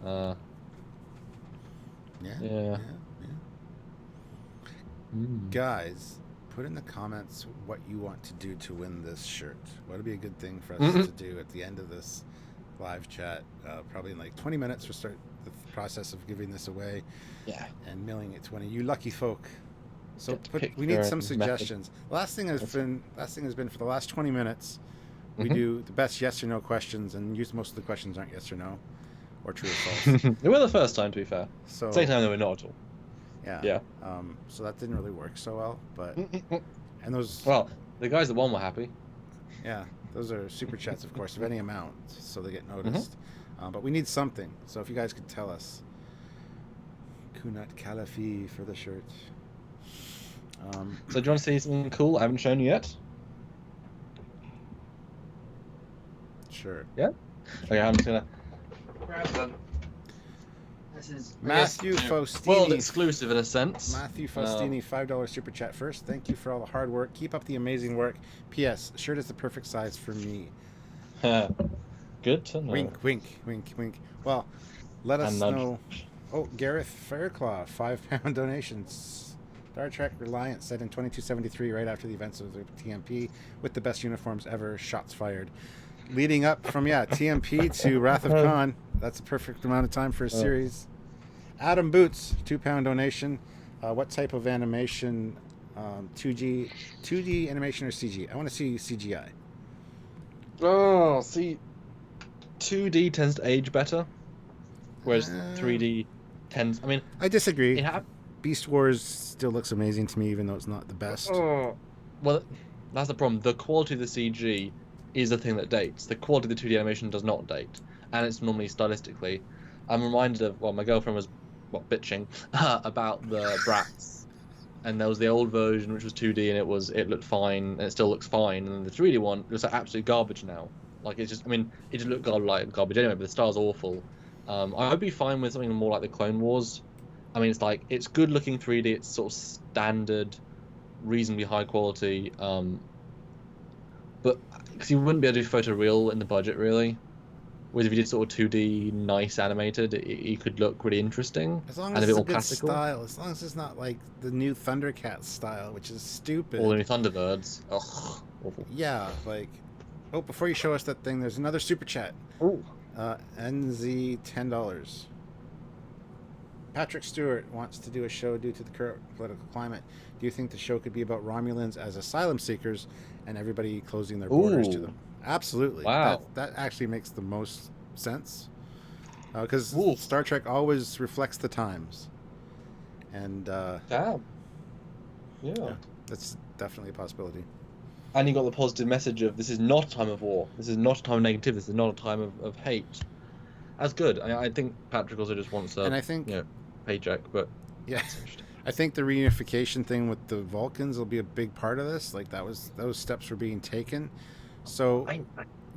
Yeah. Guys, Put in the comments what you want to do to win this shirt. What would be a good thing for us to do at the end of this live chat? Probably in like 20 minutes, we'll start the process of giving this away. Yeah. And mailing it to one of you lucky folk. So Get we need some suggestions. Last thing has been for the last 20 minutes. We do the best yes or no questions, and most of the questions aren't yes or no, or true or false. They were the first time, to be fair. So Second time they were not at all. yeah. Yeah. So that didn't really work so well, but and those. Well, the guys that won were happy. Yeah, those are super chats, of course, of any amount, so they get noticed. But we need something. So if you guys could tell us, Kunat Kalafi for the shirt. So do you want to see something cool I haven't shown you yet? Sure. Yeah? Okay, I'm just gonna grab them. This is Matthew Faustini. World exclusive in a sense. Matthew Faustini, $5 super chat first. Thank you for all the hard work. Keep up the amazing work. P.S. Shirt is the perfect size for me. Good to know. Wink, wink, wink, wink. Well, let us know. Oh, Gareth Fairclaw, £5 donations. Star Trek Reliance set in 2273, right after the events of the TMP, with the best uniforms ever. Shots fired. Leading up from TMP to Wrath of Khan. That's a perfect amount of time for a series. Adam Boots, £2 donation. What type of animation? 2D animation or CG? I want to see CGI. Oh, see, 2D tends to age better, whereas 3D tends. I mean, I disagree. Beast Wars still looks amazing to me, even though it's not the best. Oh, well, that's the problem. The quality of the CG is the thing that dates. The quality of the 2D animation does not date, and it's normally stylistically. I'm reminded of, well, my girlfriend was bitching about the Bratz, and there was the old version which was 2D and it looked fine, and it still looks fine, and then the 3D one looks like absolute garbage now. Like it just looked garbage anyway, but the style's awful. I would be fine with something more like the Clone Wars. I mean, it's good looking 3D. It's sort of standard, reasonably high quality. But because you wouldn't be able to do photoreal in the budget, really. Whereas if you did sort of 2D, nice animated, it could look really interesting. As long as it's a good style. As long as it's not like the new Thundercats style, which is stupid. Or the new Thunderbirds. Ugh, awful. Yeah, like. Oh, before you show us that thing, there's another super chat. Ooh. NZ $10. Patrick Stewart wants to do a show due to the current political climate. Do you think the show could be about Romulans as asylum seekers and everybody closing their borders to them? Absolutely. Wow. That actually makes the most sense. Because Star Trek always reflects the times. And yeah, that's definitely a possibility. And you got the positive message of this is not a time of war. This is not a time of negativity. This is not a time of hate. That's good. I think Patrick also just wants a paycheck, but yeah, I think the reunification thing with the Vulcans will be a big part of this. Like those steps were being taken, so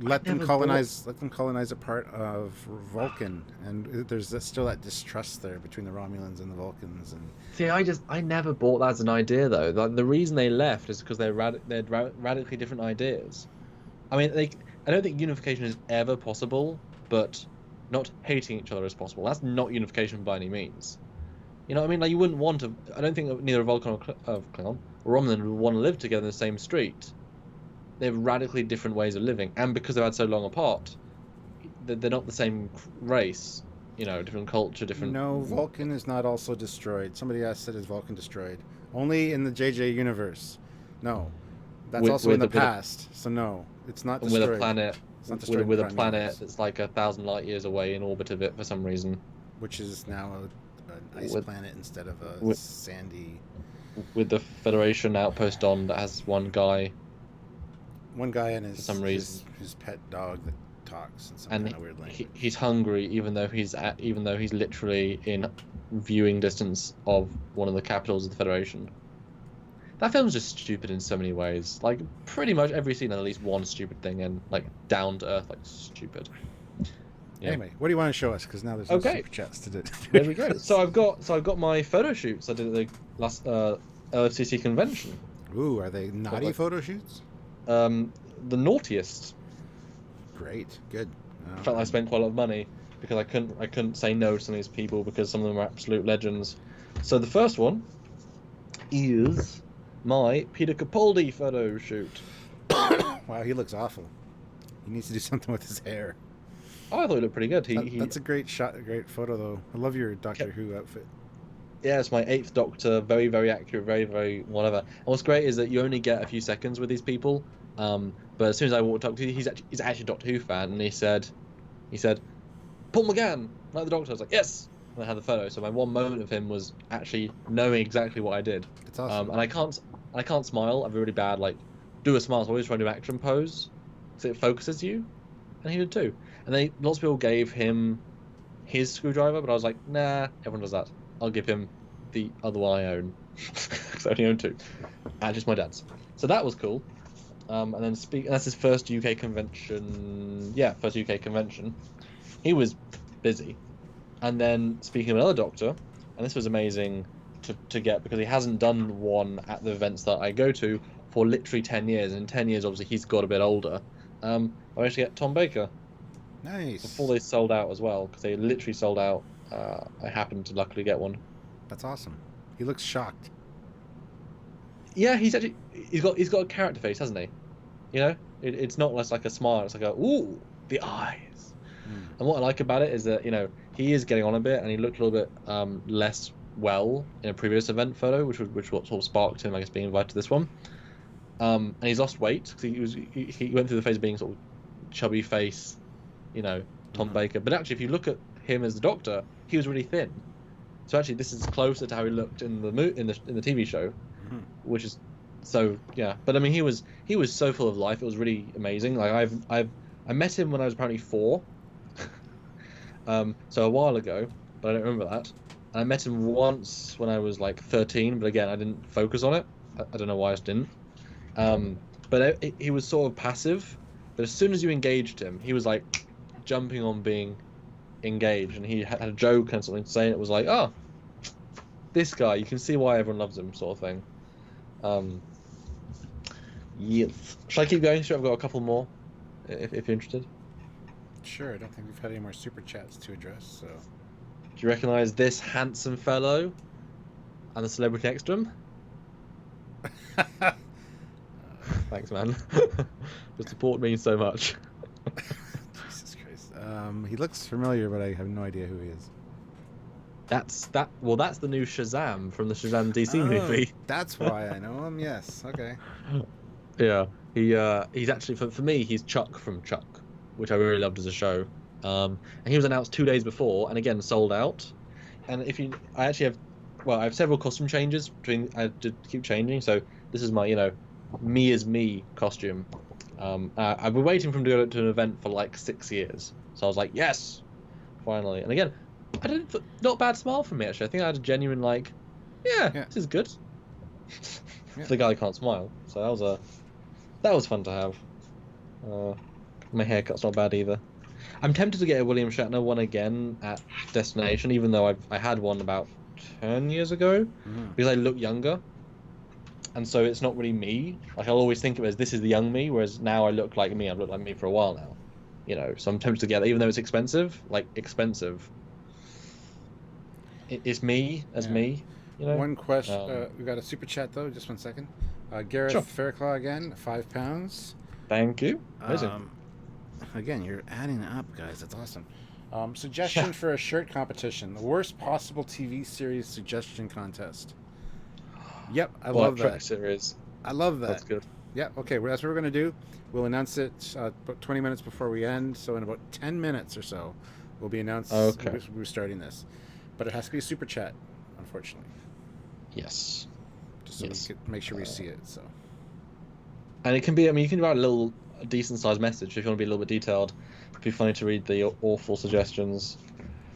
let them colonize a part of Vulcan, and there's still that distrust there between the Romulans and the Vulcans. And see, I never bought that as an idea though. Like, the reason they left is because they had radically different ideas. I mean, I don't think unification is ever possible, but not hating each other is possible. That's not unification by any means. You know what I mean? Like, you wouldn't want to. I don't think neither a Vulcan or Klingon or Romulan would want to live together in the same street. They have radically different ways of living, and because they've had so long apart, they're not the same race. You know, different culture, different. No, Vulcan is not also destroyed. Somebody asked, "Is Vulcan destroyed?" Only in the JJ universe. No, that's also in the past. So no, it's not destroyed. With a planet. With a planet that's like 1,000 light years away in orbit of it for some reason, which is now an ice planet instead of a sandy. With the Federation outpost on that has one guy and his for some reason his pet dog that talks in some and kind of weird language. He's hungry even though he's literally in viewing distance of one of the capitals of the Federation. That film's just stupid in so many ways. Like, pretty much every scene has at least one stupid thing, and like down to earth, like stupid. Yeah. Anyway, what do you want to show us? Because now there's no super chats to do. There we go. So I've got my photo shoots I did at the last LFCC convention. Ooh, are they naughty photo shoots? The naughtiest. Great, good. I felt like I spent quite a lot of money because I couldn't say no to some of these people because some of them are absolute legends. So the first one is my Peter Capaldi photo shoot. Wow, he looks awful. He needs to do something with his hair. Oh, I thought he looked pretty good. That's a great shot, a great photo, though. I love your Doctor Who outfit. Yeah, it's my 8th Doctor. Very, very accurate. Very, very whatever. And what's great is that you only get a few seconds with these people. But as soon as I walked up to he's actually a Doctor Who fan, and he said, Paul McGann, like the Doctor. I was like, yes. And I had the photo. So my one moment of him was actually knowing exactly what I did. It's awesome. And I can't smile. I'm really bad. Like, do a smile. So I always try to do action pose, so it focuses you. And he did too. And then lots of people gave him his screwdriver, but I was like, nah, everyone does that. I'll give him the other one I own, because I only own 2. And just my dad's. So that was cool. And then that's his first UK convention. Yeah, first UK convention. He was busy. And then speaking of another Doctor, and this was amazing to get because he hasn't done one at the events that I go to for literally 10 years. And in 10 years, obviously, he's got a bit older. I managed to get Tom Baker. Nice. Before they sold out as well, because they literally sold out. I happened to luckily get one. That's awesome. He looks shocked. Yeah, he's got a character face, hasn't he? You know, it's not less like a smile. It's like a ooh, the eyes. And what I like about it is that he is getting on a bit, and he looked a little bit less well in a previous event photo, which what sort of sparked him, I guess, being invited to this one. And he's lost weight because he went through the phase of being sort of chubby face, Tom Baker. But actually, if you look at him as the Doctor, he was really thin. So actually, this is closer to how he looked in the TV show, which is so yeah. But I mean, he was so full of life. It was really amazing. Like I met him when I was apparently 4, so a while ago, but I don't remember that. And I met him once when I was like 13, but again, I didn't focus on it. I don't know why I just didn't. But he was sort of passive. But as soon as you engaged him, he was like jumping on being engaged, and he had a joke and something to say, and it was like, oh, this guy, you can see why everyone loves him, sort of thing. Yes. Shall I keep going? Sure, I've got a couple more, if you're interested. Sure, I don't think we've had any more super chats to address, so. Do you recognise this handsome fellow and the celebrity next to him? Thanks, man. Your support means so much. Jesus Christ. He looks familiar, but I have no idea who he is. That's the new Shazam from the Shazam DC movie. That's why I know him. Yes. Okay. Yeah. He's actually for me he's Chuck from Chuck, which I really loved as a show. And he was announced 2 days before, and again sold out. And I have several costume changes I did keep changing. So this is my me as me costume. I've been waiting for him to go to an event for like 6 years. So I was like, yes, finally. And again, not a bad smile from me actually. I think I had a genuine yeah. This is good. Yeah. For the guy who can't smile. So that was fun to have. My haircut's not bad either. I'm tempted to get a William Shatner one again at Destination, even though I had one about 10 years ago, because I look younger. And so it's not really me. Like I'll always think of it as this is the young me, whereas now I look like me. I've looked like me for a while now. So I'm tempted to get that, even though it's expensive. It's me as me. One question. We got a super chat though. Just 1 second. Gareth Fairclaw again, £5. Thank you. Amazing. Again, you're adding up, guys. That's awesome. Suggestion for a shirt competition. The worst possible TV series suggestion contest. Yep, I love that. Series. I love that. That's good. Yeah, okay, well, that's what we're going to do. We'll announce it about 20 minutes before we end. So in about 10 minutes or so, we'll be announced we're starting this. But it has to be a super chat, unfortunately. Yes. Just so we can make sure we see it. So. And it can be, you can write a decent-sized message if you want to be a little bit detailed. It'd be funny to read the awful suggestions.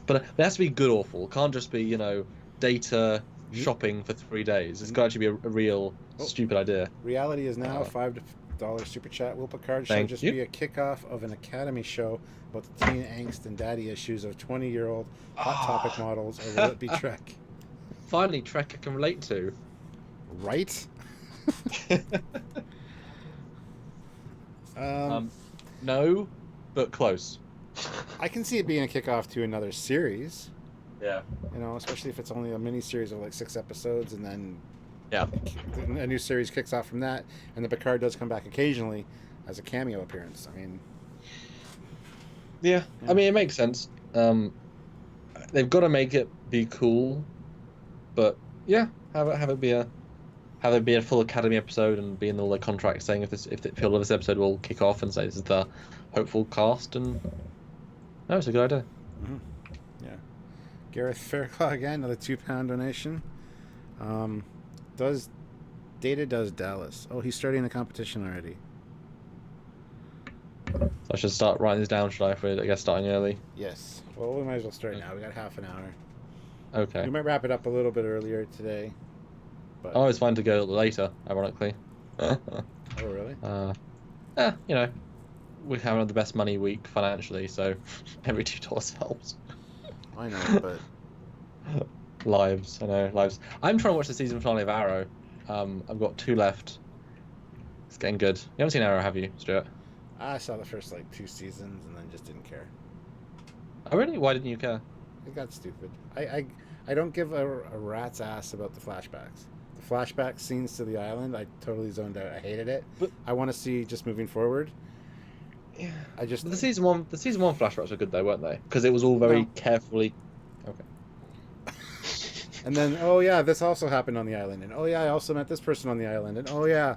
But it has to be good awful. It can't just be, data shopping for 3 days. It's got to actually be a real stupid idea. Reality is now $5 super chat. Will Picard should just be a kickoff of an Academy show about the teen angst and daddy issues of 20-year-old hot topic models, or will it be Trek? Finally, Trek I can relate to. Right? No, but close. I can see it being a kickoff to another series. Yeah. Especially if it's only a mini series of like 6 episodes, and then Yeah. a new series kicks off from that, and the Picard does come back occasionally as a cameo appearance. I mean, Yeah. yeah. I mean, it makes sense. They've got to make it be cool, but yeah, have it be a full Academy episode and be in all the contracts saying if they feel this episode will kick off and say this is the hopeful cast, and no, it's a good idea. Mm-hmm. Yeah. Gareth Fairclough again, another £2 donation. Does Dallas? Oh, he's starting the competition already. So I should start writing this down, should I? For I guess starting early. Yes. Well, we might as well start now. We got half an hour. Okay. We might wrap it up a little bit earlier today. But... Oh, it's fine to go later, ironically. Oh, really? You know, we have the best money week financially, so every $2 helps. I know, but lives. I'm trying to watch the season finale of Arrow. I've got 2 left. It's getting good. You haven't seen Arrow, have you, Stuart? I saw the first 2 seasons and then just didn't care. Oh, really? Why didn't you care? It got stupid. I don't give a rat's ass about the flashbacks. The flashback scenes to the island, I totally zoned out. I hated it. But I want to see just moving forward. yeah, I just the season one flashbacks were good though, weren't they? Because it was all very carefully. Okay. And then, oh yeah, this also happened on the island, and oh yeah, I also met this person on the island, and oh yeah,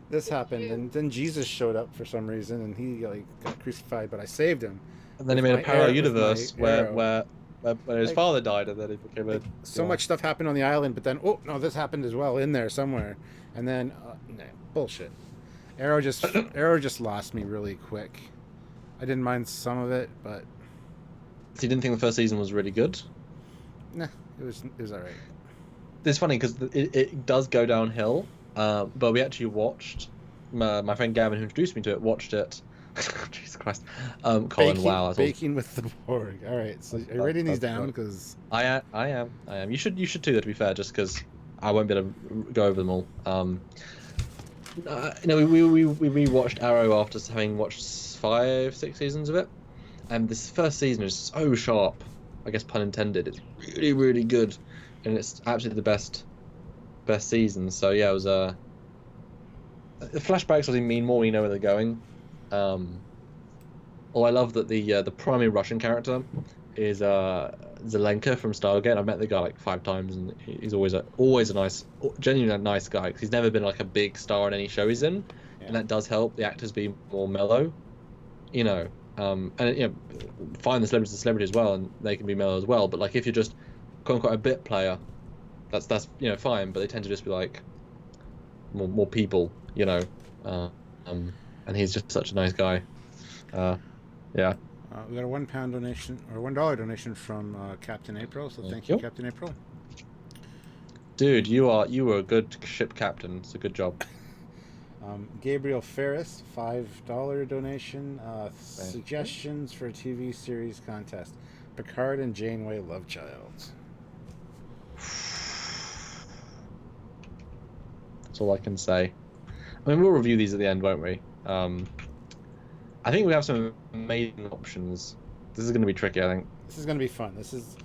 this happened, and then Jesus showed up for some reason, and he got crucified, but I saved him. And then he made a parallel universe where his father died, and then he became a. So much stuff happened on the island, but then oh no, this happened as well in there somewhere, and then bullshit. Arrow just lost me really quick. I didn't mind some of it, but So you didn't think the first season was really good? nah, it was alright. It's funny because it does go downhill, but we actually watched. My friend Gavin, who introduced me to it, watched it. Jesus Christ, Colin, wow, Baking with the Borg. All right, so are you writing these down? Because I am. You should too. To be fair, just because I won't be able to go over them all. We rewatched Arrow after having watched 5-6 seasons of it, and this first season is so sharp. I guess pun intended. It's really, really good, and it's absolutely the best season. So yeah, it was the flashbacks obviously mean more when you know where they're going. I love that the primary Russian character is Zelenka from Stargate. I've met the guy 5 times, and he's always a nice, genuinely nice guy. Because he's never been a big star in any show he's in, and that does help the actors be more mellow, and find the celebrity as well, and they can be mellow as well. But if you're just quote unquote a bit player, that's fine. But they tend to just be more people, and he's just such a nice guy. Yeah. We got a £1 donation or $1 donation from Captain April. So thank you, Captain April. Dude, you were a good ship captain. It's a good job. Gabriel Ferris, $5 donation. Suggestions for a TV series contest: Picard and Janeway love child. That's all I can say. I mean, we'll review these at the end, won't we? I think we have some amazing options. This is going to be tricky, I think. This is going to be fun. This is...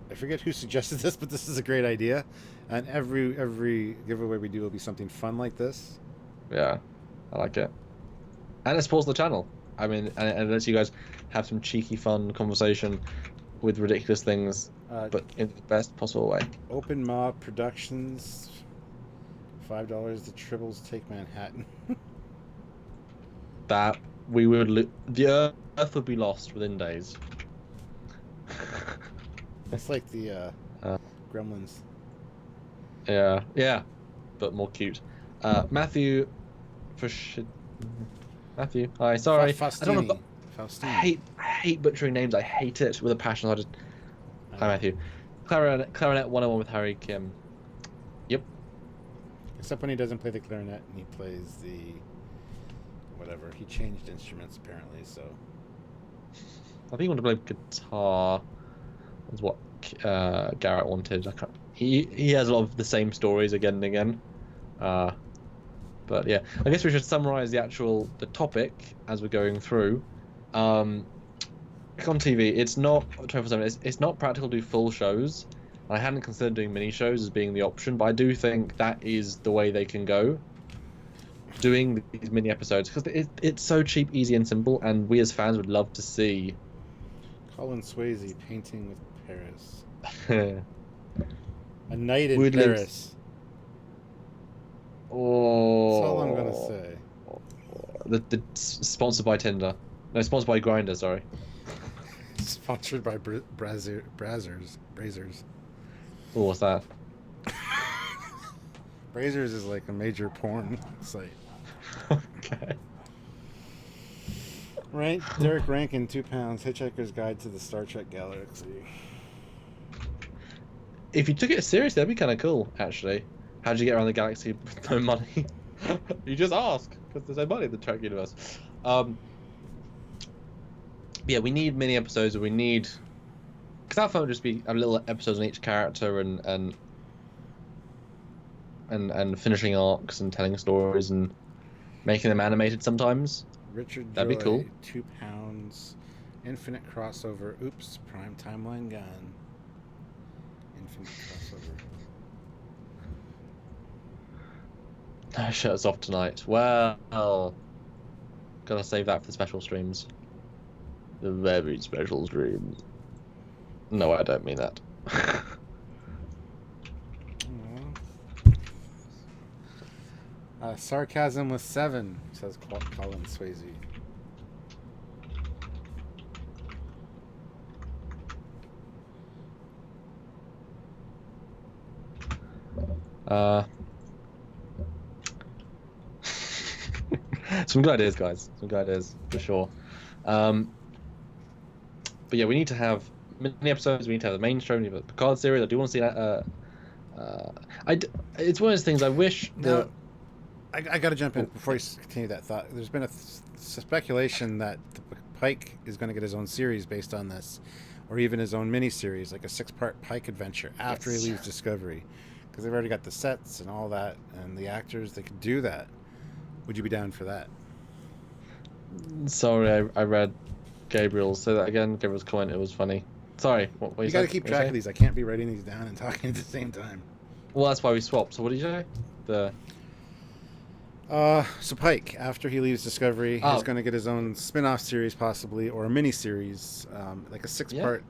I forget who suggested this, but this is a great idea. And every giveaway we do will be something fun like this. Yeah, I like it. And it supports the channel. I mean, and it lets you guys have some cheeky, fun conversation with ridiculous things, but in the best possible way. Open Mob Productions, $5. The Tribbles Take Manhattan. That we would the Earth would be lost within days. It's like the Gremlins. Yeah, but more cute. Matthew, Matthew. Hi, sorry. Faustini. I don't know. I hate butchering names. I hate it with a passion. Hi, Matthew. Clarinet 101 with Harry Kim. Yep. Except when he doesn't play the clarinet and he plays the whatever. He changed instruments apparently, so. I think he wanted to play guitar. That's what Garrett wanted. He has a lot of the same stories again and again. But yeah, I guess we should summarize the topic as we're going through. On TV, it's not 24/7. It's not practical to do full shows. I hadn't considered doing mini shows as being the option, but I do think that is the way they can go. Doing these mini episodes, because it's so cheap, easy, and simple, and we as fans would love to see. Colin Swayze painting with Paris. A night in Paris. Oh, that's all I'm gonna say. The sponsored by Tinder. No, sponsored by Grindr. Sorry. Sponsored by Brazzers. Oh, what's that? Brazzers is like a major porn site. Okay. Right, Derek Rankin, 2 pounds. Hitchhiker's Guide to the Star Trek Galaxy. If you took it seriously, that'd be kind of cool, actually. How'd you get around the galaxy with no money? You just ask, because there's no money in the Trek universe. Yeah, we need mini episodes, or we need... Because that phone would just be a little episodes on each character and finishing arcs and telling stories and making them animated sometimes. Richard That'd be cool. 2 pounds. Infinite crossover. Oops, prime timeline gun. Infinite crossover. Shirts off tonight. Well, gotta save that for the special streams. The very special streams. No, I don't mean that. Sarcasm with 7, says Colin Swayze. Some good ideas, guys. Some good ideas, for sure. But yeah, we need to have mini episodes. We need to have the main show. We need to have the Picard series. I do want to see that. It's one of those things I wish... I got to jump in before you continue that thought. There's been a speculation that Pike is going to get his own series based on this, or even his own mini-series, like a 6-part Pike adventure after he leaves Discovery. Because they've already got the sets and all that, and the actors, they could do that. Would you be down for that? Sorry, I read Gabriel. Say that again. Gabriel's comment. It was funny. Sorry. What you got to keep track of these. I can't be writing these down and talking at the same time. Well, that's why we swapped. So what did you say? So Pike, after he leaves Discovery, he's going to get his own spin-off series, possibly, or a mini-series, like a 6-part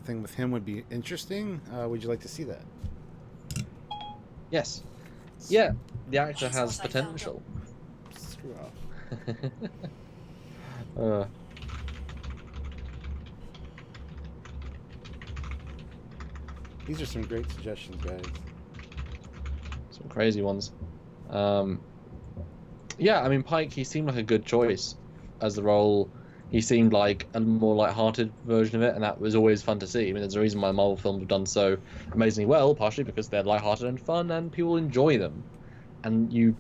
thing with him would be interesting. Would you like to see that? Yes. Yeah, the actor has potential. Screw off. These are some great suggestions, guys. Some crazy ones. Yeah, I mean, Pike, he seemed like a good choice as the role. He seemed like a more light-hearted version of it, and that was always fun to see. I mean, there's a reason why Marvel films have done so amazingly well, partially because they're light-hearted and fun, and people enjoy them. And you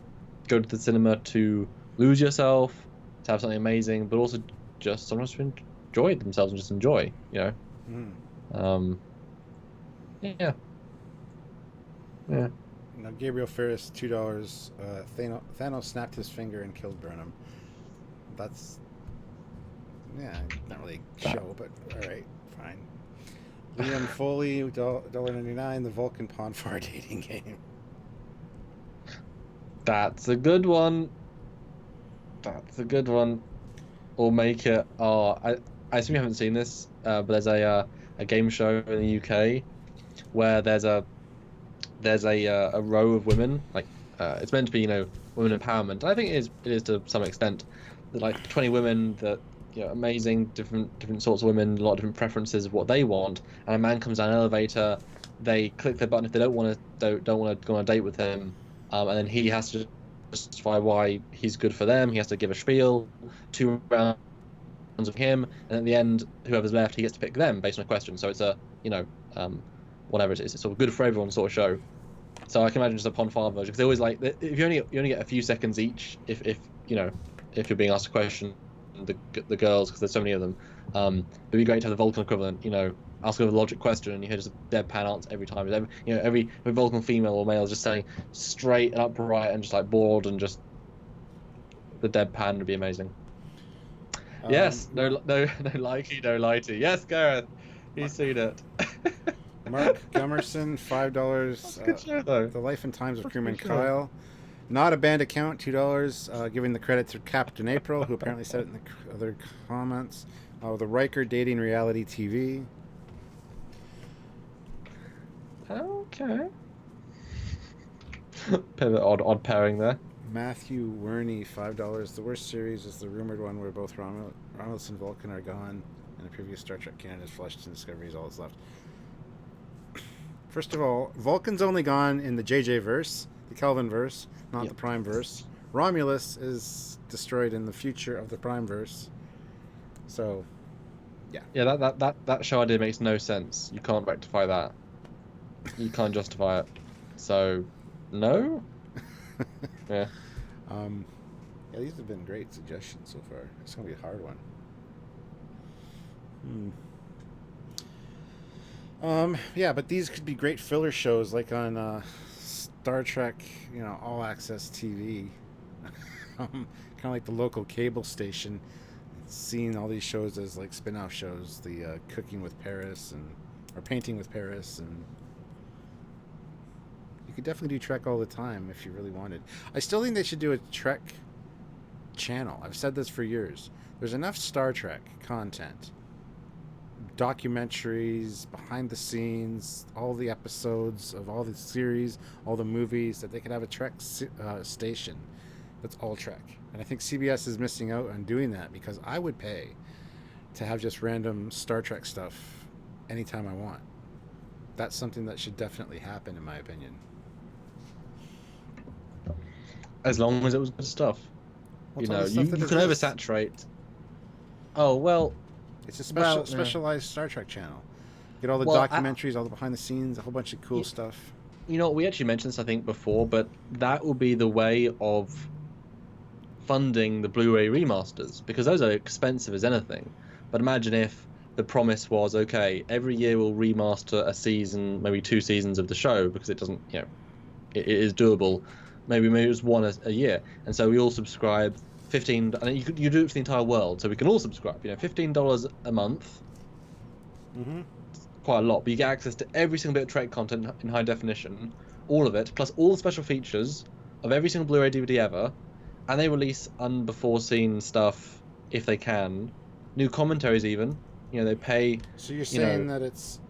go to the cinema to lose yourself, to have something amazing, but also just sometimes to enjoy themselves and just enjoy, you know? Yeah. Now, Gabriel Ferris, $2. Thanos snapped his finger and killed Burnham. That's... Yeah, not really a show, but alright, fine. Liam Foley, $1.99, the Vulcan Ponfar dating game. That's a good one. Or make it... I assume you haven't seen this, but there's a game show in the UK where there's a row of women, like it's meant to be, you know, women empowerment. I think it is to some extent. There's like 20 women that, you know, amazing, different sorts of women, a lot of different preferences of what they want. And a man comes down an elevator, they click their button if they don't want to go on a date with him, and then he has to justify why he's good for them. He has to give a spiel, 2 rounds of him, and at the end, whoever's left, he gets to pick them based on a question. So it's a, you know, whatever it is, it's sort of good for everyone sort of show. So I can imagine just a Ponfar version, because they always like, if you only get a few seconds each, if you know, if you're being asked a question, the girls, because there's so many of them, it'd be great to have the Vulcan equivalent, you know, ask a logic question and you hear just a deadpan answer every time. Every Vulcan female or male is just saying straight and upright and just like bored, and just the deadpan would be amazing. Yes, no likey, no lighty. Yes, Gareth, he's seen it. Mark Gummerson, $5. That's a good show, though. The Life and Times of That's a Crewman good show. Kyle. Not a band account, $2. Giving the credit to Captain April, who apparently said it in the other comments. The Riker dating reality TV. Okay. Bit of an odd pairing there. Matthew Werney, $5. The worst series is the rumored one where both Romulus and Vulcan are gone, and the previous Star Trek canon is flushed, and Discovery is all that's left. First of all, Vulcan's only gone in the JJ verse, the Kelvin verse, not the Prime verse. Romulus is destroyed in the future of the Prime verse. So, yeah. Yeah, that show idea makes no sense. You can't rectify that. You can't justify it. So, no? Yeah. Yeah, these have been great suggestions so far. It's going to be a hard one. Yeah, but these could be great filler shows, like on Star Trek, All Access TV. Kind of like the local cable station. Seeing all these shows as like spin-off shows, the Cooking with Paris or Painting with Paris, and you could definitely do Trek all the time if you really wanted. I still think they should do a Trek channel. I've said this for years. There's enough Star Trek content, documentaries, behind the scenes, all the episodes of all the series, all the movies, that they could have a Trek station that's all Trek. And I think CBS is missing out on doing that, because I would pay to have just random Star Trek stuff anytime I want. That's something that should definitely happen, in my opinion. As long as it was good stuff. Well, you can oversaturate. Oh, well... It's a specialized Star Trek channel. Get all the documentaries, all the behind the scenes, a whole bunch of cool stuff. We actually mentioned this, I think, before, but that will be the way of funding the Blu-ray remasters, because those are expensive as anything. But imagine if the promise was, okay, every year we'll remaster a season, maybe 2 seasons of the show, because it doesn't, it is doable. Maybe it was one a year, and so we all subscribe. $15, and you do it for the entire world, so we can all subscribe. $15 a month. Mm-hmm. Quite a lot, but you get access to every single bit of Trek content in high definition, all of it, plus all the special features of every single Blu-ray DVD ever, and they release unbefore-seen stuff if they can, new commentaries even. They pay. So you're saying that it's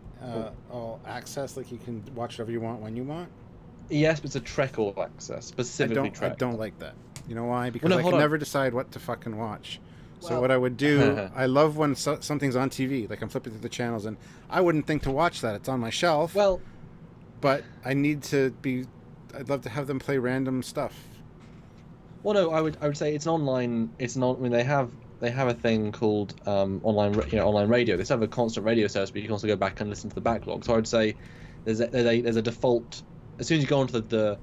all access, like you can watch whatever you want when you want? Yes, but it's a Trek all access, specifically Trek. I don't like that. You know why? Because I can never decide what to fucking watch. So what I would do, I love when something's on TV, like I'm flipping through the channels, and I wouldn't think to watch that. It's on my shelf. Well, but I need to be. I'd love to have them play random stuff. Well, no, I would say it's an online. It's not. I mean, they have a thing called online radio. They still have a constant radio service, but you can also go back and listen to the backlog. So I would say there's a default. As soon as you go onto the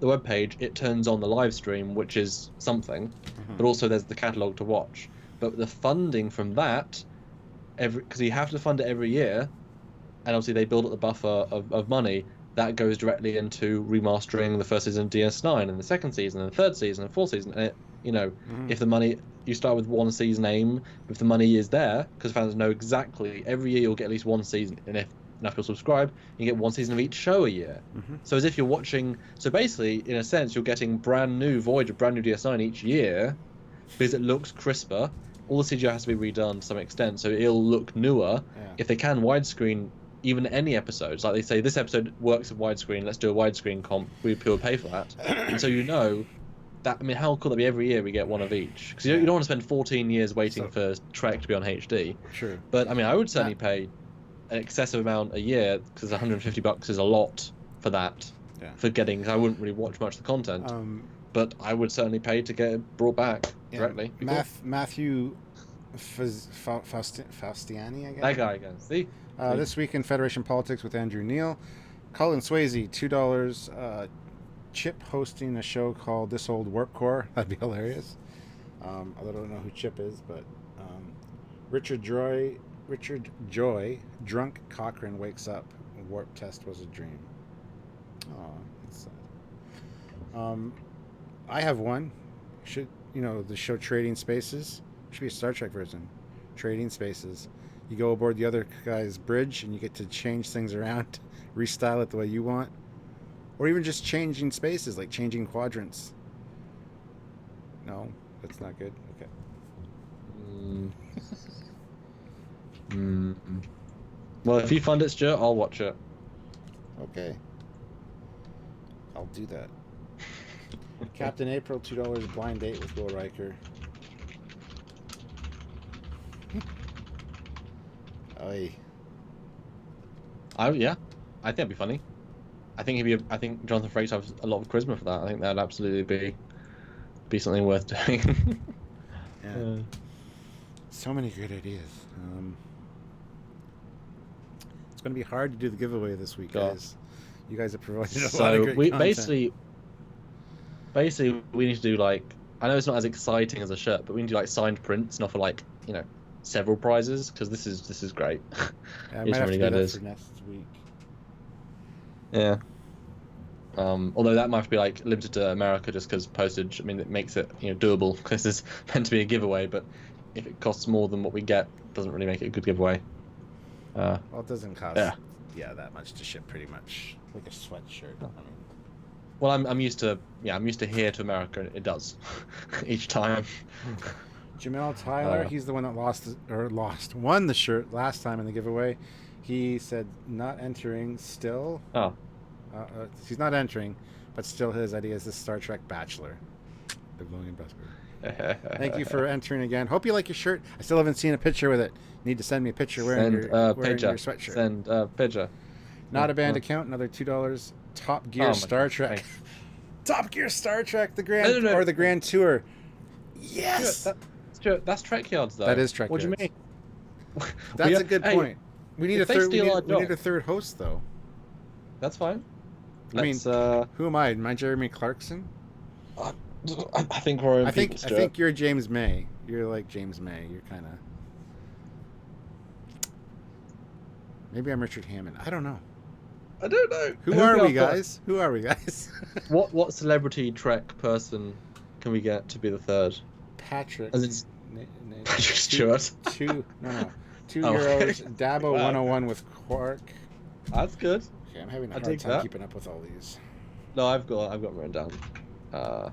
web page, it turns on the live stream, which is something, but also there's the catalog to watch. But the funding from that, because you have to fund it every year, and obviously they build up the buffer of money, that goes directly into remastering the first season of DS9 and the second season and the third season and fourth season. And it, if the money, you start with one season aim, if the money is there, because fans know exactly, every year you'll get at least one season, and if enough people subscribe, you get one season of each show a year. So as if you're watching, so basically, in a sense, you're getting brand new Voyager, brand new DS9 each year, because it looks crisper. All the CGI has to be redone to some extent, so it'll look newer. If they can widescreen even any episodes, like they say, this episode works with widescreen, let's do a widescreen comp, people pay for that. And so that, I mean, how cool that be every year we get one of each? Because you don't want to spend 14 years waiting for Trek to be on HD. Sure. But I mean, I would certainly pay an excessive amount a year, because $150 is a lot for that. For getting, because I wouldn't really watch much of the content. But I would certainly pay to get it brought back directly. Matthew Faustiani, I guess. That guy again. See? This week in Federation Politics with Andrew Neil. Colin Swayze, $2. Chip hosting a show called This Old Warp Core. That'd be hilarious. I don't know who Chip is, but Richard Joy, drunk Cochrane wakes up. Warp test was a dream. Oh, that's sad. I have one. The show Trading Spaces. Should be a Star Trek version. Trading Spaces. You go aboard the other guy's bridge, and you get to change things around, restyle it the way you want, or even just changing spaces, like changing quadrants. No, that's not good. Okay. Well, if you find it, Stuart, I'll watch it. Okay. I'll do that. Captain April, $2 blind date with Will Riker. Oy. Yeah, I think it'd be funny. I think I think Jonathan Frakes has a lot of charisma for that. I think that'd absolutely be something worth doing. Yeah. So many great ideas. It's going to be hard to do the giveaway this week, guys. You guys have provided a lot of great content. Basically, we need to do like, I know it's not as exciting as a shirt, but we need to do like signed prints and offer like, several prizes, because this is great. Yeah, I might have to do that for next week. Yeah. Although that might be like limited to America just because postage. I mean, it makes it doable because it's meant to be a giveaway. But if it costs more than what we get, it doesn't really make it a good giveaway. Well, it doesn't cost that much to ship, pretty much, like a sweatshirt. I mean. Well, I'm used to here to America, and it does each time. Jamel Tyler, he's the one that won the shirt last time in the giveaway. He said not entering still. Oh. He's not entering, but still his idea is the Star Trek Bachelor. Live long and prosper. Thank you for entering again. Hope you like your shirt. I still haven't seen a picture with it. Need to send me a picture wearing your sweatshirt. Send a picture. Not a band account, another $2. Top Gear Star Trek. Top Gear Star Trek, the Grand or the Grand Tour. Yes. That's Trek Yards though. That is Trek Yards. What do you mean? That's a good point. We need a third. We need a third host though. That's fine. I mean, who am I? Am I Jeremy Clarkson? I think we're. I think you're James May. You're like James May. You're kind of. Maybe I'm Richard Hammond. I don't know. I don't know. Who are we, guys? Who are we, guys? What celebrity Trek person can we get to be the third? Patrick. Patrick Stewart. 2 euros. Dabo 101 with Quark. That's good. Okay, I'm having a hard time keeping up with all these. No, I've got written down. I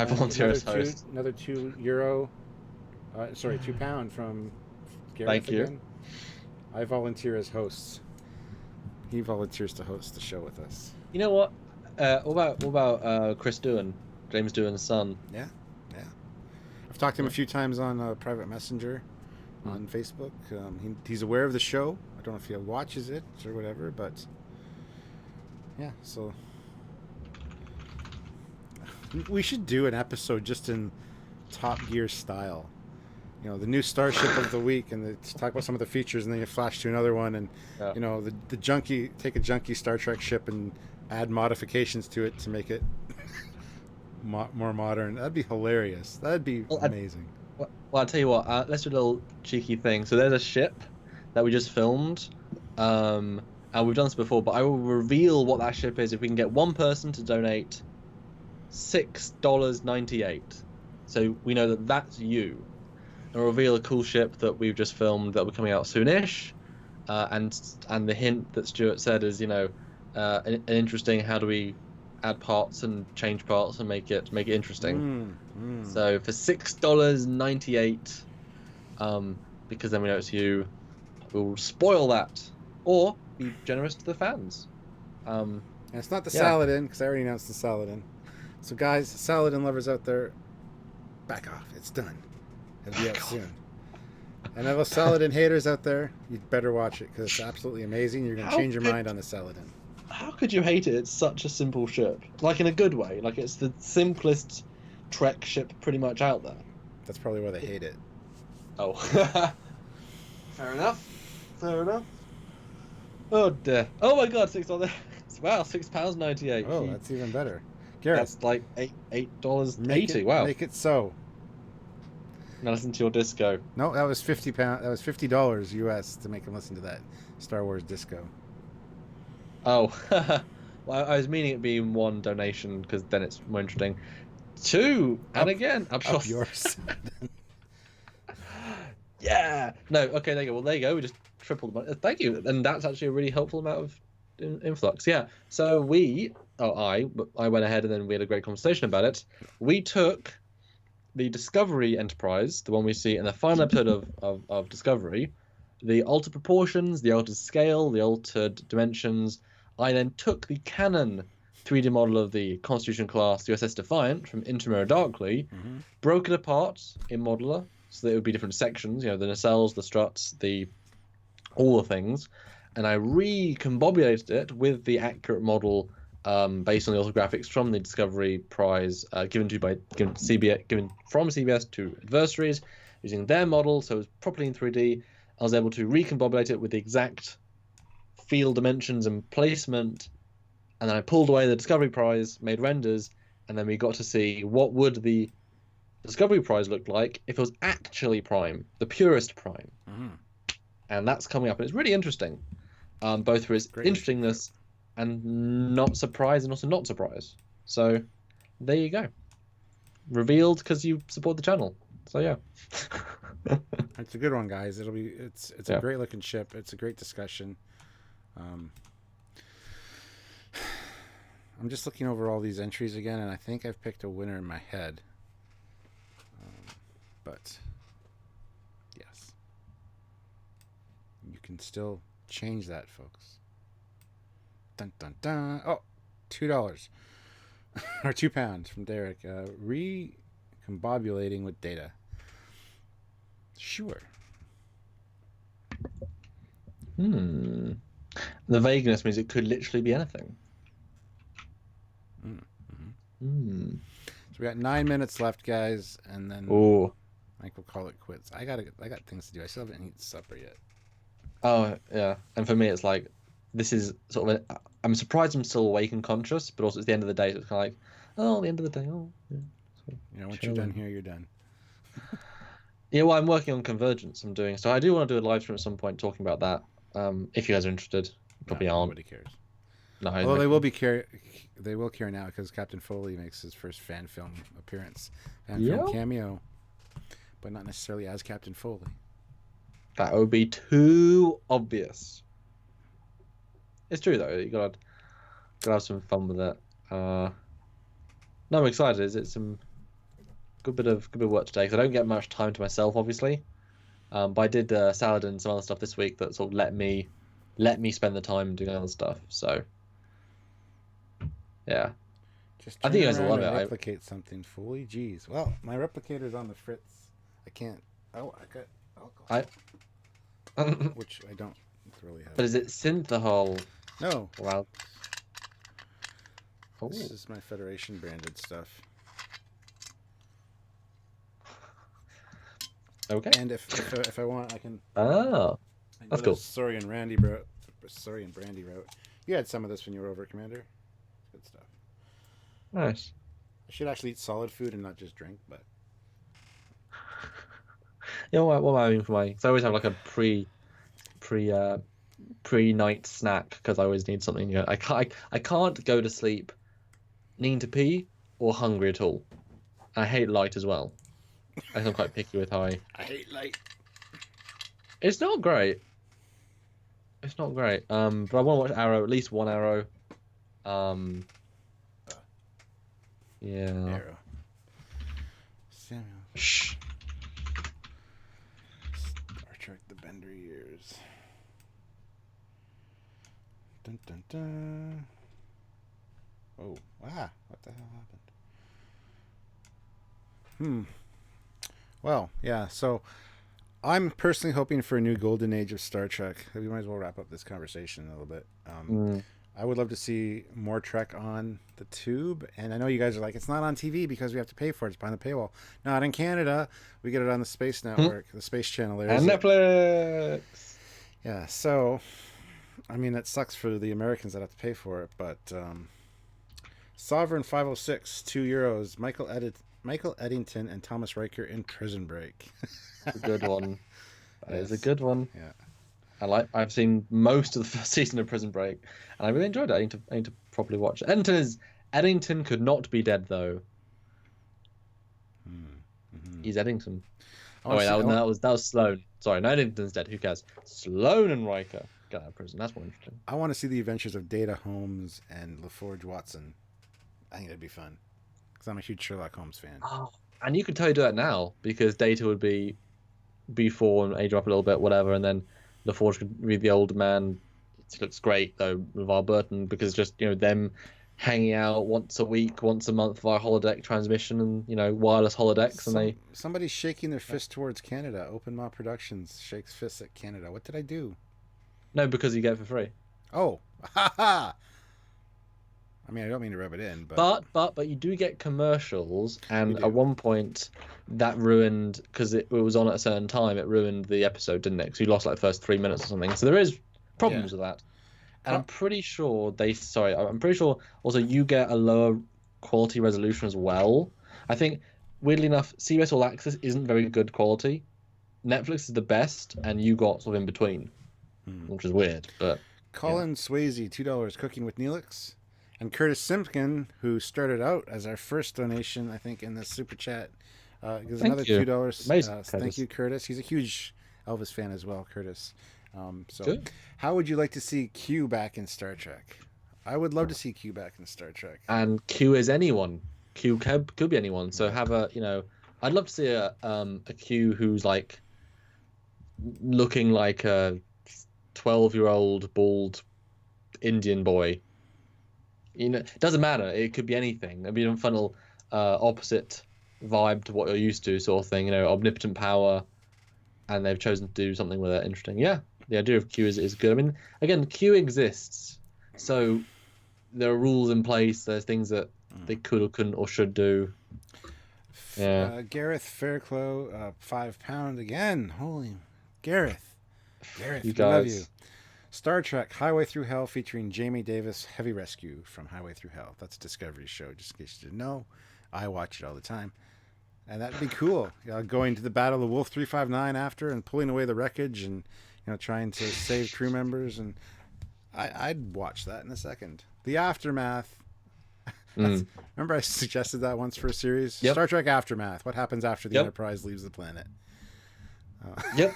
volunteer as host. Another €2. Sorry, £2 from Gareth. Thank you. Again. I volunteer as hosts. He volunteers to host the show with us. You know what? What about Chris Doohan, James Doohan's son? Yeah. I've talked to him a few times on private messenger on Facebook. He's aware of the show. I don't know if he watches it or whatever, but yeah. So we should do an episode just in Top Gear style. The new starship of the week, and talk about some of the features, and then you flash to another one, and the junkie, take a junkie Star Trek ship and add modifications to it to make it more modern. That'd be hilarious. That'd be amazing. Well, I'll tell you what. Let's do a little cheeky thing. So there's a ship that we just filmed, and we've done this before, but I will reveal what that ship is if we can get one person to donate $6.98. So we know that that's you. And reveal a cool ship that we've just filmed that will be coming out soonish, and the hint that Stuart said is an interesting, how do we add parts and change parts and make it interesting. So for $6.98, because then we know it's you, we'll spoil that or be generous to the fans. And it's not the Saladin, because I already announced the Saladin. So guys, Saladin lovers out there, back off. It's done. It'll be out soon. And all the Saladin haters out there, you'd better watch it, because it's absolutely amazing. You're going to change your mind on the Saladin. How could you hate it? It's such a simple ship. Like, in a good way. Like, it's the simplest Trek ship pretty much out there. That's probably why they hate it. Oh. Fair enough. Oh, dear. Oh, my God, $6. Wow, £6.98. Oh, that's even better. Garrett. That's like $8.80. Wow. Make it so. Now listen to your disco. No, that was £50. That was $50 US to make him listen to that Star Wars disco. Oh, well, I was meaning it being one donation because then it's more interesting. Two, and again, up yours. Yeah. No. Okay. There you go. Well, there you go. We just tripled the money. Thank you. And that's actually a really helpful amount of influx. Yeah. So I went ahead and then we had a great conversation about it. We took the Discovery Enterprise, the one we see in the final episode of Discovery, the altered proportions, the altered scale, the altered dimensions. I then took the canon 3D model of the Constitution class USS Defiant from Intramural Darkly, broke it apart in Modeler so that it would be different sections, the nacelles, the struts, all the things, and I recombobulated it with the accurate model based on the orthographics from the Discovery Prize given from CBS to adversaries using their model, so it was properly in 3D. I was able to recombobulate it with the exact field dimensions and placement, and then I pulled away the Discovery Prize, made renders, and then we got to see what would the Discovery Prize look like if it was actually Prime, the purest Prime. And that's coming up, and it's really interesting, both for its interestingness and not surprise, and also not surprise. So there you go, revealed because you support the channel. So yeah. It's a good one, guys. It's a great looking ship. It's a great discussion. I'm just looking over all these entries again, and I think I've picked a winner in my head. But yes, you can still change that, folks. Dun dun dun. Oh, $2 or £2 from Derek. Recombobulating with data. Sure. The vagueness means it could literally be anything. So we got 9 minutes left, guys, and then I think we'll call it quits. I got things to do. I still haven't eaten supper yet. Oh yeah, and for me it's like this is sort of I'm surprised I'm still awake and conscious, but also it's the end of the day, so it's kind of like, oh, the end of the day. Oh, yeah. Once you're done here, you're done. Yeah, well, I'm working on Convergence. So I do want to do a live stream at some point talking about that. If you guys are interested, probably aren't. Nobody cares. No, although they will care now because Captain Foley makes his first fan film appearance, film cameo, but not necessarily as Captain Foley. That would be too obvious. It's true though. You gotta have some fun with it. No, I'm excited. It's some good bit of work today because I don't get much time to myself, obviously. But I did salad and some other stuff this week that sort of let me spend the time doing other stuff. So yeah, I think you guys will love it. Replicate something fully. Jeez. Well, my replicator's on the fritz. I can't. Oh, I got alcohol. Which I don't really have. But is it Synthahol? No. Wow. Oh. This is my Federation branded stuff. Okay. And if I want, I can. Oh, that's cool. Sorry and Brandy route. You had some of this when you were over, Commander. Good stuff. Nice. I should actually eat solid food and not just drink, but. Yeah, what am I having for my? So I always have like a pre-night snack because I always need something. I can't go to sleep needing to pee or hungry at all. I hate light as well. I think I'm quite picky with how I hate light. It's not great. But I want to watch Arrow, at least one Arrow. Yeah. Arrow. Samuel. Shh. Star Trek: The Bender Years. Dun dun dun. Oh, wow. What the hell happened? Well, yeah, so I'm personally hoping for a new golden age of Star Trek. We might as well wrap up this conversation a little bit. I would love to see more Trek on the tube. And I know you guys are like, it's not on TV because we have to pay for it. It's behind the paywall. Not in Canada. We get it on the Space Network, the Space Channel. And Netflix. Yeah, so, I mean, it sucks for the Americans that have to pay for it. But Sovereign 506, €2. Michael Eddington and Thomas Riker in Prison Break. It's a good one. That is a good one. Yeah. I've seen most of the first season of Prison Break, and I really enjoyed it. I need to properly watch it. Eddington could not be dead though. He's Eddington. Oh wait, that was Sloane. Sorry, no Eddington's dead. Who cares? Sloane and Riker get out of prison. That's more interesting. I want to see the adventures of Data Holmes and LaForge Watson. I think it'd be fun because I'm a huge Sherlock Holmes fan. Oh, and you could totally do that now because Data would be B4 and age up a little bit, whatever, and then LaForge could be the older man. It looks great though, LeVar Burton, because just them hanging out once a week, once a month via holodeck transmission and wireless holodecks, and somebody's shaking their fist towards Canada. Open Maw Productions shakes fists at Canada. What did I do? No, because you get it for free. Oh, ha ha! I mean, I don't mean to rub it in, but you do get commercials, and at one point that ruined, because it was on at a certain time, it ruined the episode, didn't it? Because you lost like the first 3 minutes or something. So there is problems with that. And I'm pretty sure I'm pretty sure also you get a lower quality resolution as well. I think, weirdly enough, CBS All Access isn't very good quality. Netflix is the best, and you got sort of in between, which is weird. But Colin Swayze, $2, Cooking with Neelix. And Curtis Simpkin, who started out as our first donation, I think, in the super chat, gives another $2. Thank you, Curtis. He's a huge Elvis fan as well, Curtis. Good. How would you like to see Q back in Star Trek? I would love to see Q back in Star Trek. And Q is anyone. Q could be anyone. So have I'd love to see a Q who's like looking like a 12-year-old bald Indian boy. It doesn't matter. It could be anything. It'd be a fun little opposite vibe to what you're used to, sort of thing. Omnipotent power, and they've chosen to do something with it interesting. Yeah, the idea of Q is good. I mean, again, Q exists, so there are rules in place. There's things that they could or couldn't or should do. Yeah. Gareth Fairclough, £5 again. Holy Gareth, you guys. Love you. Star Trek Highway Through Hell featuring Jamie Davis, Heavy Rescue from Highway Through Hell. That's a Discovery show, just in case you didn't know. I watch it all the time. And that'd be cool. Going to the Battle of Wolf 359 after and pulling away the wreckage and trying to save crew members. And I'd watch that in a second. The Aftermath. Remember I suggested that once for a series? Yep. Star Trek Aftermath. What happens after the Enterprise leaves the planet? Yep.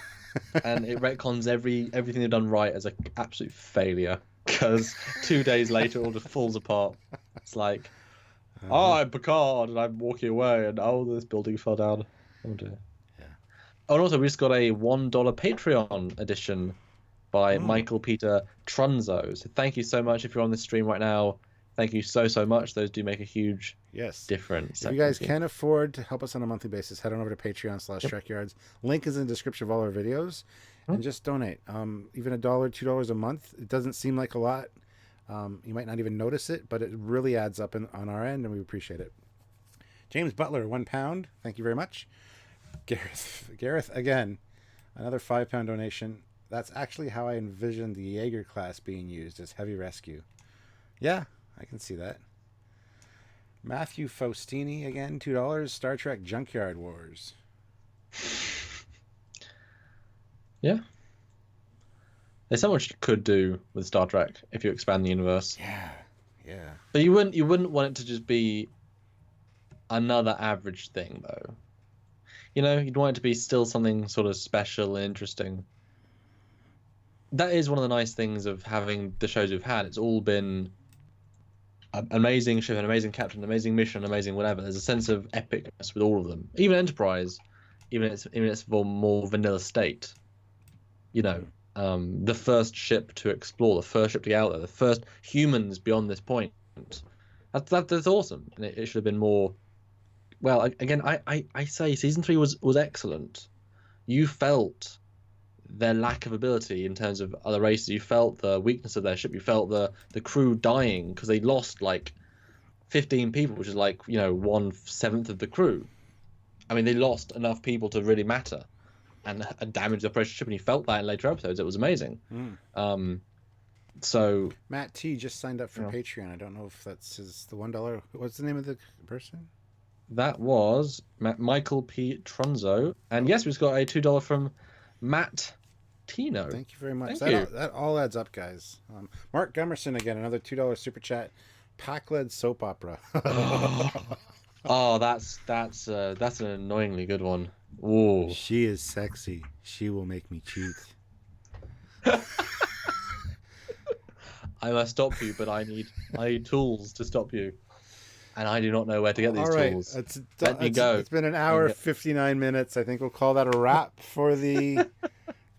And it retcons everything they've done right as an absolute failure, because 2 days later it all just falls apart. It's like, I'm Picard and I'm walking away and this building fell down. Oh dear. Yeah. Oh, and also we just got a $1 Patreon edition by Michael Peter Trunzo. So thank you so much if you're on this stream right now. Thank you so much. Those do make a huge difference. If you guys can afford to help us on a monthly basis, head on over to Patreon/TrekYards. Link is in the description of all our videos. And just donate. Even $1, $2 a month. It doesn't seem like a lot. You might not even notice it, but it really adds up on our end, and we appreciate it. James Butler, £1. Thank you very much. Gareth again, another £5 donation. That's actually how I envisioned the Jaeger class being used as heavy rescue. Yeah, I can see that. Matthew Faustini again, $2. Star Trek Junkyard Wars. Yeah. There's so much you could do with Star Trek if you expand the universe. Yeah. But you wouldn't want it to just be another average thing, though. You'd want it to be still something sort of special and interesting. That is one of the nice things of having the shows we've had. It's all been an amazing ship, an amazing captain, an amazing mission, amazing whatever. There's a sense of epicness with all of them. Even Enterprise, even its more vanilla state. The first ship to explore, the first ship to get out there, the first humans beyond this point. That's awesome, and it should have been more. Well, again, I say season 3 was excellent. You felt their lack of ability in terms of other races. You felt the weakness of their ship. You felt the crew dying because they lost like 15 people, which is like 1/7 of the crew. I mean, they lost enough people to really matter and damage the operational ship, and you felt that in later episodes. It was amazing. So Matt T just signed up for Patreon. I don't know if that's the $1. What's the name of the person? That was Michael P. Trunzo, and yes, we've got a $2 from Matt Tino. Thank you very much. Thank you. That all adds up, guys. Mark Gummerson again, another $2 super chat. Pac-led soap opera. Oh, that's an annoyingly good one. Ooh. She is sexy. She will make me cheat. I must stop you, but I need tools to stop you, and I do not know where to get these All right, tools. Let me it's, go. it's been an hour 59 minutes. I think we'll call that a wrap for the.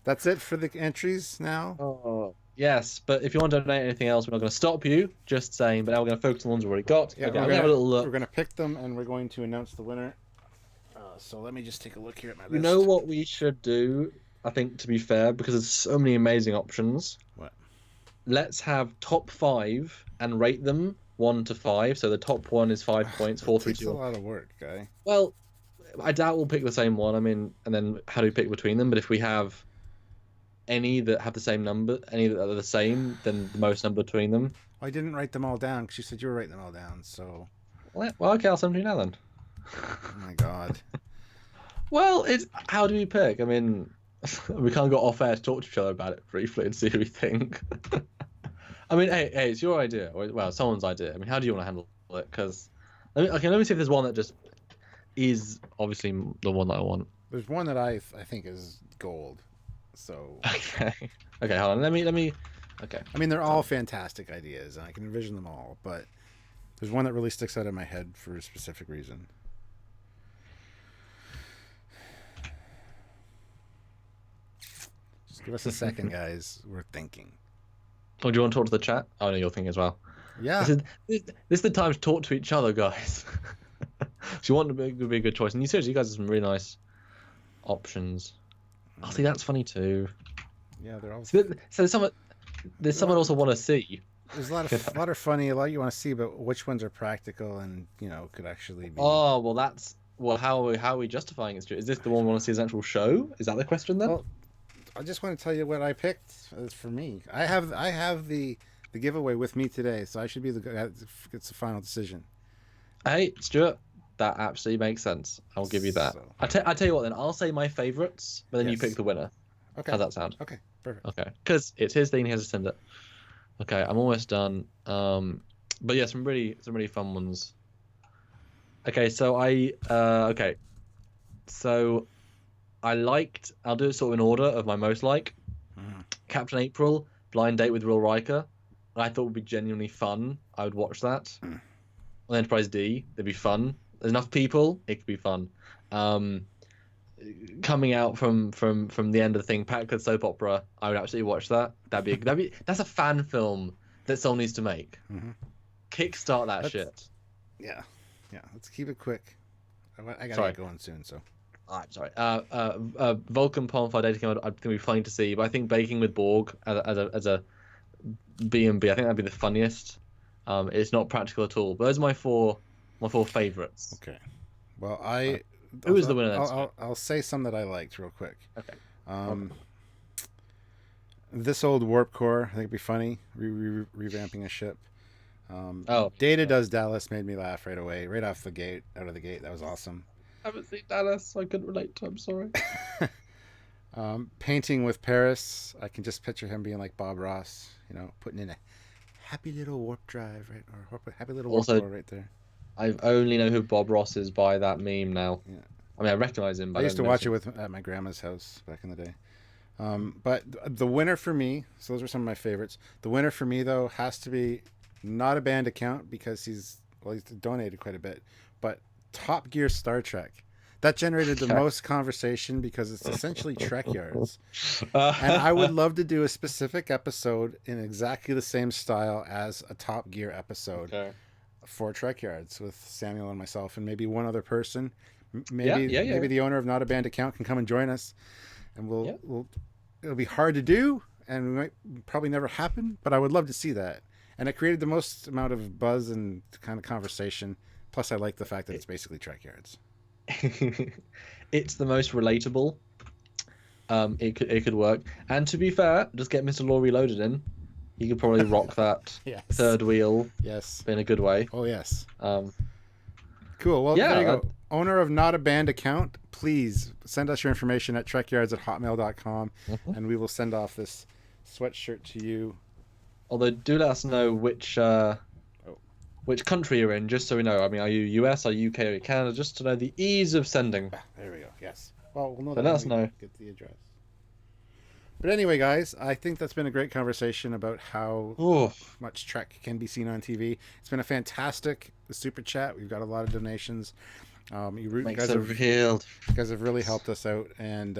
That's it for the entries now. Oh yes, but if you want to donate anything else, we're not going to stop you. Just saying, but now we're going to focus on the ones we've already got. Yeah, Okay, I'm going to have a little look. We're gonna pick them, and we're going to announce the winner. So let me just take a look here at my list. You know what we should do? I think, to be fair, because there's so many amazing options. What? Let's have top 5 and rate them 1 to 5. So the top one is 5 points, 4, 3, 2. It's a lot of work, guy. Well, I doubt we'll pick the same one. I mean, and then how do we pick between them? But if we have any that have the same number, any that are the same, then the most number between them. I didn't write them all down because you said you were writing them all down. So. Well, okay, I'll send you now then. Oh my god. Well, it's how do we pick? I mean, we can't go off air to talk to each other about it briefly and see what we think. I mean, hey, it's your idea. Well, someone's idea. I mean, how do you want to handle it? Because let me see if there's one that just is obviously the one that I want. There's one that I think is gold. So. Okay. Okay, hold on. Let me. Okay. I mean, they're all fantastic ideas, and I can envision them all. But there's one that really sticks out in my head for a specific reason. Just give us a second, guys. We're thinking. Oh, do you want to talk to the chat? Oh, no, you're thinking as well. Yeah. This is the time to talk to each other, guys. If you want to be a good choice, and you guys have some really nice options. Oh, see, that's funny too. Yeah, they're all. So there's someone also want to see. There's a lot of funny, a lot you want to see, but which ones are practical and could actually be. Oh well, how are we justifying it, Stuart? Is this the one we want to see as an actual show? Is that the question then? Well, I just want to tell you what I picked. It's for me. I have the giveaway with me today, so I should be the guy that gets the final decision. Hey, Stuart, that absolutely makes sense. I'll give you that. So. I tell you what then. I'll say my favourites, but then you pick the winner. Okay. How's that sound? Okay. Perfect. Okay, because it's his thing. He has to send it. Okay, I'm almost done. But yeah, some really fun ones. Okay, so I'll do it sort of in order of my most like. Captain April, Blind Date with Will Riker. I thought would be genuinely fun. I would watch that. On Enterprise D, they'd be fun. There's enough people, it could be fun. Coming out from the end of the thing, packed with soap opera, I would absolutely watch that. That's a fan film that someone needs to make. Kickstart that shit. Yeah. Let's keep it quick. I gotta get going soon. So. Alright, sorry. Vulcan Palm dating, I think would be funny to see, but I think Baking with Borg as a B&B, I think that'd be the funniest. It's not practical at all. But those are my four favorites. Okay. Well, who is the winner? I'll say some that I liked real quick. Okay. This old warp core, I think it'd be funny. Revamping a ship. Data Data Does Dallas made me laugh right away, right out of the gate. That was awesome. I haven't seen Dallas, so I couldn't relate to him. Sorry. Painting with Paris, I can just picture him being like Bob Ross, putting in a happy little warp drive, right, or happy little warp core right there. I only know who Bob Ross is by that meme now. Yeah. I mean, I recognize him. But I used to watch it at my grandma's house back in the day. But the winner for me, so those are some of my favorites. The winner for me, though, has to be not a band account because he's donated quite a bit, but Top Gear Star Trek. That generated the most conversation because it's essentially Trek Yards. And I would love to do a specific episode in exactly the same style as a Top Gear episode for Trek Yards with Samuel and myself and maybe one other person. Maybe the owner of Not a Band Account can come and join us. And it'll be hard to do and it might probably never happen, but I would love to see that. And it created the most amount of buzz and kind of conversation. Plus, I like the fact that it's basically Trek Yards. It's the most relatable. It could work. And to be fair, just get Mr. Law Reloaded in. He could probably rock that third wheel. Yes. In a good way. Oh, yes. Cool. Well, there you go. Owner of Not a Band Account, please send us your information at trekyards@hotmail.com, and we will send off this sweatshirt to you. Although, do let us know which country you're in, just so we know. I mean, are you US, are you UK, or Canada, just to know the ease of sending. There we go. Yes. Well, we'll know So that let when us we know. get the address. But anyway, guys, I think that's been a great conversation about how Oh, much Trek can be seen on TV. It's been a fantastic super chat. We've got a lot of donations. makes it real. You guys have really helped us out, and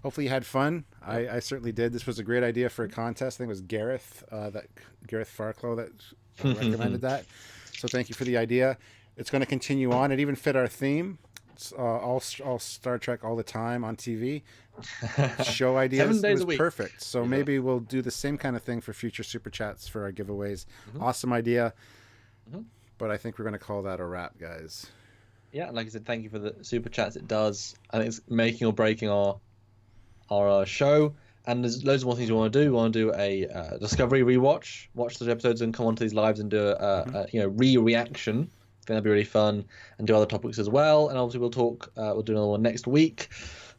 hopefully you had fun. Yep. I certainly did. This was a great idea for a contest. I think it was Gareth Farclow that recommended that. So thank you for the idea. It's going to continue on. It even fit our theme. It's, all Star Trek all the time on TV. Show ideas. 7 It days was a week. perfect. So Yeah. maybe we'll do the same kind of thing for future super chats for our giveaways. Mhm. Awesome idea. Mhm. But I think we're going to call that a wrap, guys. Yeah, like I said, thank you for the super chats. It does. I think it's making or breaking our show. And there's loads more things we want to do. We want to do a Discovery rewatch, watch those episodes, and come onto these lives and do a re-reaction. I think that'd be really fun, and do other topics as well. And obviously we'll talk. We'll do another one next week.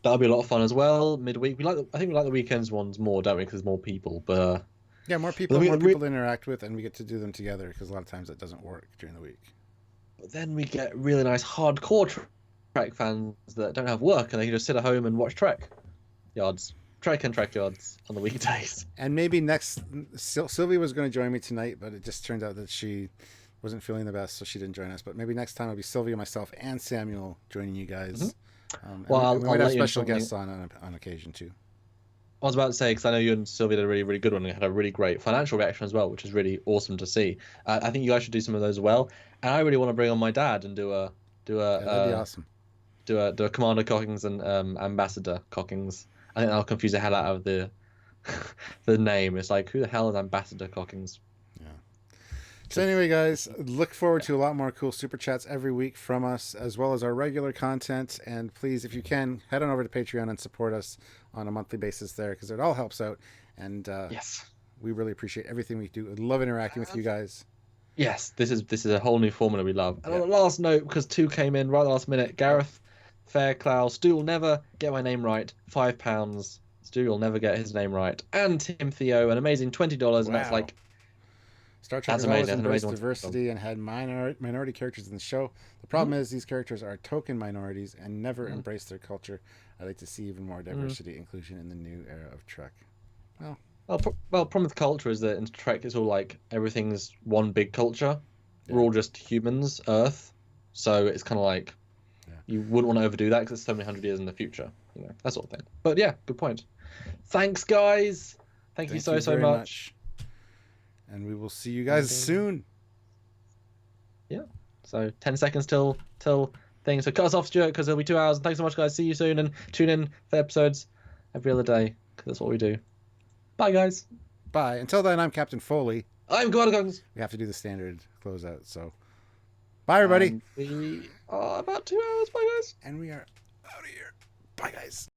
That'll be a lot of fun as well. Midweek, I think we like the weekends ones more, don't we? Because there's more people. But Yeah, more people to interact with, and we get to do them together because a lot of times it doesn't work during the week. But then we get really nice hardcore Trek fans that don't have work and they can just sit at home and watch Trek yards. Trek and Trek yards on the weekdays. And maybe next, Sylvie was going to join me tonight, but it just turned out that she wasn't feeling the best, so she didn't join us. But maybe next time it'll be Sylvia, myself, and Samuel joining you guys. Well, we might have special guests on occasion too. I was about to say, because I know you and Sylvia did a really, really good one and had a really great financial reaction as well, which is really awesome to see. I think you guys should do some of those as well. And I really want to bring on my dad and do a that'd be awesome. Do a Commander Cockings and Ambassador Cockings. I think that'll confuse the hell out of the name. It's like, who the hell is Ambassador Cockings? Yeah. So anyway, guys, look forward to a lot more cool super chats every week from us, as well as our regular content. And please, if you can, head on over to Patreon and support us on a monthly basis there, because it all helps out. And yes, we really appreciate everything we do. I love interacting with you guys. Yes, this is a whole new formula we love. And on the last note, because 2 came in right at the last minute, Gareth Fairclough, Stu will never get my name right. £5. Stu will never get his name right. And Tim Theo, an amazing $20, and that's like Star Trek has always embraced diversity and had minority characters in the show. The problem is these characters are token minorities and never embrace their culture. I'd like to see even more diversity inclusion in the new era of Trek. Well, problem with culture is that in Trek it's all like everything's one big culture. Yeah. We're all just humans, Earth. So it's kind of like you wouldn't want to overdo that because it's so many hundred years in the future, that sort of thing. But yeah, good point. Thanks, guys. Thank you so much. And we will see you guys soon. Yeah. So 10 seconds till thing. So cut us off, Stuart, because it'll be 2 hours. And thanks so much, guys. See you soon, and tune in for episodes every other day because that's what we do. Bye, guys. Bye. Until then, I'm Captain Foley. I'm Commander Cockings. We have to do the standard closeout. So, bye, everybody. We are about 2 hours. Bye, guys. And we are out of here. Bye, guys.